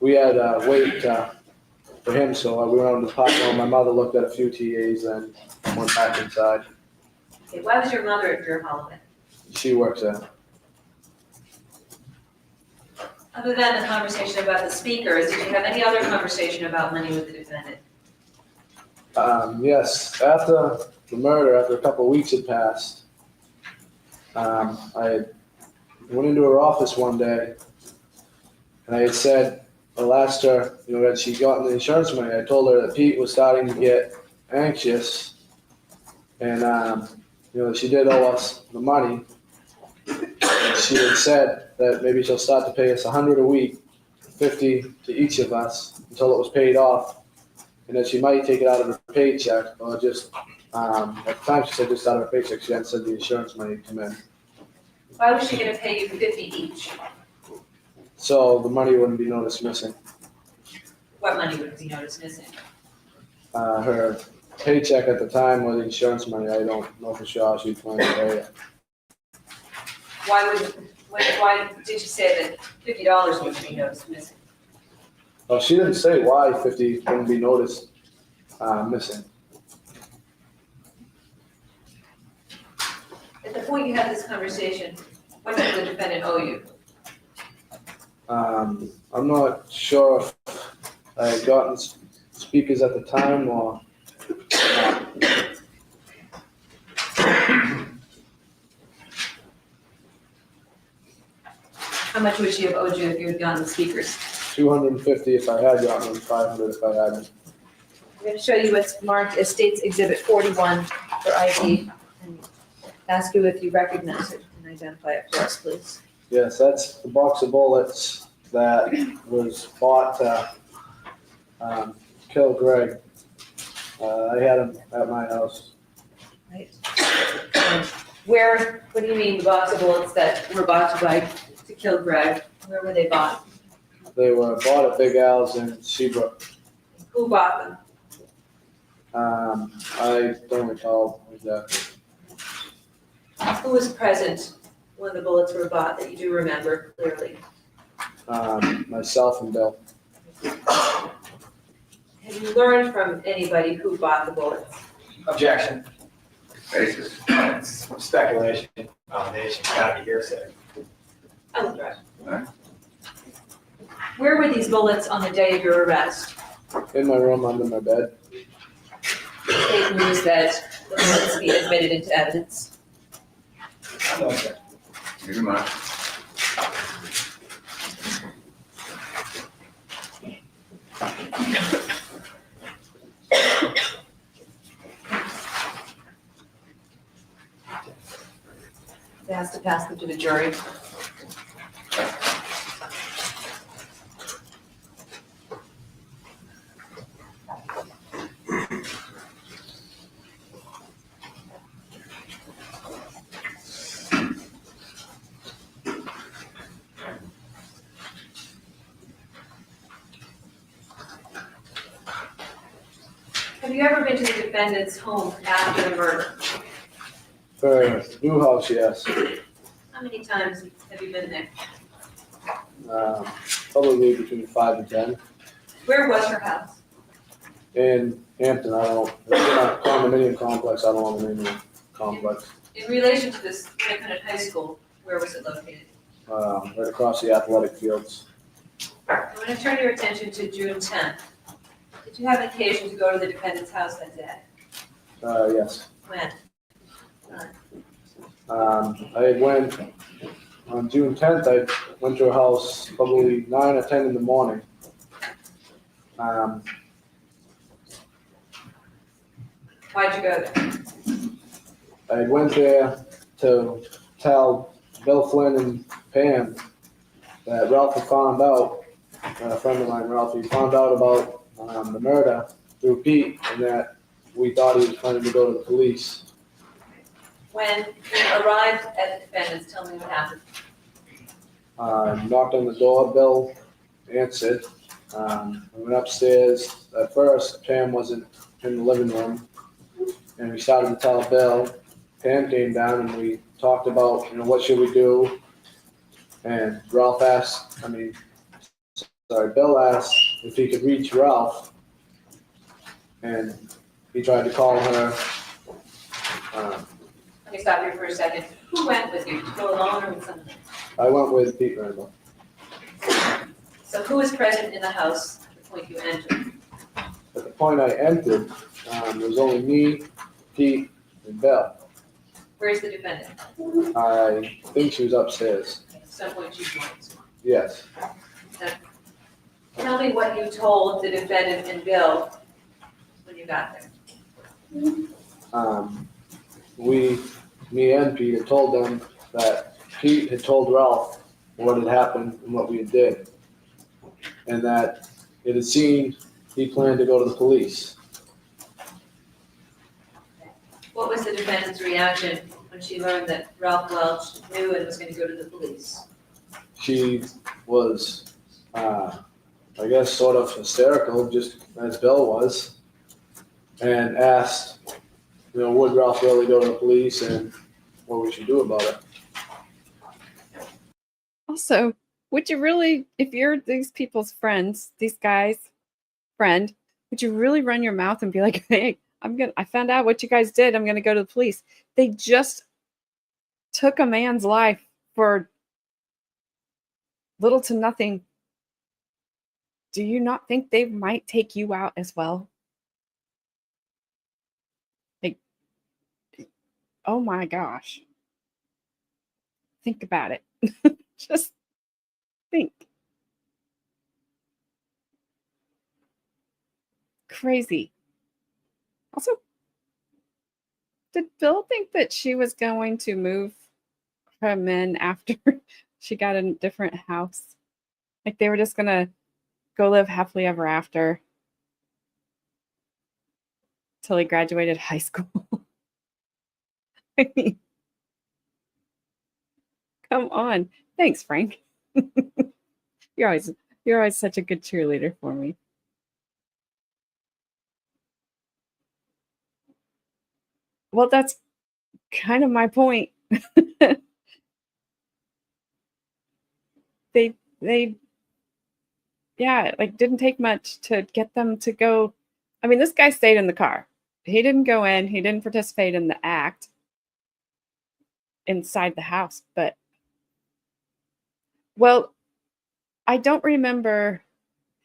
we had to wait for him, so we went on to the parking lot. My mother looked at a few TAs and went back inside. Okay, why was your mother at Drew Holloway? She works there. Other than the conversation about the speakers, did you have any other conversation about money with the defendant? Yes, after the murder, after a couple of weeks had passed, I went into her office one day and I had said, I asked her, had she gotten the insurance money? I told her that Pete was starting to get anxious and, she did owe us the money. And she had said that maybe she'll start to pay us $100 a week, $50 to each of us until it was paid off. And that she might take it out of her paycheck, or just, at the time she said just out of her paycheck, she hadn't said the insurance money come in. Why was she gonna pay you $50 each? So the money wouldn't be noticed missing. What money would be noticed missing? Her paycheck at the time or the insurance money, I don't know for sure how she'd plan to pay it. Why did you say that $50 would be noticed missing? Well, she didn't say why 50 wouldn't be noticed missing. At the point you had this conversation, what did the defendant owe you? I'm not sure if I had gotten speakers at the time or How much would she have owed you if you had gotten the speakers? 250 if I had gotten them, 500 if I hadn't. I'm going to show you what's marked as State's Exhibit 41 for ID, and ask you if you recognize it and identify it for us, please. Yes, that's the box of bullets that was bought to kill Gregg. I had them at my house. Right. What do you mean, the box of bullets that were bought to kill Gregg? Where were they bought? They were bought at Big Al's in Seabrook. Who bought them? I don't recall exactly. Who was present when the bullets were bought that you do remember clearly? Myself and Bill. Have you learned from anybody who bought the bullets? Objection. Basis. It's speculation, validation, gotta be hearsay. I will try. Alright. Where were these bullets on the day of your arrest? In my room under my bed. The state moves that the bullets be admitted into evidence. No objection. Remark. They has to pass them to the jury. Have you ever been to the defendant's home after the murder? For new house, yes. How many times have you been there? Probably between 5 and 10. Where was her house? In Hampton, I don't, it's in a condominium complex, I don't want to name the complex. In relation to this Winnicott High School, where was it located? Right across the athletic fields. I'm going to turn your attention to June 10th. Did you have occasion to go to the defendant's house that day? Yes. When? I went, on June 10th, I went to her house probably 9 or 10 in the morning. Why'd you go there? I went there to tell Bill Flynn and Pam that Ralph had found out, a friend of mine, Ralph, he found out about the murder through Pete, and that we thought he was planning to go to the police. When you arrived at the defendant's, tell me what happened. Knocked on the door, Bill answered. I went upstairs. At first, Pam wasn't in the living room, and we started to tell Bill. Pam came down, and we talked about, what should we do? And Ralph asked, Bill asked if he could reach Ralph, and he tried to call her. Let me stop you for a second. Who went with you? Did you go alone or with someone? I went with Pete Randall. So who was present in the house at the point you entered? At the point I entered, there was only me, Pete, and Bill. Where's the defendant? I think she was upstairs. At some point she joined. Yes. Tell me what you told the defendant and Bill when you got there. Me and Pete had told them that Pete had told Ralph what had happened and what we did, and that it had seemed he planned to go to the police. What was the defendant's reaction when she learned that Ralph Welch knew and was going to go to the police? She was, I guess, sort of hysterical, just as Bill was, and asked, would Ralph really go to the police and what we should do about it. Also, would you really, if you're these people's friends, these guys' friend, would you really run your mouth and be like, hey, I found out what you guys did. I'm going to go to the police. They just took a man's life for little to nothing. Do you not think they might take you out as well? Like, oh my gosh. Think about it. Just think. Crazy. Also, did Bill think that she was going to move him in after she got a different house? Like they were just going to go live happily ever after till he graduated high school? I mean, come on. Thanks, Frank. You're always such a good cheerleader for me. Well, that's kind of my point. They yeah, like didn't take much to get them to go. I mean, this guy stayed in the car. He didn't go in, he didn't participate in the act inside the house, but well, I don't remember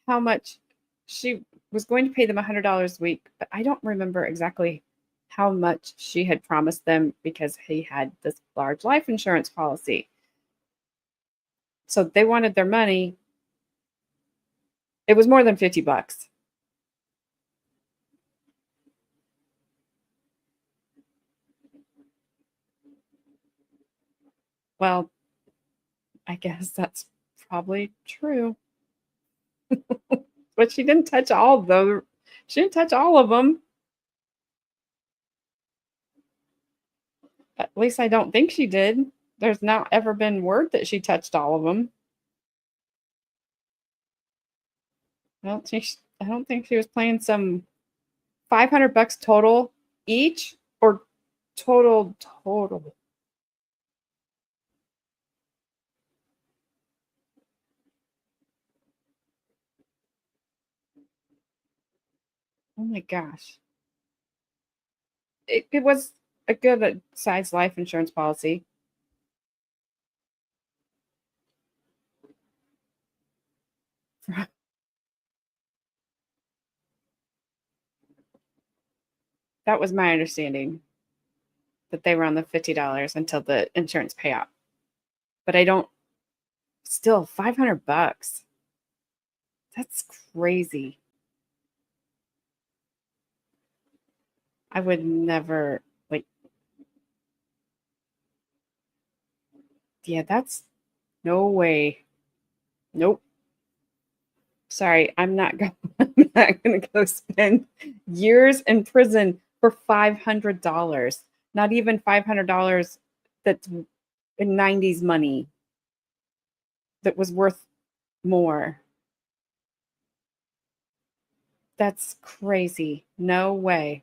how much she was going to pay them $100 a week, but I don't remember exactly how much she had promised them because he had this large life insurance policy. So they wanted their money. It was more than $50. Well, I guess that's probably true. But she didn't touch all of them. She didn't touch all of them. At least I don't think she did. There's not ever been word that she touched all of them. I don't think she was playing some $500 total each, or total? Oh my gosh. It was a good size life insurance policy. That was my understanding, that they were on the $50 until the insurance payout. But I don't, still $500. That's crazy. I would never, like, yeah, that's no way. Nope. Sorry, I'm not going to go spend years in prison for $500. Not even $500 that's in 90s money that was worth more. That's crazy. No way.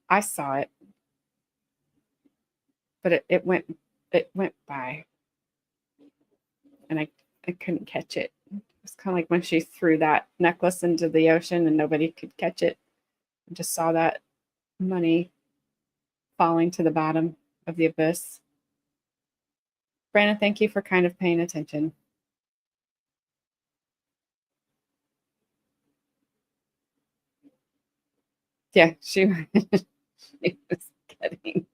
I saw it, but it went by, and I couldn't catch it. It was kind of like when she threw that necklace into the ocean and nobody could catch it. I just saw that money falling to the bottom of the abyss. Brandon, thank you for kind of paying attention. Yeah, she was getting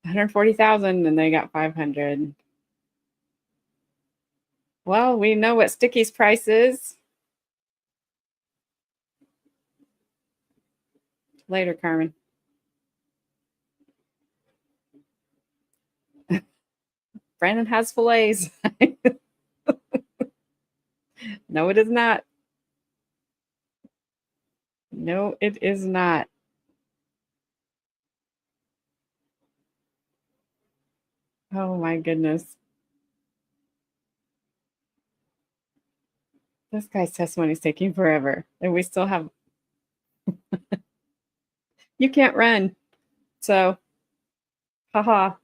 140,000 and they got 500. Well, we know what Sticky's price is. Later, Carmen. Brandon has fillets. No, it is not. No, it is not. Oh my goodness. This guy's testimony is taking forever. And we still have... You can't run. So, haha.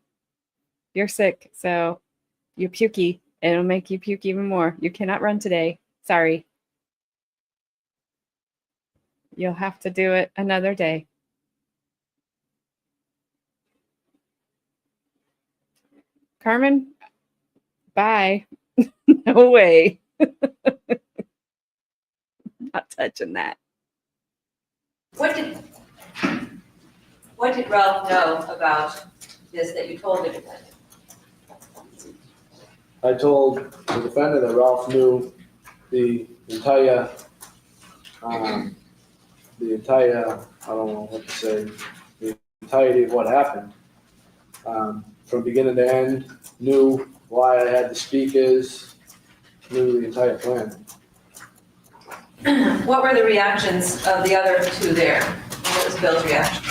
You're sick. So, you're pukey. It'll make you puke even more. You cannot run today. Sorry. You'll have to do it another day. Carmen, bye. No way. Not touching that. What did Ralph know about this that you told the defendant? I told the defendant that Ralph knew the entire, I don't know what to say, the entirety of what happened. From beginning to end, knew why I had the speakers, knew the entire plan. What were the reactions of the other two there? What was Bill's reaction?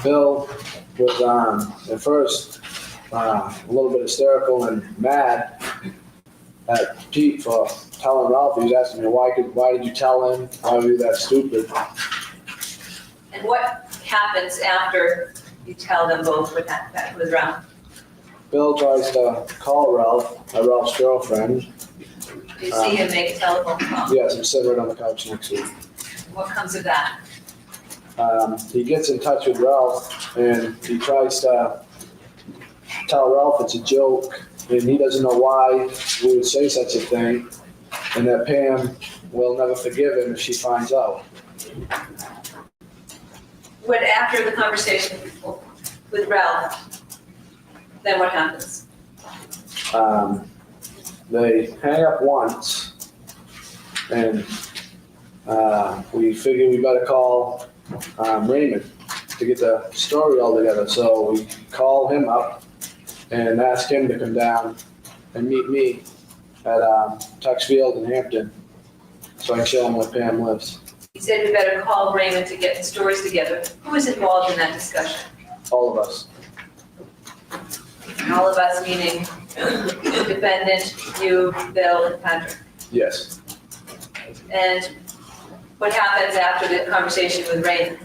Bill was at first a little bit hysterical and mad at Pete for telling Ralph. He was asking me, why did you tell him? Why were you that stupid? And what happens after you tell them both what that was Ralph? Bill tries to call Ralph, Ralph's girlfriend. Do you see him make a telephone call? Yes, I'm sitting right on the couch next to him. What comes of that? He gets in touch with Ralph and he tries to tell Ralph it's a joke and he doesn't know why we would say such a thing and that Pam will never forgive him if she finds out. What, after the conversation with Ralph, then what happens? They hang up once and we figured we better call Raymond to get the story all together. So we call him up and ask him to come down and meet me at Tux Field in Hampton so I can show him where Pam lives. He said we better call Raymond to get the stories together. Who was involved in that discussion? All of us. And all of us meaning defendant, you, Bill, and Patrick. Yes. And what happens after the conversation with Raymond?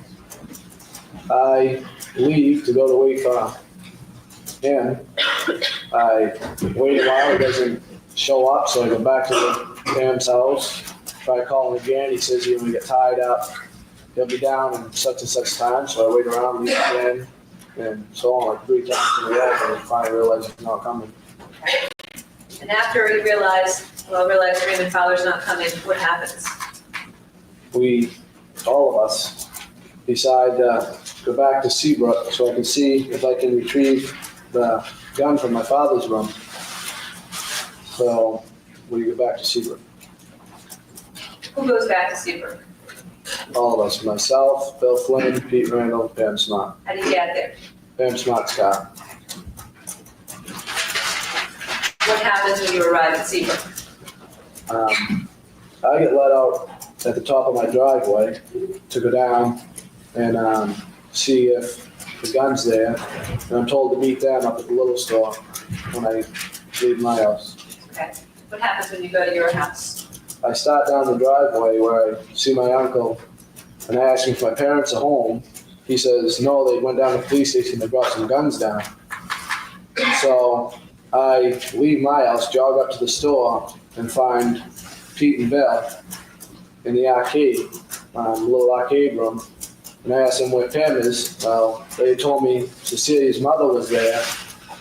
I leave to go to wait for him. I wait a while, he doesn't show up, so I go back to Pam's house. Try calling again, he says he's gonna get tied up. He'll be down in such and such time, so I wait around, leave again, and so on, like 3 times in a row, and I finally realize he's not coming. And after you realize Raymond Fowler's not coming, what happens? We, all of us, decide to go back to Seabrook so I can see if I can retrieve the gun from my father's room. So we go back to Seabrook. Who goes back to Seabrook? All of us, myself, Bill Flynn, Pete Randall, Pam Smart. How do you get there? Pam Smart's car. What happens when you arrive at Seabrook? I get let out at the top of my driveway to go down and see if the gun's there. And I'm told to meet them up at the little store when I leave my house. Okay. What happens when you go to your house? I start down the driveway where I see my uncle and I ask him if my parents are home. He says, no, they went down to the police station, they brought some guns down. So I leave my house, jog up to the store and find Pete and Bill in the arcade, little arcade room. And I asked them where Pam is. Well, they told me Cecilia's mother was there,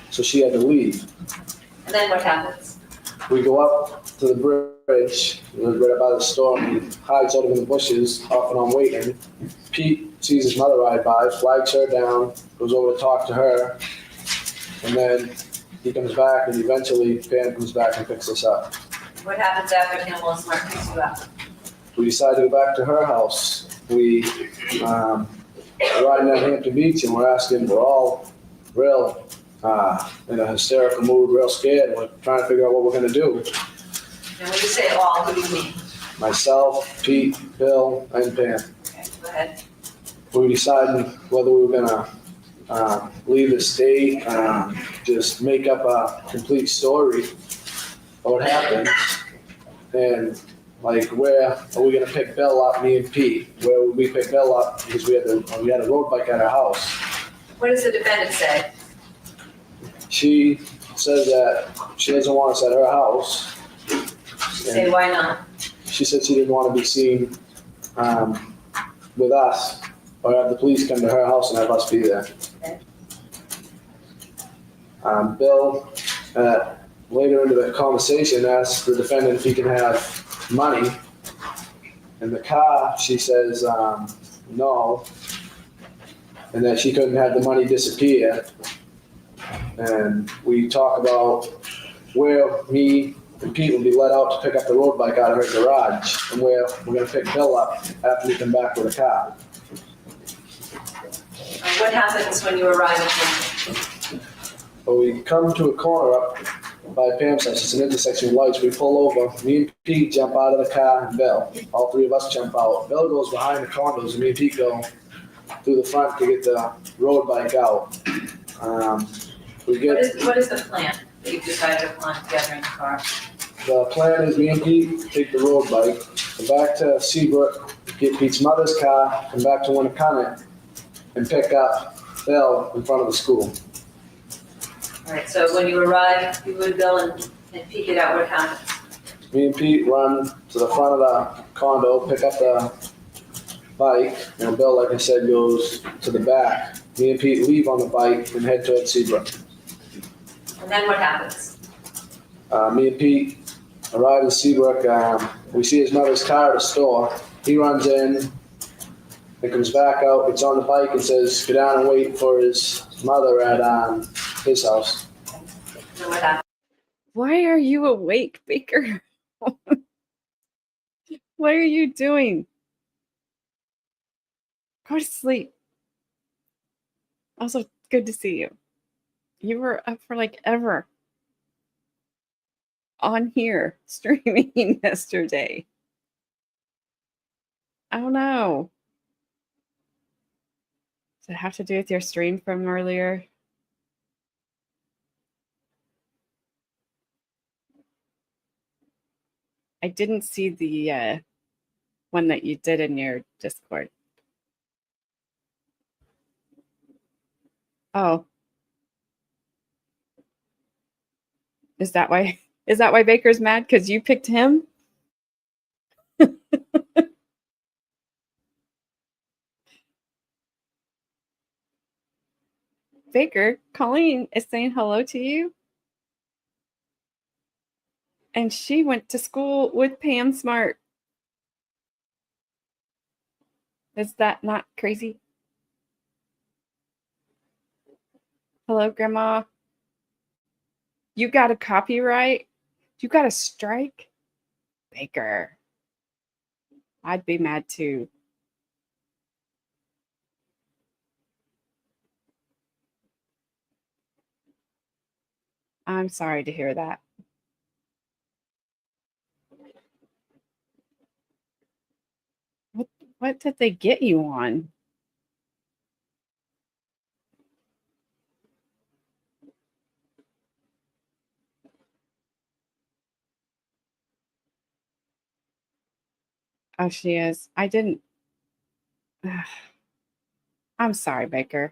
so she had to leave. And then what happens? We go up to the bridge, right up by the store, and he hides out of in the bushes, off and on waiting. Pete sees his mother ride by, flags her down, goes over to talk to her, and then he comes back, and eventually Pam comes back and picks us up. What happens after Pamela Smart picks you up? We decide to go back to her house. We are riding at Hampton Beach, and we're all real in a hysterical mood, real scared. We're trying to figure out what we're going to do. And when you say all, who do you mean? Myself, Pete, Bill, and Pam. Okay, go ahead. We were deciding whether we were going to leave the state, just make up a complete story of what happened, and like, where are we going to pick Bill up, me and Pete? Where would we pick Bill up? Because we had a road bike at our house. What does the defendant say? She says that she doesn't want us at her house. Say why not? She said she didn't want to be seen with us or have the police come to her house and have us be there. Okay. Bill, later into the conversation, asked the defendant if he can have money. In the car, she says no, and that she couldn't have the money disappear. And we talk about where me and Pete will be let out to pick up the road bike out of her garage, and where we're going to pick Bill up after we come back with a car. What happens when you arrive at Hampton? But we come to a corner up by Pam's house. It's an intersection with lights. We pull over. Me and Pete jump out of the car, and Bill. All 3 of us jump out. Bill goes behind the condos, and me and Pete go through the front to get the road bike out. What is the plan that you've decided upon together in the car? The plan is me and Pete take the road bike, go back to Seabrook, get Pete's mother's car, come back to Winnicott, and pick up Bill in front of the school. All right, so when you arrive, you would Bill and Pete get out, what happens? Me and Pete run to the front of the condo, pick up the bike, and Bill, like I said, goes to the back. Me and Pete leave on the bike and head towards Seabrook. And then what happens? Me and Pete arrive in Seabrook. We see his mother's car at a store. He runs in and comes back out, gets on the bike and says, go down and wait for his mother at his house. And what happens? Why are you awake, Baker? What are you doing? Go to sleep. Also, good to see you. You were up for like ever on here streaming yesterday. I don't know. Does it have to do with your stream from earlier? I didn't see the one that you did in your Discord. Oh. Is that why Baker's mad? Because you picked him? Baker, Colleen is saying hello to you. And she went to school with Pam Smart. Is that not crazy? Hello, Grandma. You got a copyright? You got a strike? Baker. I'd be mad too. I'm sorry to hear that. What did they get you on? Oh, she is. I didn't. I'm sorry, Baker.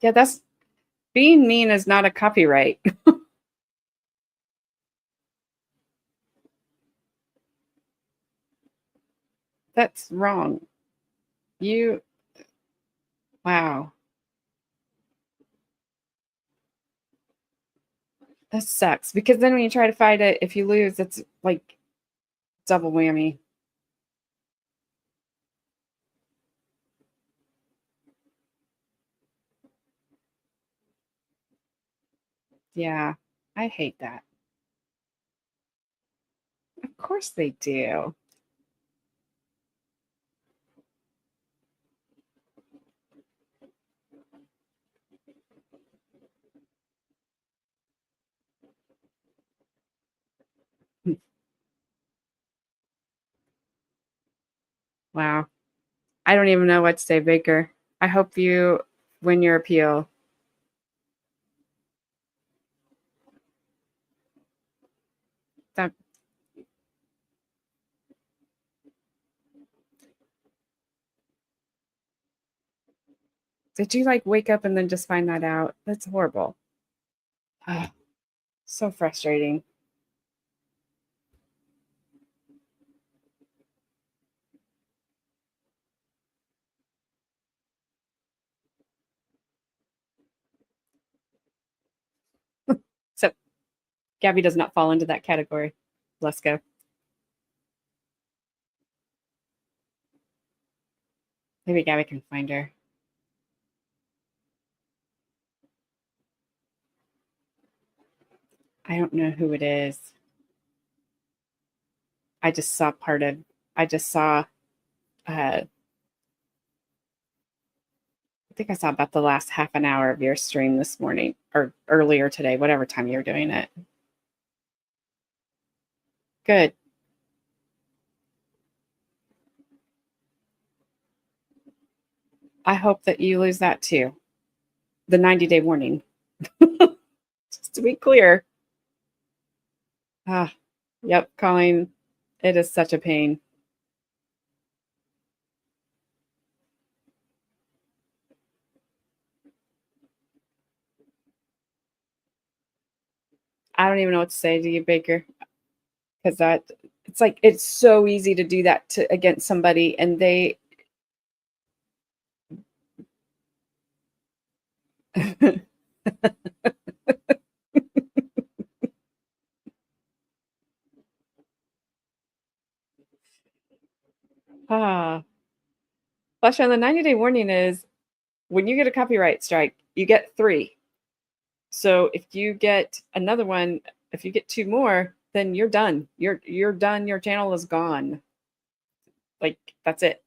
Yeah, that's being mean is not a copyright. That's wrong. Wow. That sucks because then when you try to fight it, if you lose, it's like double whammy. Yeah, I hate that. Of course they do. Wow. I don't even know what to say, Baker. I hope you win your appeal. That Did you like wake up and then just find that out? That's horrible. So frustrating. So Gabby does not fall into that category. Let's go. Maybe Gabby can find her. I don't know who it is. I just saw I think I saw about the last half an hour of your stream this morning or earlier today, whatever time you were doing it. Good. I hope that you lose that too. The 90-day warning. Just to be clear. Yep, Colleen, it is such a pain. I don't even know what to say to you, Baker, because it's so easy to do that against somebody, and they. Flesh on the 90-day warning is when you get a copyright strike, you get 3. So if you get another one, if you get 2 more, then you're done. You're done. Your channel is gone. Like, that's it.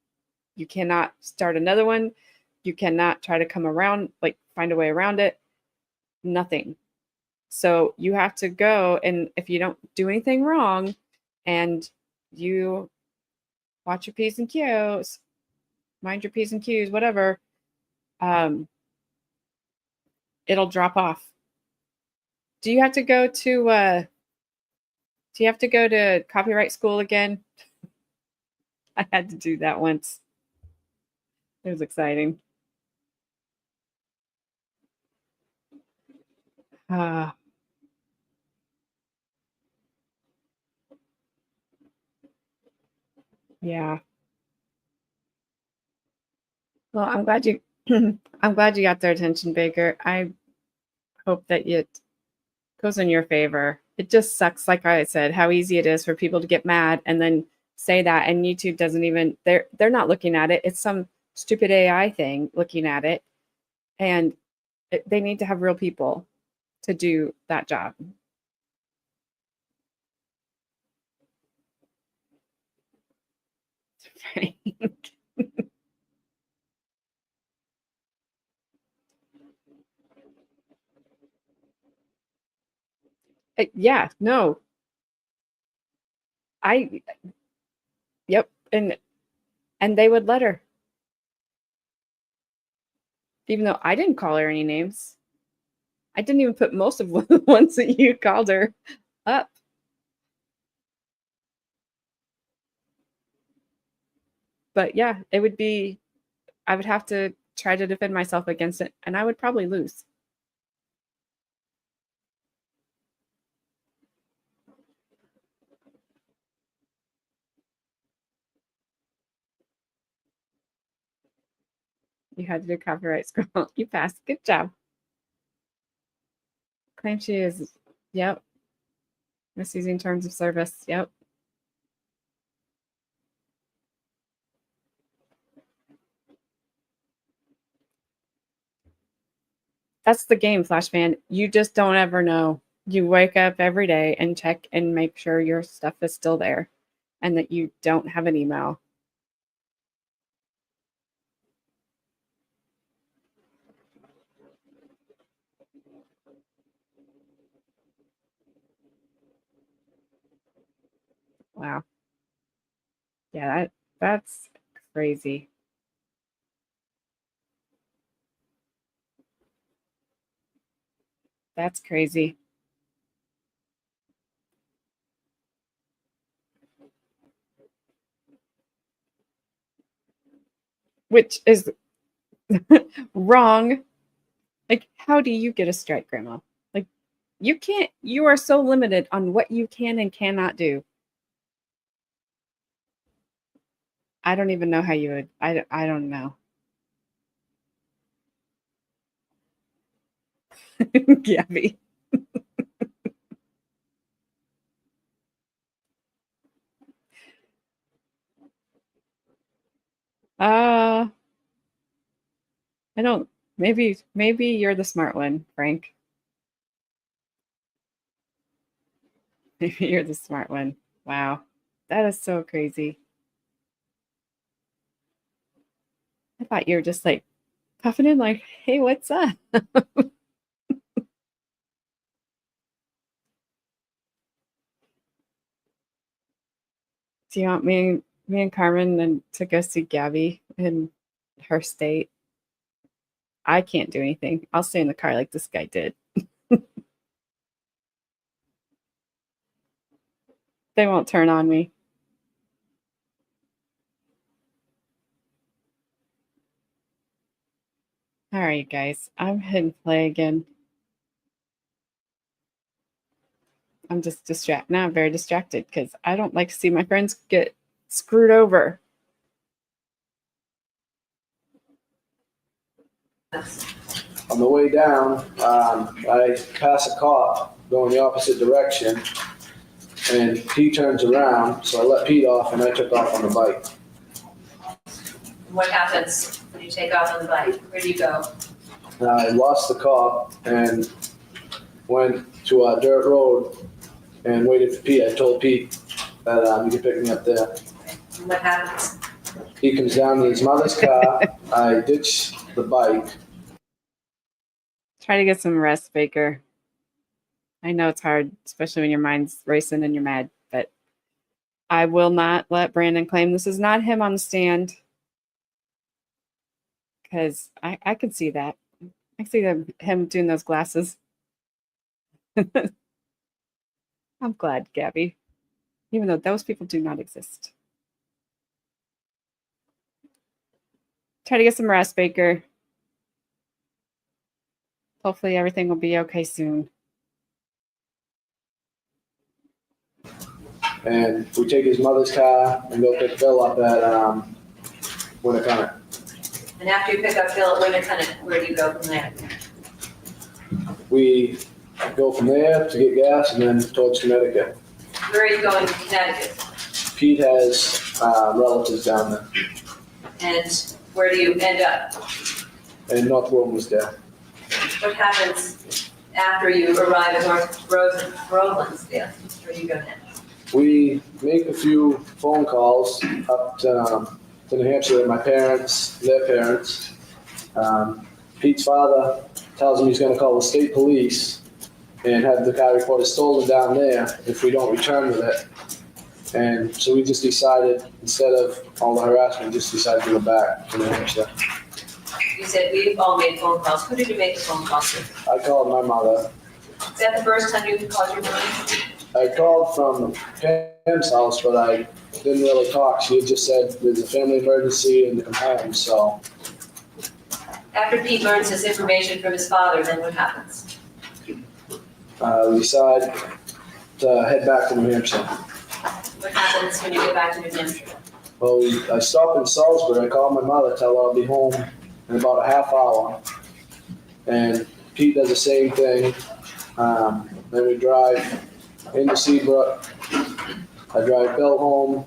You cannot start another one. You cannot try to come around, like find a way around it. Nothing. So you have to go, and if you don't do anything wrong and you watch your P's and Q's, mind your P's and Q's, whatever, it'll drop off. Do you have to go to copyright school again? I had to do that once. It was exciting. Uh, yeah. Well, I'm glad you I'm glad you got their attention, Baker. I hope that it goes in your favor. It just sucks, like I said, how easy it is for people to get mad and then say that, and YouTube doesn't even, they're not looking at it. It's some stupid AI thing looking at it, and they need to have real people to do that job. Yeah, no. Yep, and they would let her. Even though I didn't call her any names. I didn't even put most of the ones that you called her up. But yeah, it would be, I would have to try to defend myself against it, and I would probably lose. You had to do copyright scroll. You passed. Good job. Claim she is, yep. Misusing terms of service, yep. That's the game, Flash fan. You just don't ever know. You wake up every day and check and make sure your stuff is still there and that you don't have an email. Wow. Yeah, that's crazy. That's crazy. Which is wrong. Like, how do you get a strike, Grandma? Like, you can't, you are so limited on what you can and cannot do. I don't even know how you would, I don't know. Gabby. I don't, maybe you're the smart one, Frank. Maybe you're the smart one. Wow. That is so crazy. I thought you were just like puffing in like, hey, what's up? Do you want me and Carmen and to go see Gabby in her state? I can't do anything. I'll stay in the car like this guy did. They won't turn on me. All right, guys. I'm hitting play again. I'm just distracted. Now I'm very distracted because I don't like to see my friends get screwed over. On the way down, I pass a cop going the opposite direction, and he turns around, so I let Pete off and I took off on the bike. What happens when you take off on the bike? Where do you go? I lost the cop and went to a dirt road and waited for Pete. I told Pete that he could pick me up there. And what happens? He comes down in his mother's car. I ditch the bike. Try to get some rest, Baker. I know it's hard, especially when your mind's racing and you're mad, but I will not let Brandon claim this is not him on the stand, because I could see that. I see him doing those glasses. I'm glad, Gabby. Even though those people do not exist. Try to get some rest, Baker. Hopefully everything will be okay soon. And we take his mother's car and go pick Bill up at Winnicott. And after you pick up Bill at Winnicott, where do you go from there? We go from there to get gas and then towards Connecticut. Where are you going to Connecticut? Pete has relatives down there, And where do you end up? and North Wilmsdale. What happens after you arrive at North Roselandsdale? Where do you go next? We make a few phone calls up to New Hampshire, my parents, their parents. Pete's father tells him he's going to call the state police and have the car reported stolen down there if we don't return with it. And so we just decided, instead of all the harassment, just decided to go back to New Hampshire. You said we've all made phone calls. Who did you make the phone calls to? I called my mother. Is that the first time you called your mother? I called from Pam's house, but I didn't really talk. She had just said there's a family emergency and to come home, so. After Pete learns this information from his father, then what happens? We decide to head back to New Hampshire. What happens when you get back to New Hampshire? Well, I stop in Salisbury. I call my mother, tell her I'll be home in about a half hour. And Pete does the same thing. Then we drive into Seabrook. I drive Bill home,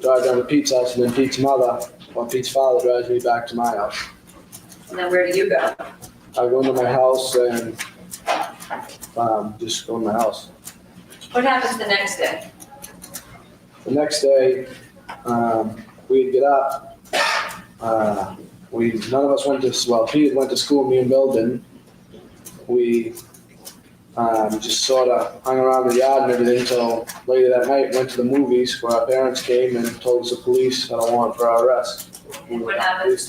drive down to Pete's house, and then Pete's father drives me back to my house. And then where do you go? I go into my house and just go in my house. What happens the next day? The next day, we'd get up. None of us went to, well, Pete went to school, me and Bill didn't. We just sort of hung around the yard and everything until later that night, went to the movies where our parents came and told us the police had a warrant for our arrest. What happens?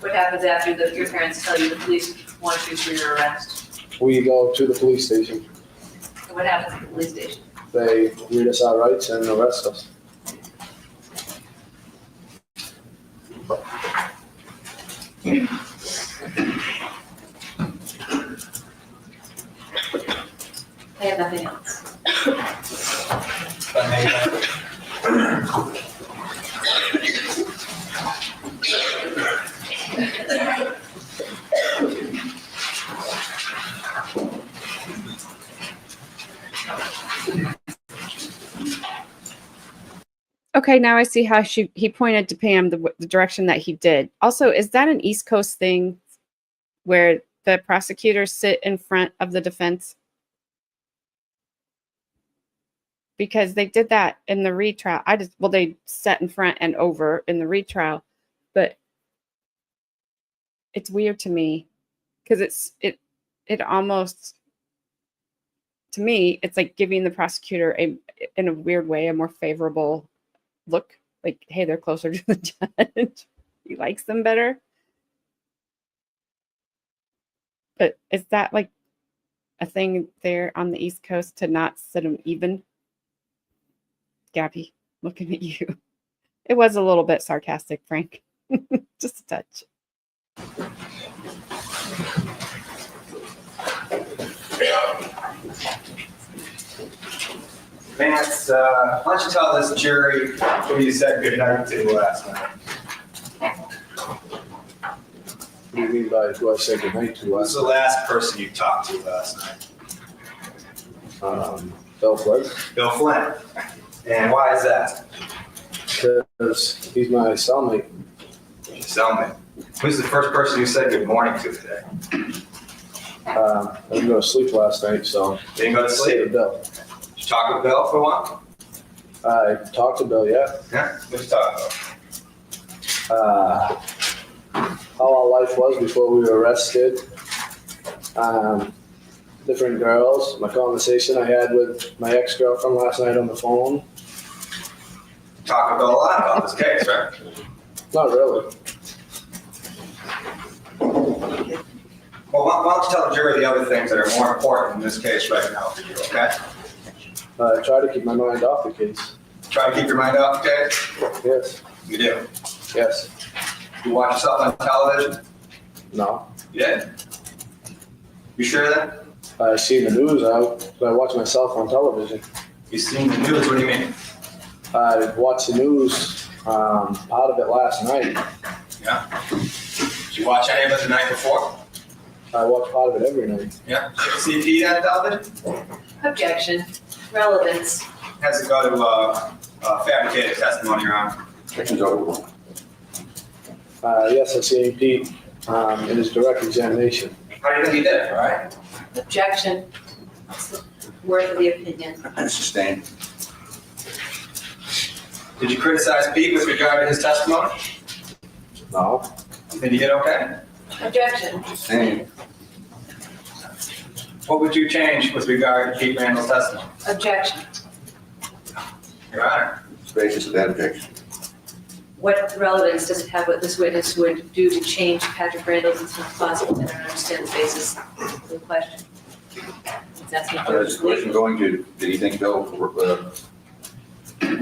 What happens after your parents tell you the police want you for your arrest? We go to the police station. And what happens at the police station? They read us our rights and arrest us. I have nothing else. Okay, now I see how he pointed to Pam the direction that he did. Also, is that an East Coast thing where the prosecutors sit in front of the defense? Because they did that in the retrial. They sat in front and over in the retrial, but it's weird to me because it almost, to me, it's like giving the prosecutor in a weird way a more favorable look, like, hey, they're closer to the judge. He likes them better. But is that like a thing there on the East Coast to not sit them even? Gabby, looking at you. It was a little bit sarcastic, Frank. Just a touch. Vance, why don't you tell this jury who you said goodnight to last night? What do you mean by who I said goodnight to? Who's the last person you talked to last night? Bill Flynn. Bill Flynn. And why is that? Because he's my cellmate. Cellmate. Who's the first person you said good morning to today? I didn't go to sleep last night, so. Didn't go to Say sleep? to Bill. Did you talk with Bill for a while? I talked to Bill, yeah. Yeah? What did you talk about? How our life was before we were arrested. Different girls. My conversation I had with my ex-girlfriend last night on the phone. Talk with Bill a lot about this case, right? Not really. Well, why don't you tell the jury the other things that are more important in this case right now for you, okay? I try to keep my mind off the case. Try to keep your mind off the case? Yes, You do. yes, You watch yourself on television? no. You did? You sure of that? I see the news. I watch myself on television. You seen the news, what do you mean? I watched the news, part of it last night. Yeah? Did you watch any of it the night before? I watch part of it every night. Yeah? Did you see Pete on television? Objection. Relevance. Has to go to fabricated testimony, Your Honor. Objection's over. Yes, I see Pete in his direct examination. How do you think he did it, all right? Objection. That's the word of the opinion. Sustained. Did you criticize Pete with regard to his testimony? No, Did he get okay? Objection. Sustained. What would you change with regard to Pete Randall's testimony? Objection. Your Honor. Spacious of that objection. What relevance does it have what this witness would do to change Patrick Randall's intent possible? I don't understand the basis of the question. It's asking for Is the question going to, did he think Bill, Pete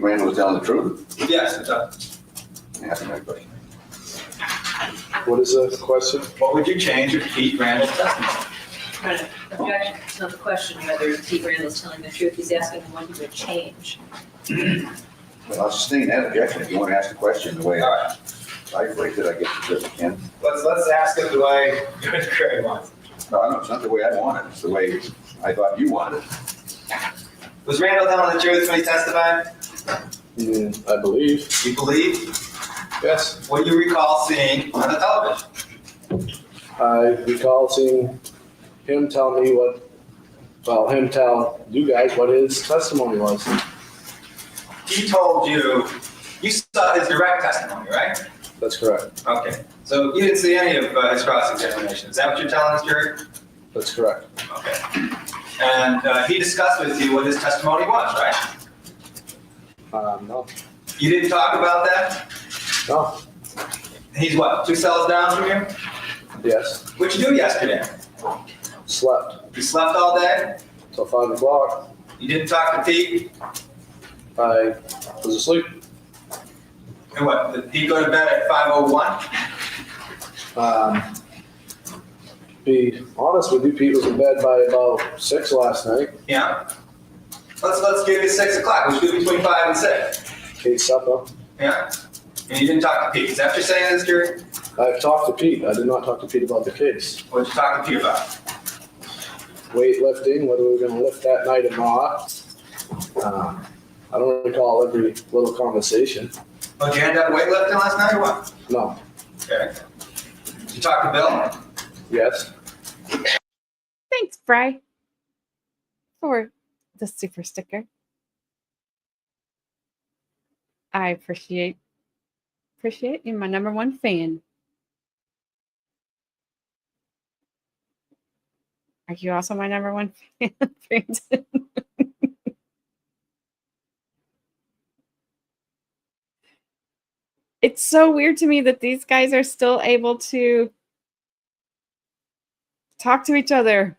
Randall was telling the truth? Yes, it does. Ask him that question. what is the question? What would you change with Pete Randall's testimony? Right. Objection. It's not the question whether Pete Randall's telling the truth. He's asking what he would change. Well, I'll sustain that objection if you want to ask the question the way All right. I phrased it, I guess you certainly can. Let's ask it the way Gregg wants. No, no, it's not the way I want it, it's the way I thought you wanted it. Was Randall telling the truth when he testified? I believe. You believe? Yes. What do you recall seeing on the television? I recall seeing him tell him tell you guys what his testimony was. He told you, you saw his direct testimony, right? That's correct. Okay. So you didn't see any of his cross-examination. Is that what you're telling us, jury? That's correct. Okay. And he discussed with you what his testimony was, right? No. You didn't talk about that? No. He's what, 2 cells down from you? Yes. What'd you do yesterday? Slept You slept all day? till 5 o'clock. You didn't talk to Pete? I was asleep. And what, did he go to bed at 5:01? Be honest with you, Pete was in bed by about 6 last night. Yeah. Let's give you 6 o'clock. Let's do between 5 and 6. Ate supper. Yeah. And you didn't talk to Pete. Is that what you're saying, this jury? I've talked to Pete. I did not talk to Pete about the case. What did you talk to Pete about? Weightlifting, whether we were going to lift that night or not. I don't recall every little conversation. Oh, did you end up weightlifting last night or what? No. Okay. Did you talk to Bill? Yes. Thanks, Bry, for the super sticker. I appreciate you're my number one fan. Are you also my number one fan, Brandon? It's so weird to me that these guys are still able to talk to each other,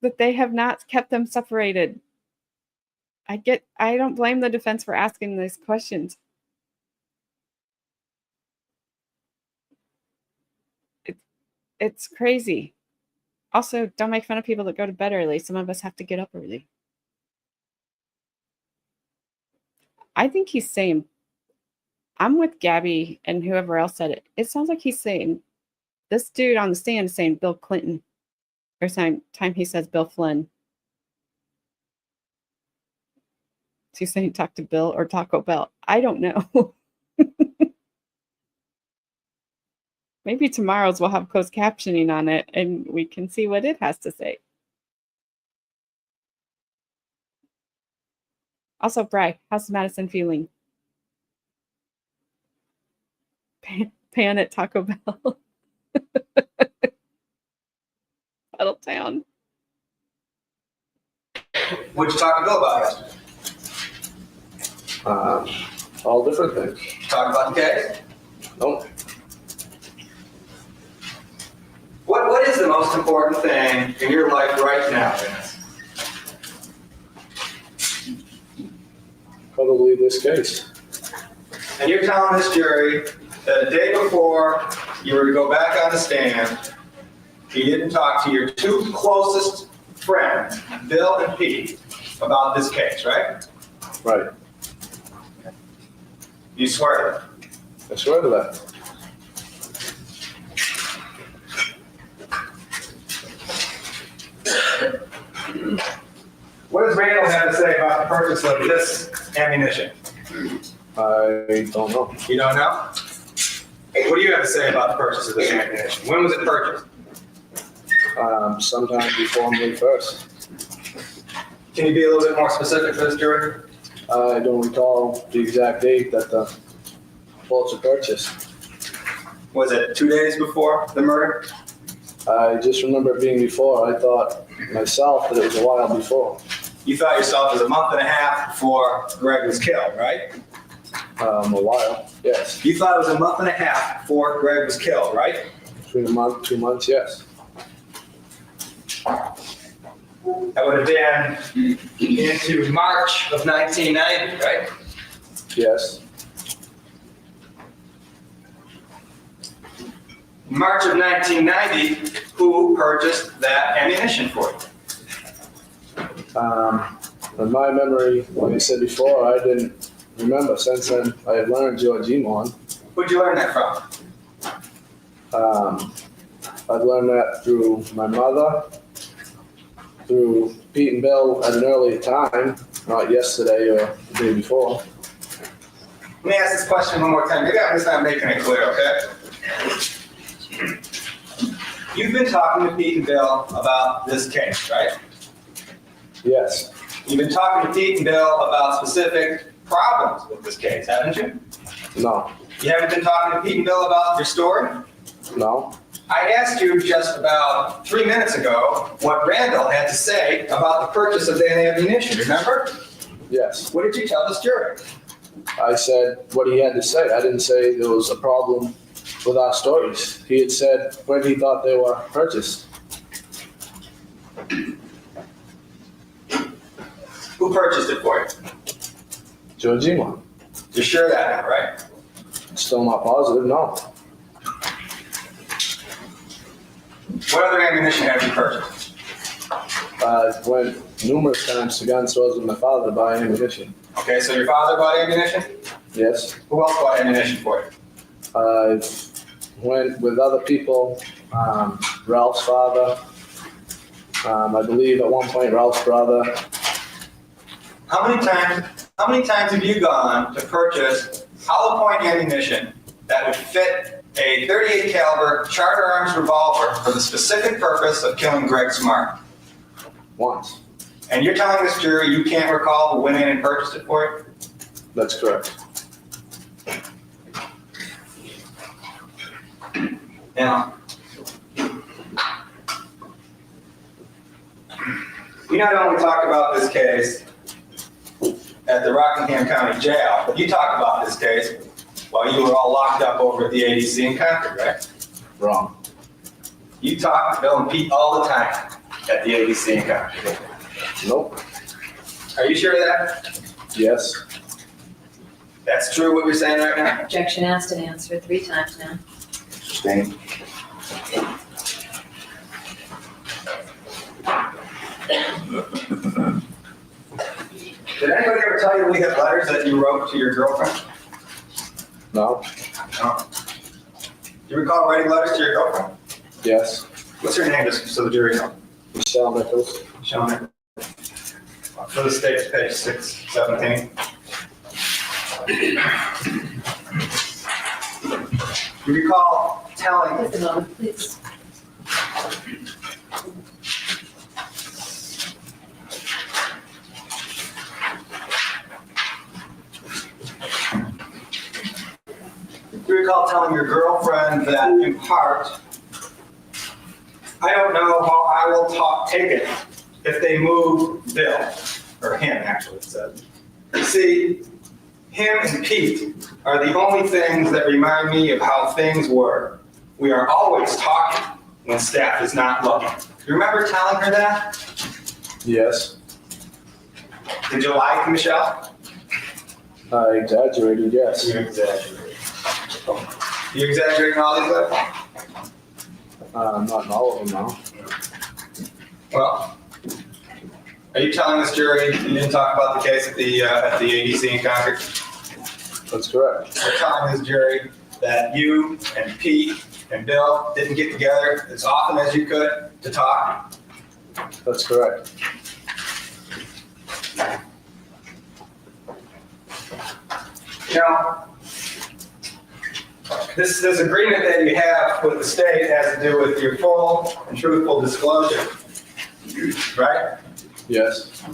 that they have not kept them separated. I don't blame the defense for asking these questions. It's crazy. Also, don't make fun of people that go to bed early. Some of us have to get up early. I think he's saying, I'm with Gabby and whoever else said it. It sounds like he's saying, this dude on the stand is saying Bill Clinton. Or time he says Bill Flynn. Is he saying talk to Bill or Taco Bell? I don't know. Maybe tomorrow's we'll have closed captioning on it and we can see what it has to say. Also, Bri, how's Madison feeling? Pan at Taco Bell. Battletown. What'd you talk to Bill about yesterday? All different things. Talk about the case? Nope. What What is the most important thing in your life right now, Vance? Probably this case. And you're telling this jury that the day before you were to go back on the stand, you didn't talk to your two closest friends, Bill and Pete, about this case, right? Right. You swear to that? I swear to that. What does Randall have to say about the purchase of this ammunition? I don't know. You don't know? What do you have to say about the purchase of this ammunition? When was it purchased? Sometime before May 1st. Can you be a little bit more specific for this jury? I don't recall the exact date that the bullets were purchased. Was it 2 days before the murder? I just remember it being before. I thought myself that it was a while before. You thought yourself it was a month and a half before Gregg was killed, right? A while, yes. You thought it was a month and a half before Gregg was killed, right? Between a month, 2 months, yes. That would have been into March of 1990, right? Yes. March of 1990, who purchased that ammunition for you? In my memory, like I said before, I didn't remember. Since then, I had learned George Emon. Who'd you learn that from? I'd learned that through my mother, through Pete and Bill at an earlier time, not yesterday or the day before. Let me ask this question one more time. Maybe I'm just not making it clear, okay? You've been talking to Pete and Bill about this case, right? Yes. You've been talking to Pete and Bill about specific problems with this case, haven't you? No. You haven't been talking to Pete and Bill about your story? No. I asked you just about 3 minutes ago what Randall had to say about the purchase of that ammunition, remember? Yes. What did you tell this jury? I said what he had to say. I didn't say there was a problem with our stories. He had said when he thought they were purchased. Who purchased it for you? George Emon. You're sure of that now, right? Still not positive, no. What other ammunition have you purchased? I went numerous times to gun stores with my father to buy ammunition. Okay, so your father bought ammunition? Yes. Who else bought ammunition for you? I went with other people, Ralph's father, I believe at one point Ralph's brother. How many times have you gone to purchase hollow point ammunition that would fit a .38 caliber Charter Arms revolver for the specific purpose of killing Gregg Smart? Once. And you're telling this jury you can't recall who went in and purchased it for you? That's correct. Now, we not only talked about this case at the Rockingham County Jail, but you talked about this case while you were all locked up over at the ADC in Concord, right? Wrong. You talk to Bill and Pete all the time at the ADC in Concord. Nope. Are you sure of that? Yes. That's true what you're saying right now? Objection asked and answered 3 times now. Sustained. Did anybody ever tell you we had letters that you wrote to your girlfriend? No. No. Do you recall writing letters to your girlfriend? Yes. What's her name, just so the jury knows? Michelle Nichols. Showing it. For the state's page 617. You recall telling, Just a moment, please. you recall telling your girlfriend that in part, I don't know how I will take it if they move Bill, or him actually it said. You see, him and Pete are the only things that remind me of how things were. We are always talking when staff is not looking. You remember telling her that? Yes. Did you lie to Michelle? I exaggerated, yes. You exaggerated. You exaggerating all these letters? Not in all of them, no. Well, are you telling this jury you didn't talk about the case at the ADC in Concord? That's correct. You're telling this jury that you and Pete and Bill didn't get together as often as you could to talk? That's correct. Now, this agreement that you have with the state has to do with your full and truthful disclosure, right? Yes.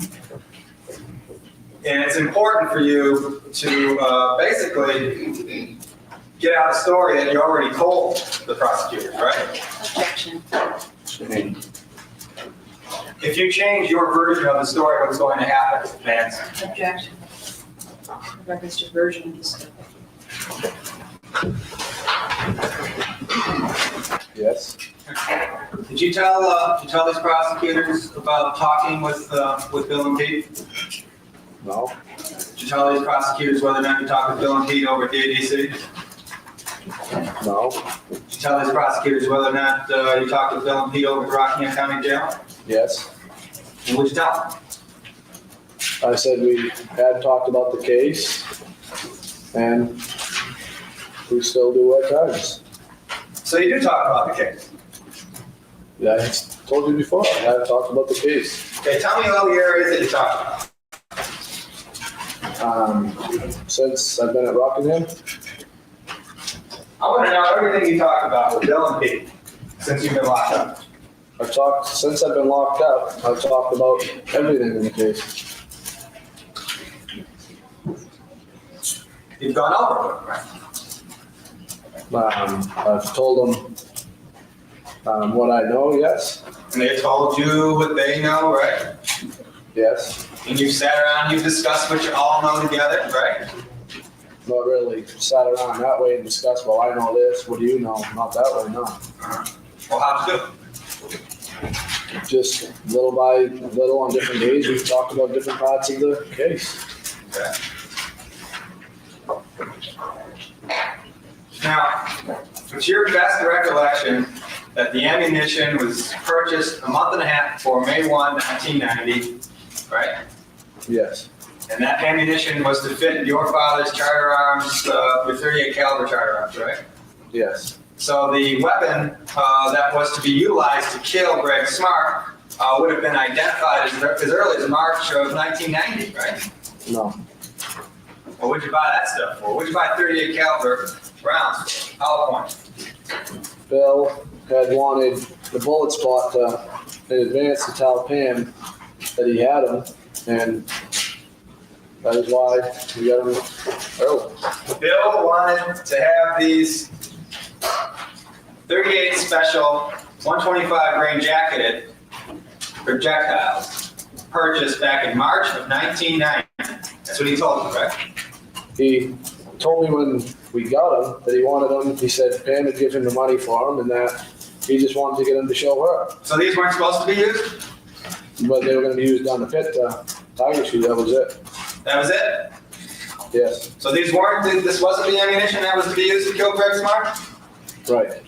And it's important for you to basically get out a story that you already told the prosecutors, right? Objection. If you change your version of the story, what's going to happen, Vance? Objection. Reference to version of the story. Yes. Did you tell these prosecutors about talking with Bill and Pete? No. Did you tell these prosecutors whether or not you talked with Bill and Pete over at the ADC? No. Did you tell these prosecutors whether or not you talked with Bill and Pete over at Rockingham County Jail? Yes. And what'd you tell them? I said we had talked about the case, and we still do at times. So you do talk about the case. Yeah, I told you before, I have talked about the case. Okay, tell me all the areas that you talked about. Since I've been at Rockingham, I want to know everything you talked about with Bill and Pete since you've been locked up. since I've been locked up, I've talked about everything in the case. You've gone over it, right? I've told them what I know, yes. And they told you what they know, right? Yes. And you've sat around, you've discussed what you all know together, right? Not really sat around that way and discussed, well, I know this, what do you know? Not that way, no. Well, how'd you do? Just little by little on different days, we've talked about different parts of the case. Okay. Now, it's your best recollection that the ammunition was purchased a month and a half before May 1, 1990, right? Yes. And that ammunition was to fit your father's charter arms, your 38 caliber charter arms, right? Yes. So the weapon that was to be utilized to kill Gregg Smart would have been identified as early as March of 1990, right? No. Well, what'd you buy that stuff for? What'd you buy 38 caliber rounds for? Hollow point. Bill had wanted the bullet spot in advance to tell Pam that he had them, and that is why we got them early. Bill wanted to have these 38 special 125 grain jacketed projectiles purchased back in March of 1990. That's what he told you, right? He told me when we got them that he wanted them. He said Pam would give him the money for them, and that he just wanted to get them to show her. So these weren't supposed to be used? But they were going to be used down the pit tiger shoot. That was it. That was it? Yes. So this wasn't the ammunition that was to be used to kill Gregg Smart? Right.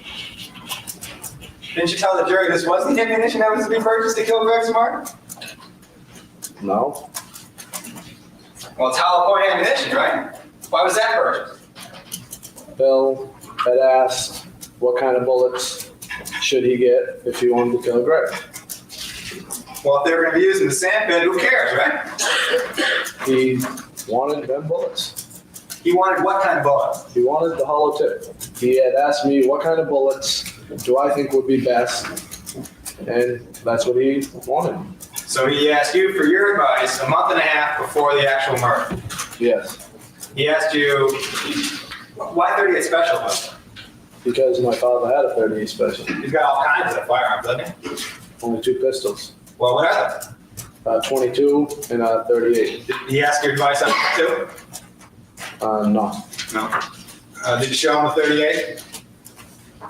Didn't you tell the jury this wasn't the ammunition that was to be purchased to kill Gregg Smart? No. Well, it's hollow point ammunition, right? Why was that purchased? Bill had asked what kind of bullets should he get if he wanted to kill Gregg. Well, if they were going to be used in the sand pit, who cares, right? He wanted them bullets. He wanted what kind of bullet? He wanted the hollow tip. He had asked me what kind of bullets do I think would be best, and that's what he wanted. So he asked you for your advice a month and a half before the actual murder. Yes. He asked you, why 38 special weapon? Because my father had a 38 special. He's got all kinds of firearms, doesn't he? Only 2 pistols. Well, what are they? 22 and 38. Did he ask your advice on that too? No. No. Did you show him the 38?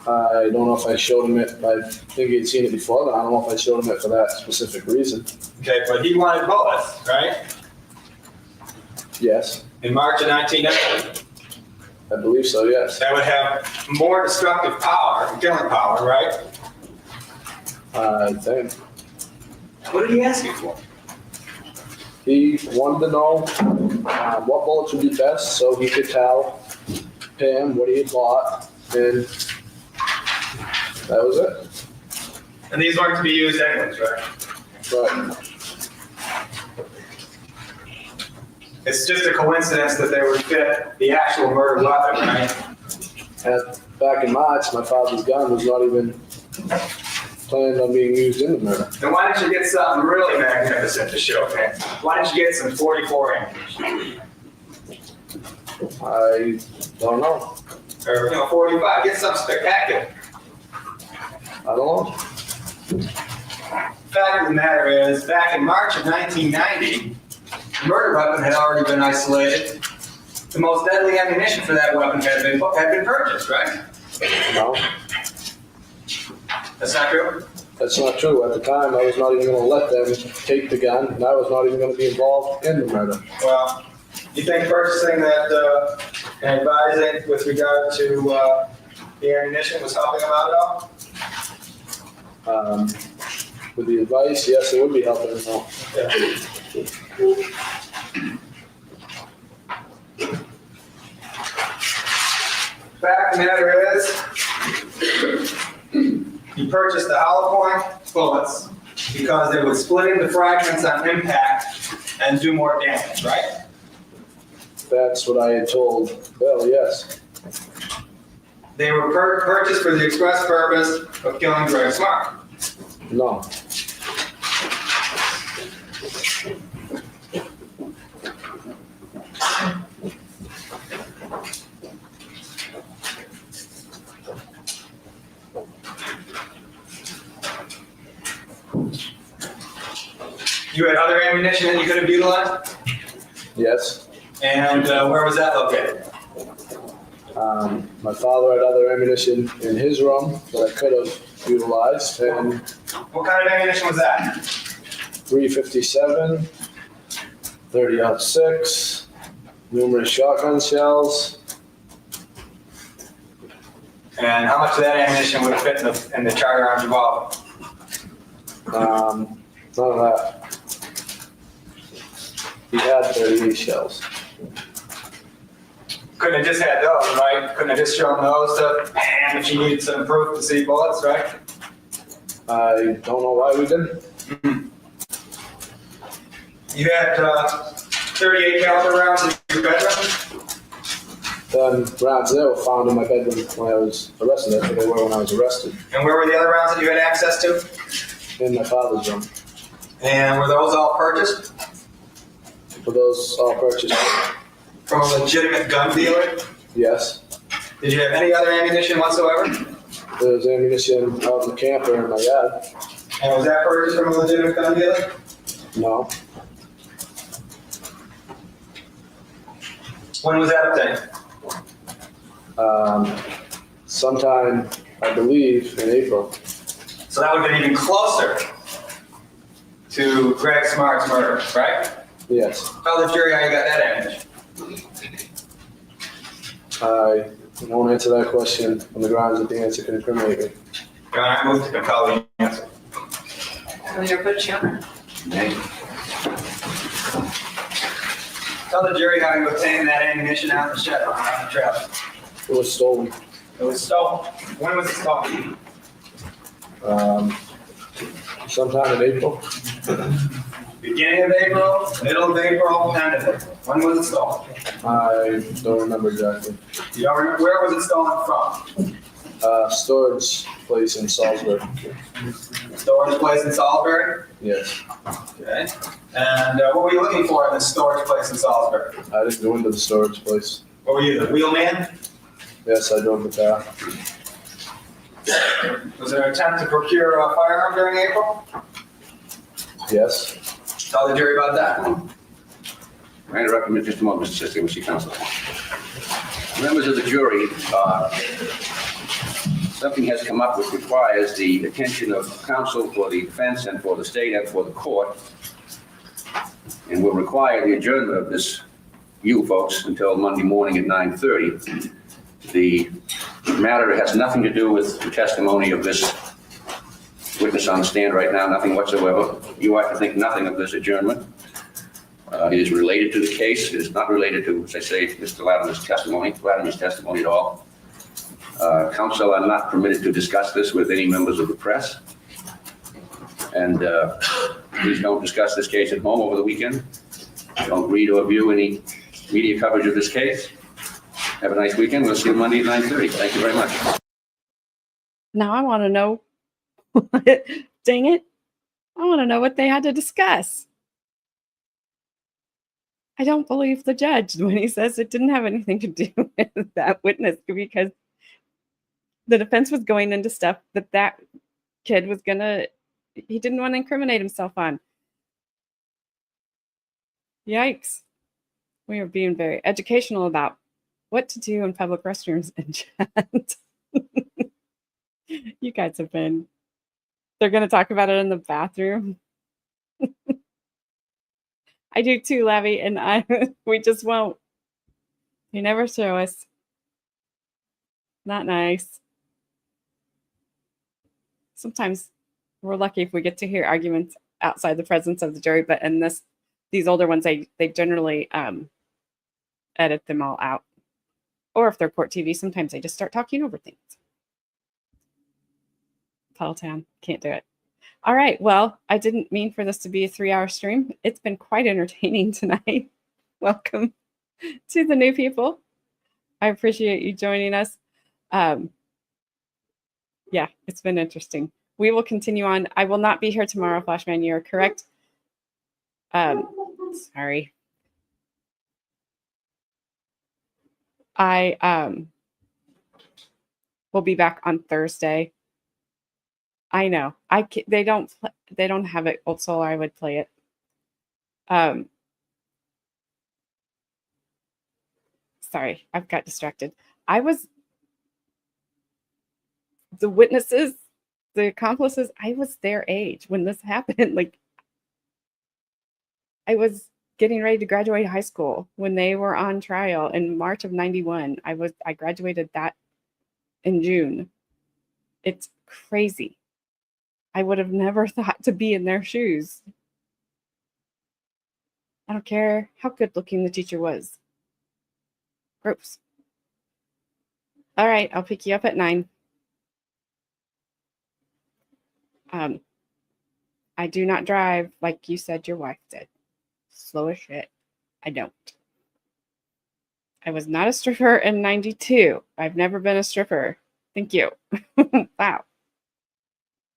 I don't know if I showed him it. I think he'd seen it before, but I don't know if I showed him it for that specific reason. Okay, but he wanted bullets, right? Yes, In March of 1990. I believe so, yes. That would have more destructive power, killing power, right? I think. What did he ask you for? He wanted to know what bullets would be best so he could tell Pam what he had bought, and that was it. And these weren't to be used anyways, right? But It's just a coincidence that they would fit the actual murder weapon, right? back in March, my father's gun was not even planned on being used in the murder. Then why didn't you get something really magnificent to show Pam? Why didn't you get some 44 ammunition? I don't know. Or, 45, get something spectacular. I don't know. Fact of the matter is, back in March of 1990, the murder weapon had already been isolated. The most deadly ammunition for that weapon had been purchased, right? No, That's not true? that's not true. At the time, I was not even going to let them take the gun, and I was not even going to be involved in the murder. Well, you think purchasing that and advising with regard to the ammunition was helping him out at all? With the advice, yes, it would be helping them out. Fact of the matter is, he purchased the hollow point bullets because they would split into fragments on impact and do more damage, right? That's what I had told Bill, yes. They were purchased for the express purpose of killing Gregg Smart. No. You had other ammunition that you could have utilized? Yes. And where was that located? My father had other ammunition in his room that I could have utilized, and What kind of ammunition was that? 357, 30-06, numerous shotgun shells. And how much of that ammunition would have fit in the charter arms revolver? None of that. He had 38 shells. Couldn't have just had those, right? Couldn't have just shown those to Pam if she needed some proof to see bullets, right? I don't know why we didn't. You had 38 caliber rounds in your bedroom? Then rounds there were found in my bedroom when I was arrested. That's where they were when I was arrested, And where were the other rounds that you had access to? in my father's room. And were those all purchased Were those all purchased? from a legitimate gun dealer? Yes. Did you have any other ammunition whatsoever? There was ammunition out in the camper in my yard. And was that purchased from a legitimate gun dealer? No. When was that obtained? Sometime, I believe, in April. So that would have been even closer to Gregg Smart's murder, right? Yes. Tell the jury how you got that ammunition. I won't answer that question on the grounds that the answer can incriminate me. Your Honor, I move to compel the answer. So you're put Schumer. Tell the jury how you obtained that ammunition out of the shed on the trailer. It was stolen. It was stolen. When was it stolen? Sometime in April. Beginning of April, middle of April, end of April. When was it stolen? I don't remember exactly. You don't remember? Where was it stolen from? Storage place in Salisbury. Storage place in Salisbury? Yes. Okay. And what were you looking for in this storage place in Salisbury? I didn't go into the storage place. What were you, the wheelman? Yes, I drove the car. Was there an attempt to procure a firearm during April? Yes. Tell the jury about that. I interrupt you just a moment, Mr. Distinguished Counsel. Members of the jury, something has come up which requires the attention of counsel for the defense and for the state and for the court, and will require the adjournment of this, you folks, until Monday morning at 9:30. The matter has nothing to do with the testimony of this witness on the stand right now, nothing whatsoever. You ought to think nothing of this adjournment. It is related to the case. It is not related to, as I say, Mr. Latimer's testimony at all. Counsel are not permitted to discuss this with any members of the press. And please don't discuss this case at home over the weekend. Don't read or view any media coverage of this case. Have a nice weekend. We'll see you Monday at 9:30. Thank you very much. Now I want to know, dang it, I want to know what they had to discuss. I don't believe the judge when he says it didn't have anything to do with that witness, because the defense was going into stuff that kid was he didn't want to incriminate himself on. Yikes. We are being very educational about what to do in public restrooms and chat. You guys have been. They're going to talk about it in the bathroom. I do too, Lavi, and we just won't. You never show us. Not nice. Sometimes we're lucky if we get to hear arguments outside the presence of the jury, but in these older ones, they generally edit them all out. Or if they're court TV, sometimes they just start talking over things. Puddletown, can't do it. All right, well, I didn't mean for this to be a 3-hour stream. It's been quite entertaining tonight. Welcome to the new people. I appreciate you joining us. Yeah, it's been interesting. We will continue on. I will not be here tomorrow, Flashman. You're correct. Sorry. I will be back on Thursday. I know. They don't have it old soul. I would play it. Sorry, I've got distracted. The witnesses, the accomplices, I was their age when this happened. Like, I was getting ready to graduate high school when they were on trial in March of '91. I graduated that in June. It's crazy. I would have never thought to be in their shoes. I don't care how good looking the teacher was. Gross. All right, I'll pick you up at 9. I do not drive like you said your wife did. Slow as shit. I don't. I was not a stripper in '92. I've never been a stripper. Thank you. Wow.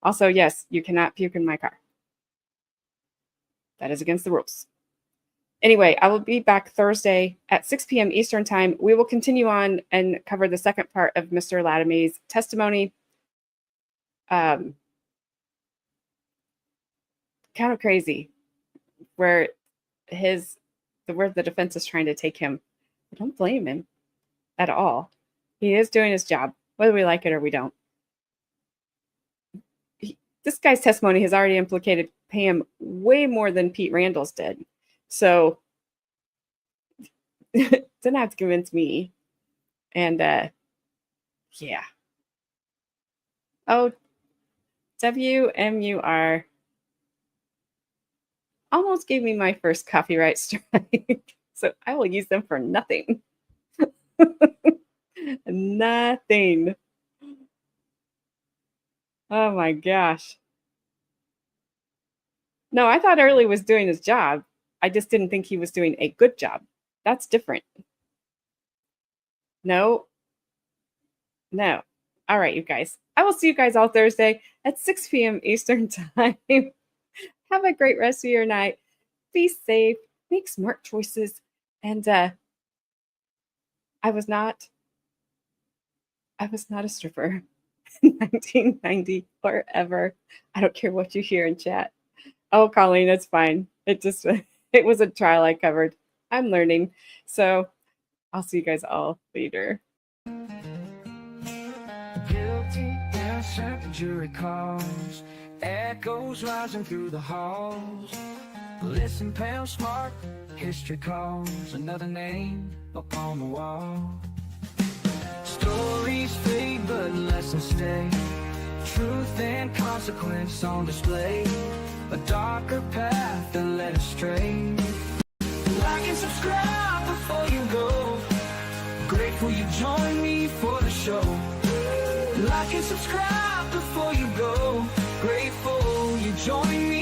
Also, yes, you cannot puke in my car. That is against the rules. Anyway, I will be back Thursday at 6 p.m. Eastern Time. We will continue on and cover the second part of Mr. Lattime's testimony. Kind of crazy, where the defense is trying to take him. I don't blame him at all. He is doing his job, whether we like it or we don't. This guy's testimony has already implicated Pam way more than Pete Randall's did. So didn't have to convince me. And yeah. Oh, WMUR almost gave me my first copyright strike. So I will use them for nothing. Nothing. Oh my gosh. No, I thought Early was doing his job. I just didn't think he was doing a good job. That's different. No. All right, you guys. I will see you guys all Thursday at 6 p.m. Eastern Time. Have a great rest of your night. Be safe. Make smart choices. And I was not a stripper in 1990 or ever. I don't care what you hear in chat. Oh, Colleen, it's fine. It was a trial I covered. I'm learning. So I'll see you guys all later. Guilty at the jury calls, echoes rising through the halls. Listen, Pam Smart, history calls, another name upon the wall. Stories fade, but lessons stay. Truth and consequence on display. A darker path that led astray. Like and subscribe before you go. Grateful you joined me for the show. Like and subscribe before you go. Grateful you joined me